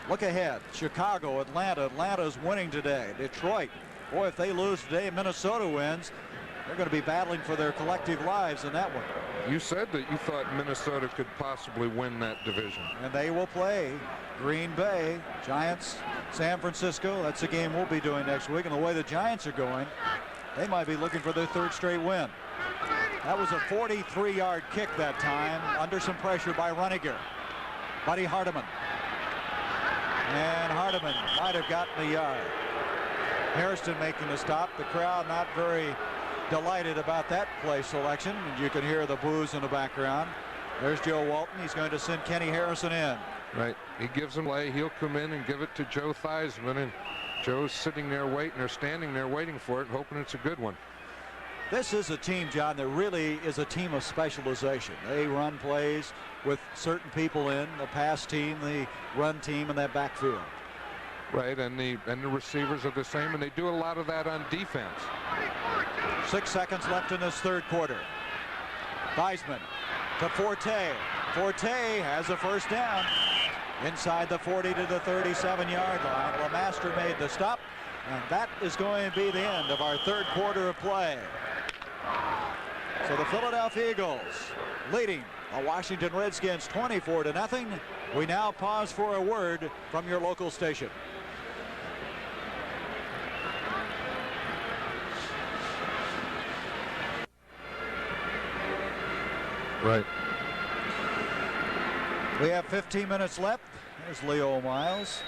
Look ahead, Chicago, Atlanta. Atlanta's winning today. Detroit, boy, if they lose today and Minnesota wins, they're going to be battling for their collective lives in that one. You said that you thought Minnesota could possibly win that division. And they will play Green Bay, Giants, San Francisco. That's the game we'll be doing next week. And the way the Giants are going, they might be looking for their 3rd straight win. That was a 43-yard kick that time, under some pressure by Runniger. Buddy Hardiman. And Hardiman might have gotten the yard. Hairston making the stop. The crowd not very delighted about that play selection. You can hear the boos in the background. There's Joe Walton. He's going to send Kenny Harrison in. Right. He gives him play. He'll come in and give it to Joe Theismann, and Joe's sitting there waiting, or standing there waiting for it, hoping it's a good one. This is a team, John, that really is a team of specialization. They run plays with certain people in the pass team, the run team, and that backfield. Right, and the receivers are the same, and they do a lot of that on defense. 6 seconds left in this 3rd quarter. Theismann to Forte. Forte has a first down inside the 40 to the 37-yard line. LeMaster made the stop, and that is going to be the end of our 3rd quarter of play. So the Philadelphia Eagles leading the Washington Redskins 24-0. We now pause for a word from your local station. Right. We have 15 minutes left. There's Leo Miles.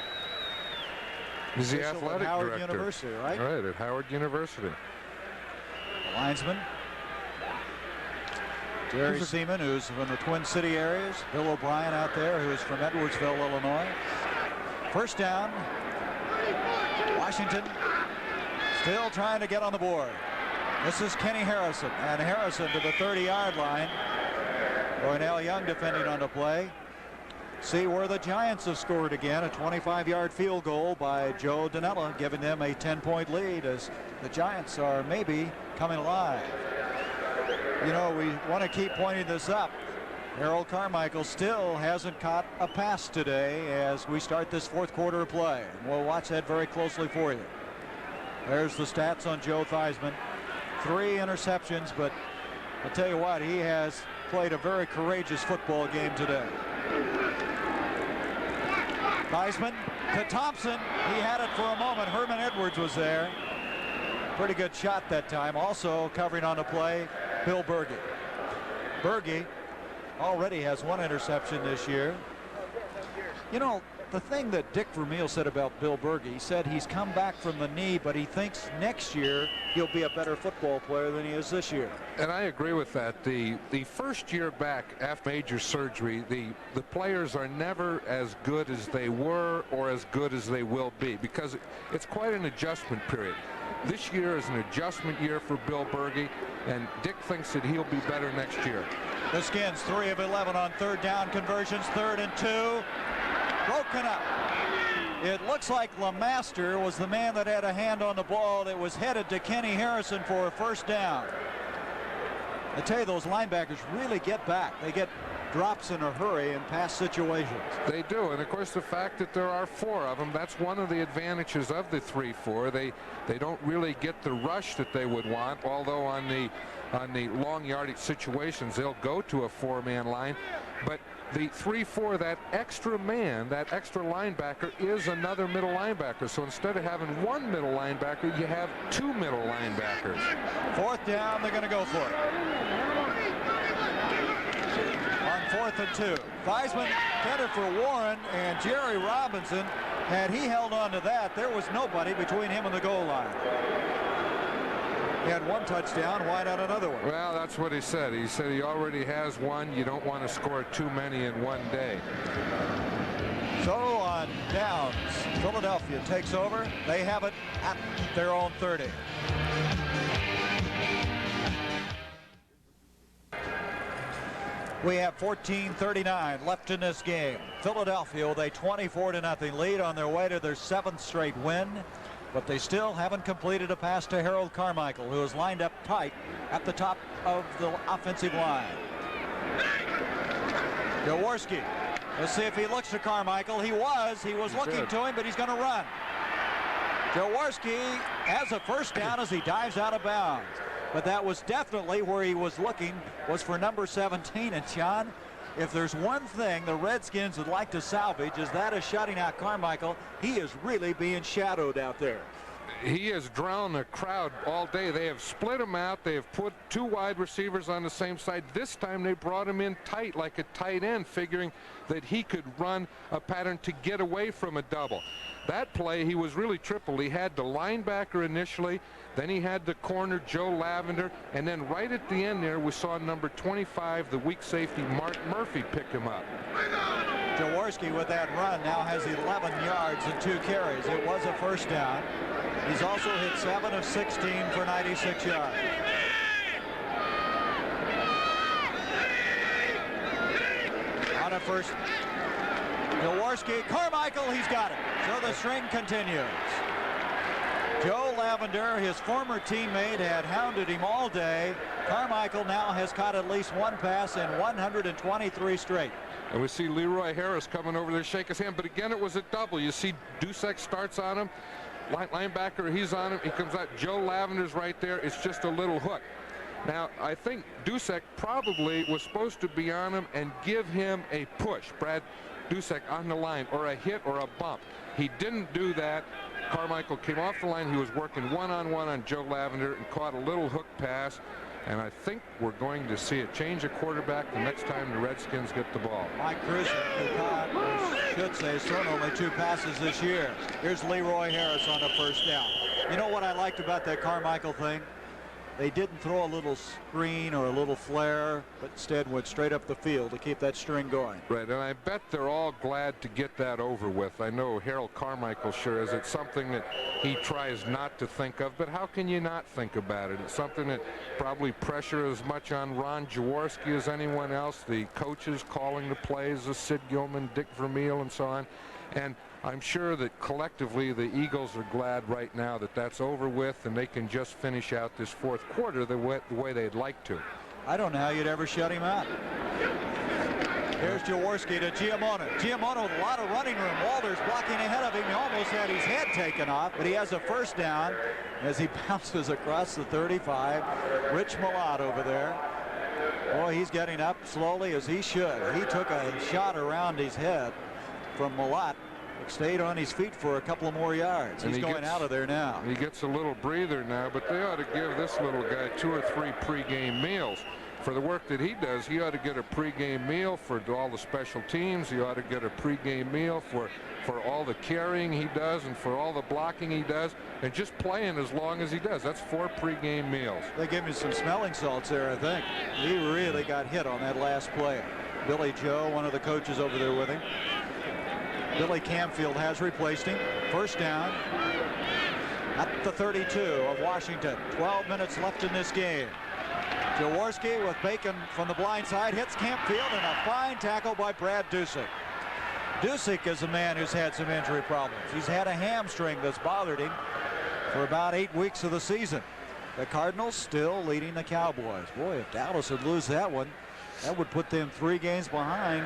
He's the athletic Howard director. University, right? Right, at Howard University. The linesman. Jerry Seaman, who's from the Twin City areas. Bill O'Brien out there, who's from Edwardsville, Illinois. First down. Washington still trying to get on the board. This is Kenny Harrison, and Harrison to the 30-yard line. Roynell Young defending on the play. See where the Giants have scored again. A 25-yard field goal by Joe Danella, giving them a 10-point lead as the Giants are maybe coming alive. You know, we want to keep pointing this up. Harold Carmichael still hasn't caught a pass today as we start this 4th quarter of play. We'll watch that very closely for you. There's the stats on Joe Theismann. 3 interceptions, but I'll tell you what, he has played a very courageous football game today. Theismann to Thompson. He had it for a moment. Herman Edwards was there. Pretty good shot that time. Also covering on the play, Bill Berge. Berge already has 1 interception this year. You know, the thing that Dick Vermeil said about Bill Berge, he said he's come back from the knee, but he thinks next year he'll be a better football player than he is this year. And I agree with that. The first year back after major surgery, the players are never as good as they were or as good as they will be, because it's quite an adjustment period. This year is an adjustment year for Bill Berge, and Dick thinks that he'll be better next year. The Skins 3 of 11 on 3rd down conversions, 3rd and 2. Broken up. It looks like LeMaster was the man that had a hand on the ball that was headed to Kenny Harrison for a 1st down. I tell you, those linebackers really get back. They get drops in a hurry in pass situations. They do, and of course the fact that there are 4 of them, that's one of the advantages of the 3-4. They don't really get the rush that they would want, although on the long yardage situations they'll go to a 4-man line. But the 3-4, that extra man, that extra linebacker is another middle linebacker. So instead of having 1 middle linebacker, you have 2 middle linebackers. 4th down, they're going to go for it. On 4th and 2. Theismann headed for Warren, and Jerry Robinson, had he held on to that, there was nobody between him and the goal line. He had 1 touchdown. Why not another one? Well, that's what he said. He said he already has 1. You don't want to score too many in one day. So on downs, Philadelphia takes over. They have it at their own 30. We have 14:39 left in this game. Philadelphia with a 24-0 lead on their way to their 7th straight win. But they still haven't completed a pass to Harold Carmichael, who is lined up tight at the top of the offensive line. Jaworski. Let's see if he looks to Carmichael. He was looking to him, but he's going to run. Jaworski has a 1st down as he dives out of bounds. But that was definitely where he was looking, was for number 17. And John, if there's one thing the Redskins would like to salvage, is that is shutting out Carmichael. He is really being shadowed out there. He has drowned the crowd all day. They have split him out. They have put 2 wide receivers on the same side. This time they brought him in tight like a tight end, figuring that he could run a pattern to get away from a double. That play, he was really triple. He had the linebacker initially, then he had the corner, Joe Lavender, and then right at the end there, we saw number 25, the weak safety, Mark Murphy, pick him up. Jaworski with that run now has 11 yards and 2 carries. It was a 1st down. He's also hit 7 of 16 for 96 yards. On a 1st, Jaworski, Carmichael, he's got it. So the string continues. Joe Lavender, his former teammate, had hounded him all day. Carmichael now has caught at least 1 pass in 123 straight. And we see Leroy Harris coming over there, shake his hand, but again it was a double. You see Dusek starts on him, linebacker, he's on him, he comes out, Joe Lavender's right there, it's just a little hook. Now I think Dusek probably was supposed to be on him and give him a push, Brad Dusek on the line, or a hit or a bump. He didn't do that. Carmichael came off the line, he was working one-on-one on Joe Lavender and caught a little hook pass. And I think we're going to see a change of quarterback the next time the Redskins get the ball. Mike Cruiser, who caught, or should say, has thrown only 2 passes this year. Here's Leroy Harris on a 1st down. You know what I liked about that Carmichael thing? They didn't throw a little screen or a little flare, but instead went straight up the field to keep that string going. Right, and I bet they're all glad to get that over with. I know Harold Carmichael sure is. It's something that he tries not to think of, but how can you not think about it? It's something that probably pressure as much on Ron Jaworski as anyone else. The coaches calling the plays, the Sid Gilman, Dick Vermeil, and so on. And I'm sure that collectively the Eagles are glad right now that that's over with and they can just finish out this 4th quarter the way they'd like to. I don't know how you'd ever shut him out. Here's Jaworski to Giamona. Giamona with a lot of running room. Walters blocking ahead of him. He almost had his head taken off, but he has a 1st down as he bounces across the 35. Rich Malott over there. Boy, he's getting up slowly as he should. He took a shot around his head from Malott. Stayed on his feet for a couple of more yards. He's going out of there now. He gets a little breather now, but they ought to give this little guy 2 or 3 pregame meals. For the work that he does, he ought to get a pregame meal for all the special teams. He ought to get a pregame meal for all the carrying he does and for all the blocking he does, and just playing as long as he does. That's 4 pregame meals. They gave him some smelling salts there, I think. He really got hit on that last play. Billy Joe, one of the coaches over there with him. Billy Camfield has replaced him. First down at the 32 of Washington. 12 minutes left in this game. Jaworski with Bacon from the blind side hits Camfield, and a fine tackle by Brad Dusick. Dusick is a man who's had some injury problems. He's had a hamstring that's bothered him for about 8 weeks of the season. The Cardinals still leading the Cowboys. Boy, if Dallas would lose that one, that would put them 3 games behind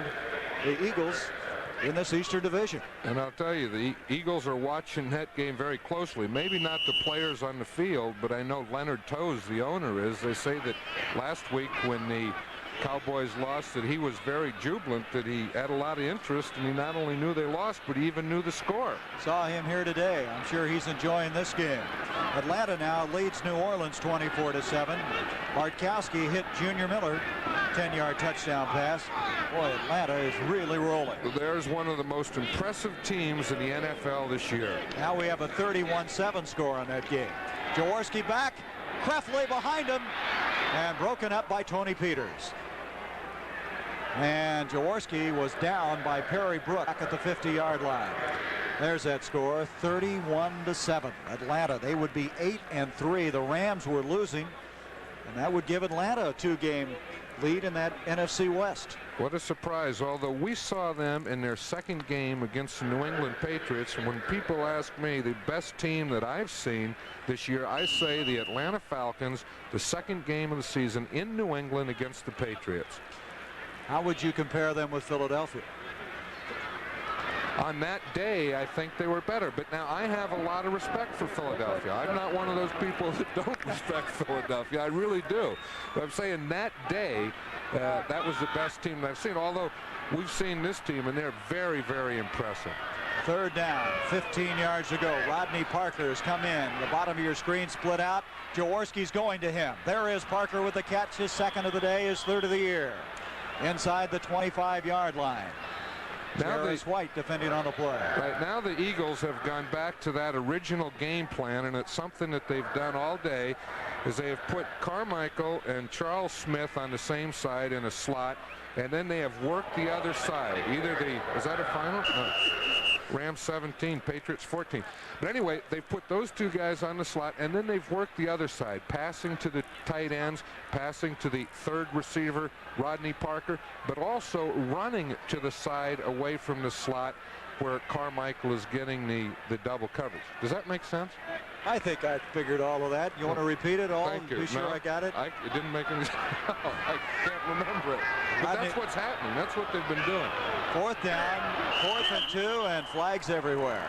the Eagles in this Eastern Division. And I'll tell you, the Eagles are watching that game very closely. Maybe not the players on the field, but I know Leonard Toews, the owner, is. They say that last week when the Cowboys lost, that he was very jubilant, that he had a lot of interest, and he not only knew they lost, but he even knew the score. Saw him here today. I'm sure he's enjoying this game. Atlanta now leads New Orleans 24-7. Bartkowski hit Junior Miller, 10-yard touchdown pass. Boy, Atlanta is really rolling. There's one of the most impressive teams in the NFL this year. Now we have a 31-7 score on that game. Jaworski back, Krefley behind him, and broken up by Tony Peters. And Jaworski was down by Perry Brook back at the 50-yard line. There's that score, 31-7. Atlanta, they would be 8-3. The Rams were losing, and that would give Atlanta a 2-game lead in that NFC West. What a surprise. Although we saw them in their second game against the New England Patriots, and when people ask me the best team that I've seen this year, I say the Atlanta Falcons, the second game of the season in New England against the Patriots. How would you compare them with Philadelphia? On that day, I think they were better. But now I have a lot of respect for Philadelphia. I'm not one of those people that don't respect Philadelphia. I really do. But I'm saying that day, that was the best team I've seen. Although we've seen this team, and they're very, very impressive. Third down, 15 yards to go. Rodney Parker has come in. The bottom of your screen split out. Jaworski's going to him. There is Parker with the catch. His second of the day, his third of the year. Inside the 25-yard line. Now there's White defending on the play. Right now the Eagles have gone back to that original game plan, and it's something that they've done all day, is they have put Carmichael and Charles Smith on the same side in a slot, and then they have worked the other side. Either is that a final? No. Rams 17, Patriots 14. But anyway, they've put those 2 guys on the slot, and then they've worked the other side, passing to the tight ends, passing to the third receiver, Rodney Parker, but also running to the side away from the slot where Carmichael is getting the double coverage. Does that make sense? I think I figured all of that. You want to repeat it all? Thank you. Be sure I got it? It didn't make any sense. I can't remember it. But that's what's happening. That's what they've been doing. Fourth down, 4th and 2, and flags everywhere.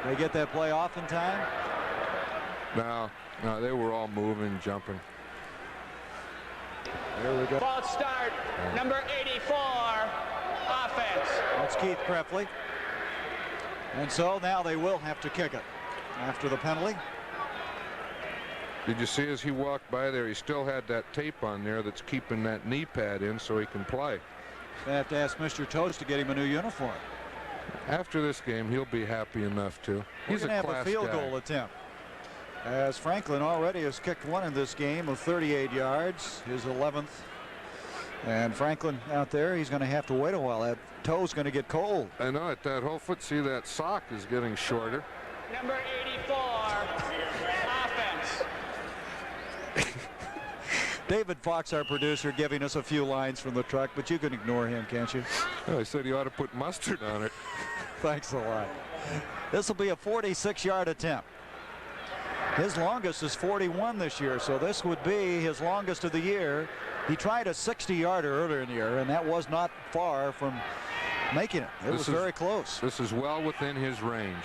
They get that play off in time? No, they were all moving, jumping. There we go. False start, number 84, offense. That's Keith Krefley. And so now they will have to kick it after the penalty. Did you see as he walked by there, he still had that tape on there that's keeping that knee pad in so he can play. They have to ask Mr. Toast to get him a new uniform. After this game, he'll be happy enough to. He's a class guy. Have a field goal attempt, as Franklin already has kicked one in this game of 38 yards, his 11th. And Franklin out there, he's going to have to wait a while. That toe's going to get cold. I know it. That whole foot, see, that sock is getting shorter. Number 84, offense. David Fox, our producer, giving us a few lines from the truck, but you can ignore him, can't you? Oh, he said he ought to put mustard on it. Thanks a lot. This will be a 46-yard attempt. His longest is 41 this year, so this would be his longest of the year. He tried a 60-yarder earlier in the year, and that was not far from making it. It was very close. This is well within his range.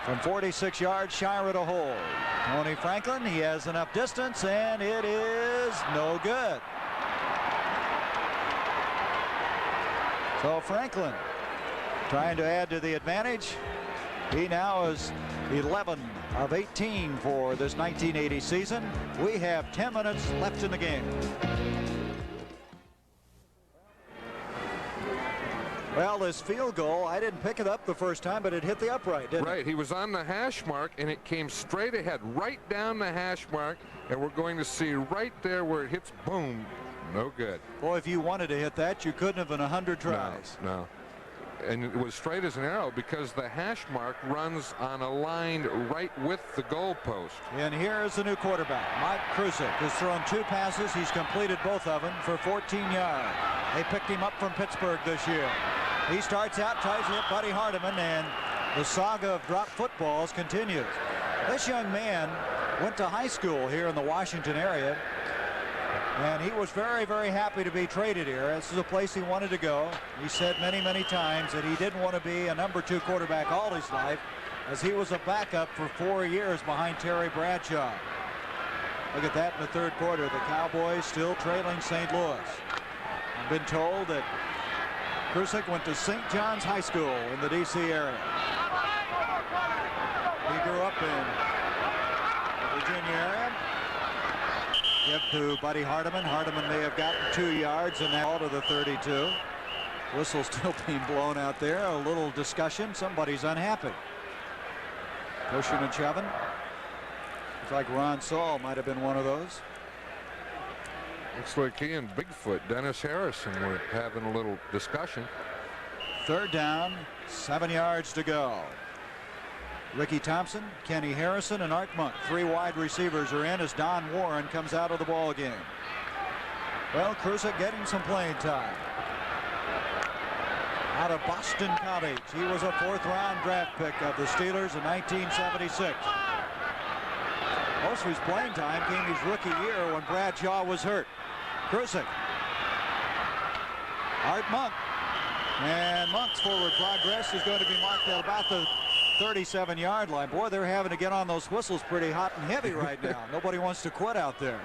From 46 yards, Shira to hold. Tony Franklin, he has enough distance, and it is no good. So Franklin trying to add to the advantage. He now is 11 of 18 for this 1980 season. We have 10 minutes left in the game. Well, this field goal, I didn't pick it up the first time, but it hit the upright, didn't it? Right, he was on the hash mark, and it came straight ahead, right down the hash mark, and we're going to see right there where it hits, boom, no good. Boy, if you wanted to hit that, you couldn't have in 100 tries. No. And it was straight as an arrow because the hash mark runs on a line right with the goalpost. And here is the new quarterback. Mike Krusek has thrown 2 passes. He's completed both of them for 14 yards. They picked him up from Pittsburgh this year. He starts out, tries to hit Buddy Hardiman, and the saga of drop footballs continues. This young man went to high school here in the Washington area, and he was very, very happy to be traded here. This is a place he wanted to go. He said many, many times that he didn't want to be a number 2 quarterback all his life, as he was a backup for 4 years behind Terry Bradshaw. Look at that in the 3rd quarter. The Cowboys still trailing St. Louis. I've been told that Krusek went to St. John's High School in the D.C. area. He grew up in the Virginia area. Give to Buddy Hardiman. Hardiman may have gotten 2 yards and that all to the 32. Whistle still being blown out there. A little discussion. Somebody's unhappy. Pushing and shoving. Looks like Ron Saul might have been one of those. Looks like he and Bigfoot Dennis Harrison were having a little discussion. 3rd down, 7 yards to go. Ricky Thompson, Kenny Harrison, and Art Monk. 3 wide receivers are in as Don Warren comes out of the ball game. Well, Krusek getting some playing time. Out of Boston College. He was a 4th-round draft pick of the Steelers in 1976. Most of his playing time came his rookie year when Bradshaw was hurt. Krusek. Art Monk. And Monk's forward progress is going to be marked at about the 37-yard line. Boy, they're having to get on those whistles pretty hot and heavy right now. Nobody wants to quit out there.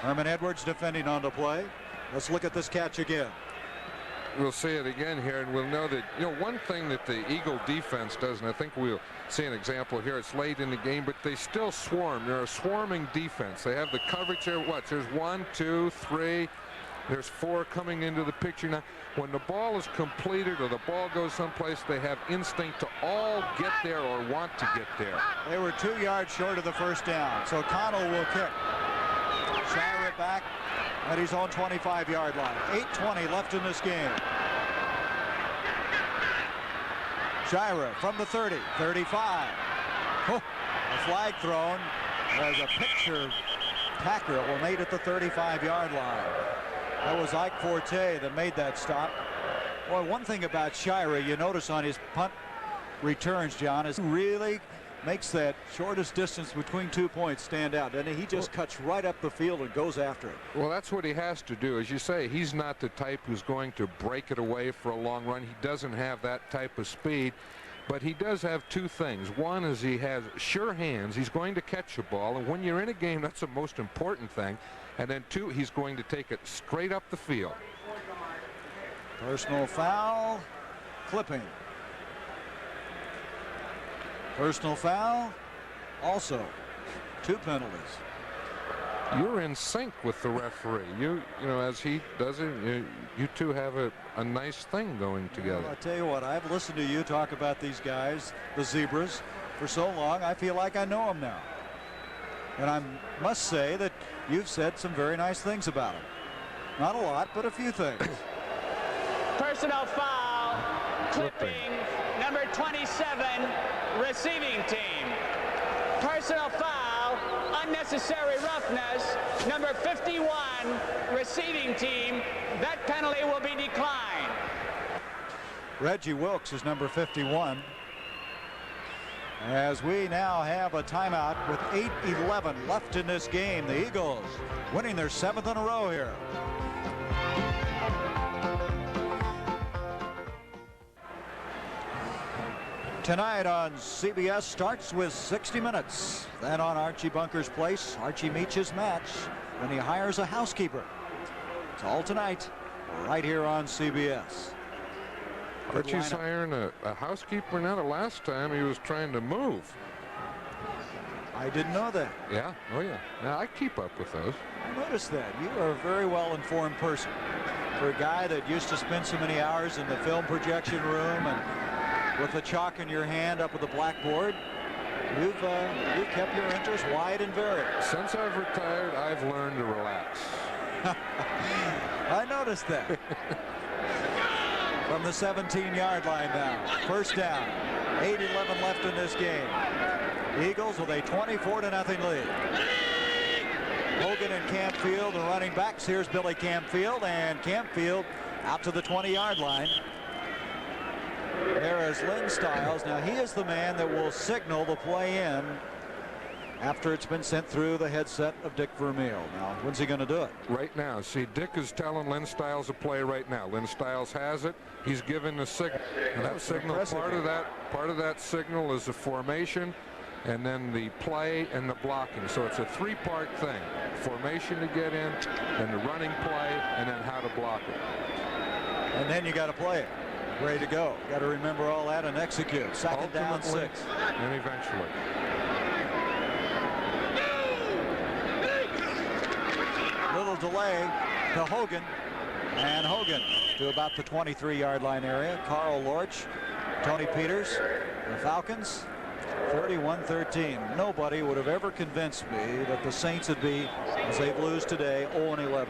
Herman Edwards defending on the play. Let's look at this catch again. We'll see it again here, and we'll know that, you know, one thing that the Eagle defense does, and I think we'll see an example here. It's late in the game, but they still swarm. They're a swarming defense. They have the coverage there. What? There's 1, 2, 3. There's 4 coming into the picture now. When the ball is completed or the ball goes someplace, they have instinct to all get there or want to get there. They were 2 yards short of the 1st down, so Connell will kick. Shira back at his own 25-yard line. 8:20 left in this game. Shira from the 30, 35. Oh, a flag thrown as a picture tackle made at the 35-yard line. That was Ike Forte that made that stop. Boy, one thing about Shira you notice on his punt returns, John, is really makes that shortest distance between 2 points stand out, doesn't he? He just cuts right up the field and goes after it. Well, that's what he has to do. As you say, he's not the type who's going to break it away for a long run. He doesn't have that type of speed, but he does have 2 things. One is he has sure hands. He's going to catch the ball, and when you're in a game, that's the most important thing. And then 2, he's going to take it straight up the field. Personal foul, clipping. Personal foul, also 2 penalties. You're in sync with the referee. You know, as he does it, you two have a nice thing going together. Well, I'll tell you what, I've listened to you talk about these guys, the Zebras, for so long, I feel like I know them now. And I must say that you've said some very nice things about them. Not a lot, but a few things. Personal foul, clipping, number 27, receiving team. Personal foul, unnecessary roughness, number 51, receiving team. That penalty will be declined. Reggie Wilkes is number 51. As we now have a timeout with 8:11 left in this game. The Eagles winning their 7th in a row here. Tonight on CBS starts with 60 Minutes. Then on Archie Bunker's Place, Archie meets his match when he hires a housekeeper. It's all tonight right here on CBS. But he's hiring a housekeeper now. The last time he was trying to move. I didn't know that. Yeah. Oh, yeah. Now, I keep up with those. I noticed that. You are a very well-informed person. For a guy that used to spend so many hours in the film projection room and with the chalk in your hand up at the blackboard, you've kept your interest wide and varied. Since I've retired, I've learned to relax. I noticed that. From the 17-yard line now. First down. 8:11 left in this game. Eagles with a 24-0 lead. Hogan and Campfield, the running backs. Here's Billy Campfield, and Campfield out to the 20-yard line. There is Lynn Stiles. Now he is the man that will signal the play in after it's been sent through the headset of Dick Vermeil. Now, when's he going to do it? Right now. See, Dick is telling Lynn Stiles to play right now. Lynn Stiles has it. He's giving the signal. And that signal, part of that signal is the formation, and then the play and the blocking. So it's a three-part thing. Formation to get in, then the running play, and then how to block it. And then you got to play it. Ready to go. Got to remember all that and execute. Second down, 6. And eventually. Little delay to Hogan. And Hogan to about the 23-yard line area. Carl Lorch, Tony Peters, the Falcons. 31-13. Nobody would have ever convinced me that the Saints would be, as they lose today, 0-11.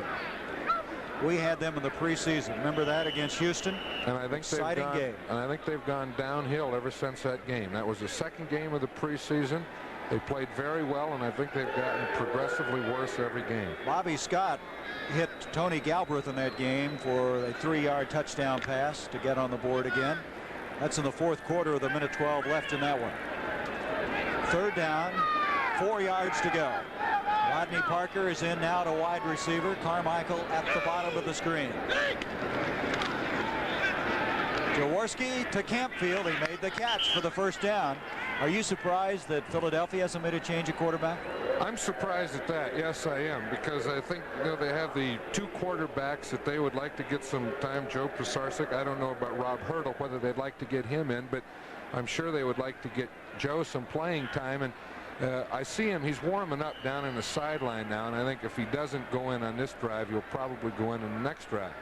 We had them in the preseason. Remember that against Houston? And I think exciting game. And I think they've gone downhill ever since that game. That was the second game of the preseason. They played very well, and I think they've gotten progressively worse every game. Bobby Scott hit Tony Galbraith in that game for a 3-yard touchdown pass to get on the board again. That's in the fourth quarter with 1:12 left in that one. Third down, 4 yards to go. Rodney Parker is in now to wide receiver. Carmichael at the bottom of the screen. Jaworski to Campfield. He made the catch for the first down. Are you surprised that Philadelphia hasn't made a change at quarterback? I'm surprised at that. Yes, I am, because I think they have the two quarterbacks that they would like to get some time. Joe Pisarcik. I don't know about Rob Hurdle, whether they'd like to get him in, but I'm sure they would like to get Joe some playing time. And I see him. He's warming up down in the sideline now, and I think if he doesn't go in on this drive, he'll probably go in the next drive.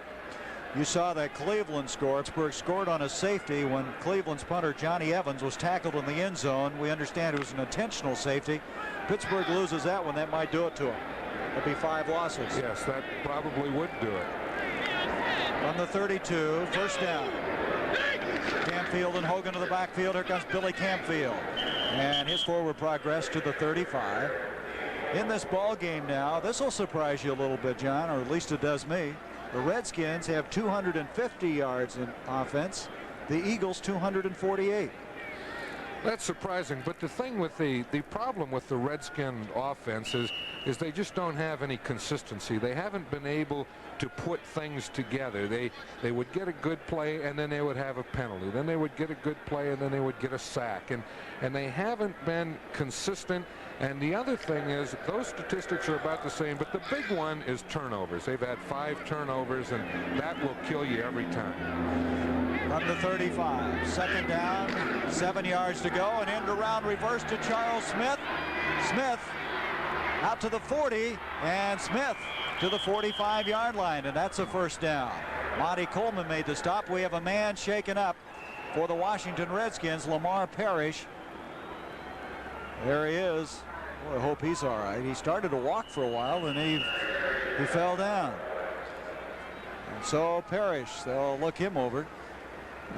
You saw that Cleveland score. Pittsburgh scored on a safety when Cleveland's punter Johnny Evans was tackled in the end zone. We understand it was an intentional safety. Pittsburgh loses that one. That might do it to him. It'll be 5 losses. Yes, that probably would do it. On the 32, first down. Campfield and Hogan to the backfield. Here comes Billy Campfield. And his forward progress to the 35. In this ball game now, this will surprise you a little bit, John, or at least it does me. The Redskins have 250 yards in offense. The Eagles 248. That's surprising, but the thing with the problem with the Redskin offense is they just don't have any consistency. They haven't been able to put things together. They would get a good play and then they would have a penalty. Then they would get a good play and then they would get a sack. And they haven't been consistent. And the other thing is those statistics are about the same, but the big one is turnovers. They've had 5 turnovers, and that will kill you every time. From the 35, second down, 7 yards to go, and end around reverse to Charles Smith. Smith out to the 40, and Smith to the 45-yard line, and that's a first down. Monty Coleman made the stop. We have a man shaken up for the Washington Redskins, Lamar Parrish. There he is. Boy, I hope he's all right. He started to walk for a while, and he fell down. And so Parrish, they'll look him over.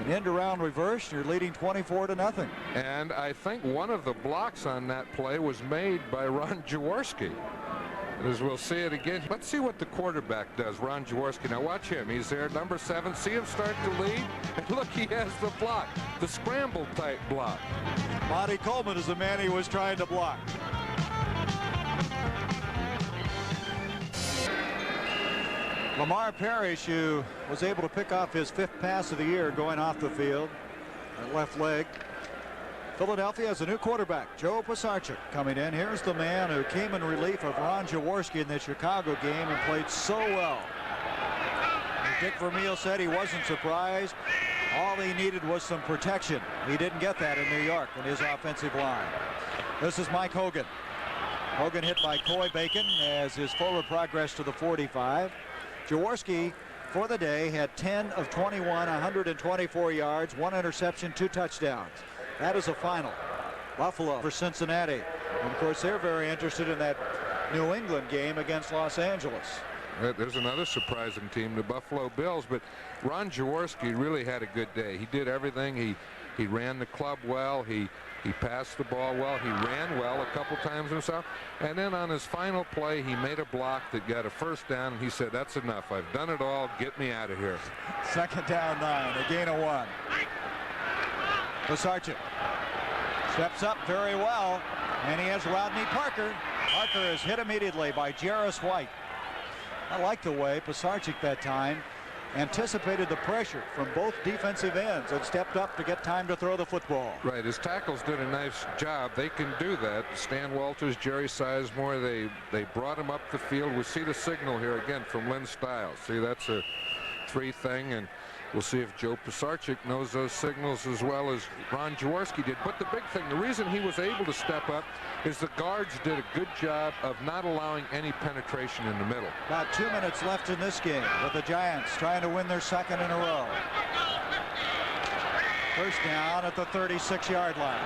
An end around reverse, you're leading 24-0. And I think one of the blocks on that play was made by Ron Jaworski. As we'll see it again. Let's see what the quarterback does, Ron Jaworski. Now watch him. He's there, number 7. See him start to lead. And look, he has the block, the scramble type block. Monty Coleman is the man he was trying to block. Lamar Parrish, who was able to pick off his 5th pass of the year going off the field at left leg. Philadelphia has a new quarterback, Joe Pisarcik, coming in. Here's the man who came in relief of Ron Jaworski in the Chicago game and played so well. Dick Vermeil said he wasn't surprised. All he needed was some protection. He didn't get that in New York in his offensive line. This is Mike Hogan. Hogan hit by Coy Bacon as his forward progress to the 45. Jaworski for the day had 10 of 21, 124 yards, 1 interception, 2 touchdowns. That is a final. Buffalo for Cincinnati. And of course, they're very interested in that New England game against Los Angeles. There's another surprising team, the Buffalo Bills, but Ron Jaworski really had a good day. He did everything. He ran the club well. He passed the ball well. He ran well a couple times himself. And then on his final play, he made a block that got a first down, and he said, that's enough. I've done it all. Get me out of here. 2nd down 9, a gain of 1. Pisarcik steps up very well, and he has Rodney Parker. Parker is hit immediately by Jarris White. I like the way Pisarcik that time anticipated the pressure from both defensive ends and stepped up to get time to throw the football. Right, his tackles did a nice job. They can do that. Stan Walters, Jerry Sizemore, they brought him up the field. We see the signal here again from Lynn Stiles. See, that's a 3 thing, and we'll see if Joe Pisarcik knows those signals as well as Ron Jaworski did. But the big thing, the reason he was able to step up is the guards did a good job of not allowing any penetration in the middle. About 2 minutes left in this game with the Giants trying to win their 2nd in a row. First down at the 36-yard line.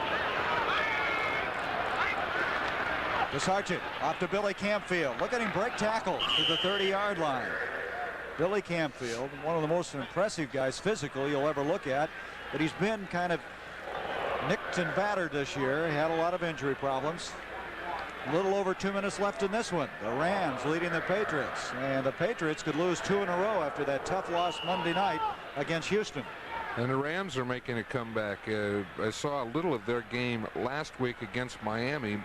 Pisarcik off to Billy Campfield. Look at him break tackle to the 30-yard line. Billy Campfield, one of the most impressive guys physically you'll ever look at, but he's been kind of nicked and battered this year. He had a lot of injury problems. A little over 2 minutes left in this one. The Rams leading the Patriots, and the Patriots could lose 2 in a row after that tough loss Monday night against Houston. And the Rams are making a comeback. I saw a little of their game last week against Miami.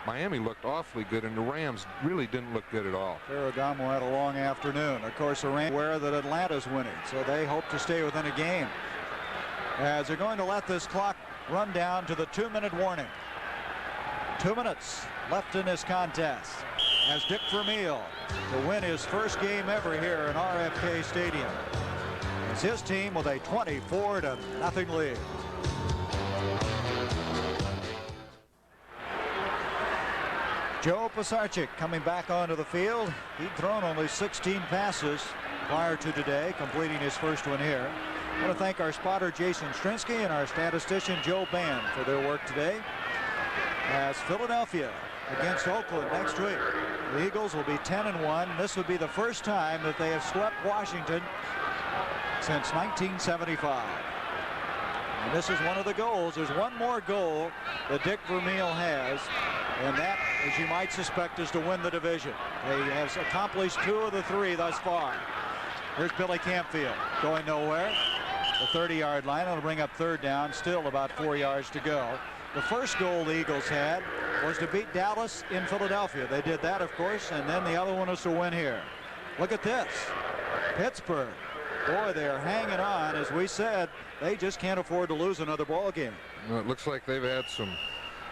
Miami looked awfully good, and the Rams really didn't look good at all. Ferragamo had a long afternoon. Of course, the Rams are aware that Atlanta's winning, so they hope to stay within a game. As they're going to let this clock run down to the 2-minute warning. 2 minutes left in this contest as Dick Vermeil to win his first game ever here in RFK Stadium. It's his team with a 24-0 lead. Joe Pisarcik coming back onto the field. He'd thrown only 16 passes prior to today, completing his first one here. I want to thank our spotter Jason Strinsky and our statistician Joe Band for their work today. As Philadelphia against Oakland next week, the Eagles will be 10-1. This would be the first time that they have swept Washington since 1975. And this is one of the goals. There's one more goal that Dick Vermeil has, and that, as you might suspect, is to win the division. He has accomplished 2 of the 3 thus far. Here's Billy Campfield going nowhere. The 30-yard line. It'll bring up 3rd down. Still about 4 yards to go. The first goal the Eagles had was to beat Dallas in Philadelphia. They did that, of course, and then the other one was to win here. Look at this. Pittsburgh. Boy, they're hanging on. As we said, they just can't afford to lose another ball game. Well, it looks like they've had some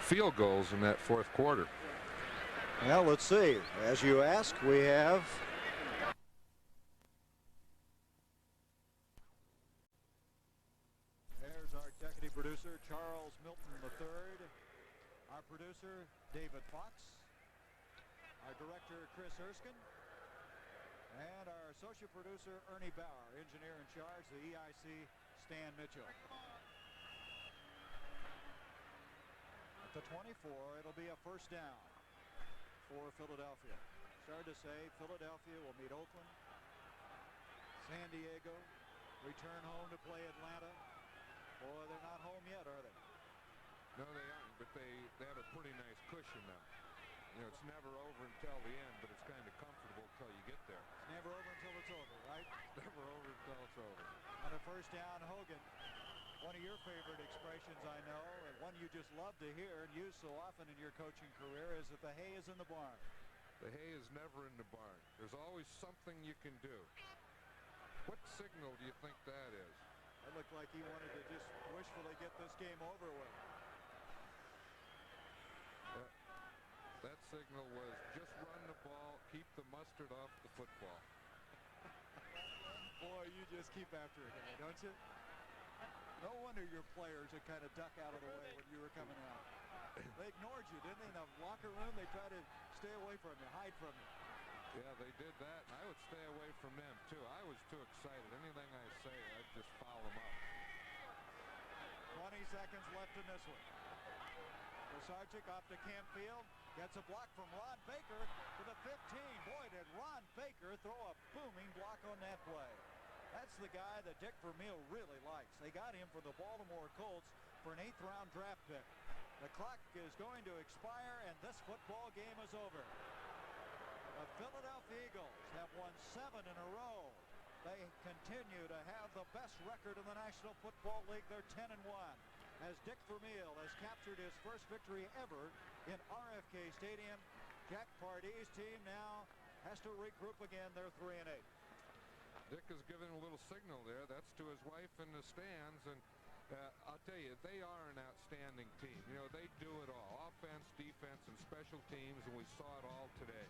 field goals in that 4th quarter. Well, let's see. As you ask, we have there's our executive producer, Charles Milton III. Our producer, David Fox. Our director, Chris Erskine. And our associate producer, Ernie Bauer. Engineer in charge, the EIC, Stan Mitchell. At the 24, it'll be a first down for Philadelphia. Started to say Philadelphia will meet Oakland, San Diego, return home to play Atlanta. Boy, they're not home yet, are they? No, they aren't, but they have a pretty nice cushion now. You know, it's never over until the end, but it's kind of comfortable until you get there. It's never over until it's over, right? Never over until it's over. On a first down, Hogan. One of your favorite expressions, I know, and one you just love to hear and use so often in your coaching career, is that the hay is in the barn. The hay is never in the barn. There's always something you can do. What signal do you think that is? It looked like he wanted to just wishfully get this game over with. That signal was just run the ball, keep the mustard off the football. Boy, you just keep after it, don't you? No wonder your players would kind of duck out of the way when you were coming out. They ignored you, didn't they? In the locker room, they tried to stay away from you, hide from you. Yeah, they did that, and I would stay away from them, too. I was too excited. Anything I say, I'd just foul them up. 20 seconds left in this one. Sarchik off to Campfield. Gets a block from Ron Baker to the 15. Boy, did Ron Baker throw a booming block on that play. That's the guy that Dick Vermeil really likes. They got him for the Baltimore Colts for an 8th round draft pick. The clock is going to expire and this football game is over. The Philadelphia Eagles have won 7 in a row. They continue to have the best record in the National Football League. They're 10-1. As Dick Vermeil has captured his first victory ever in RFK Stadium. Jack Pardee's team now has to regroup again. They're 3-8. Dick is giving a little signal there. That's to his wife in the stands, and I'll tell you, they are an outstanding team. You know, they do it all. Offense, defense, and special teams, and we saw it all today.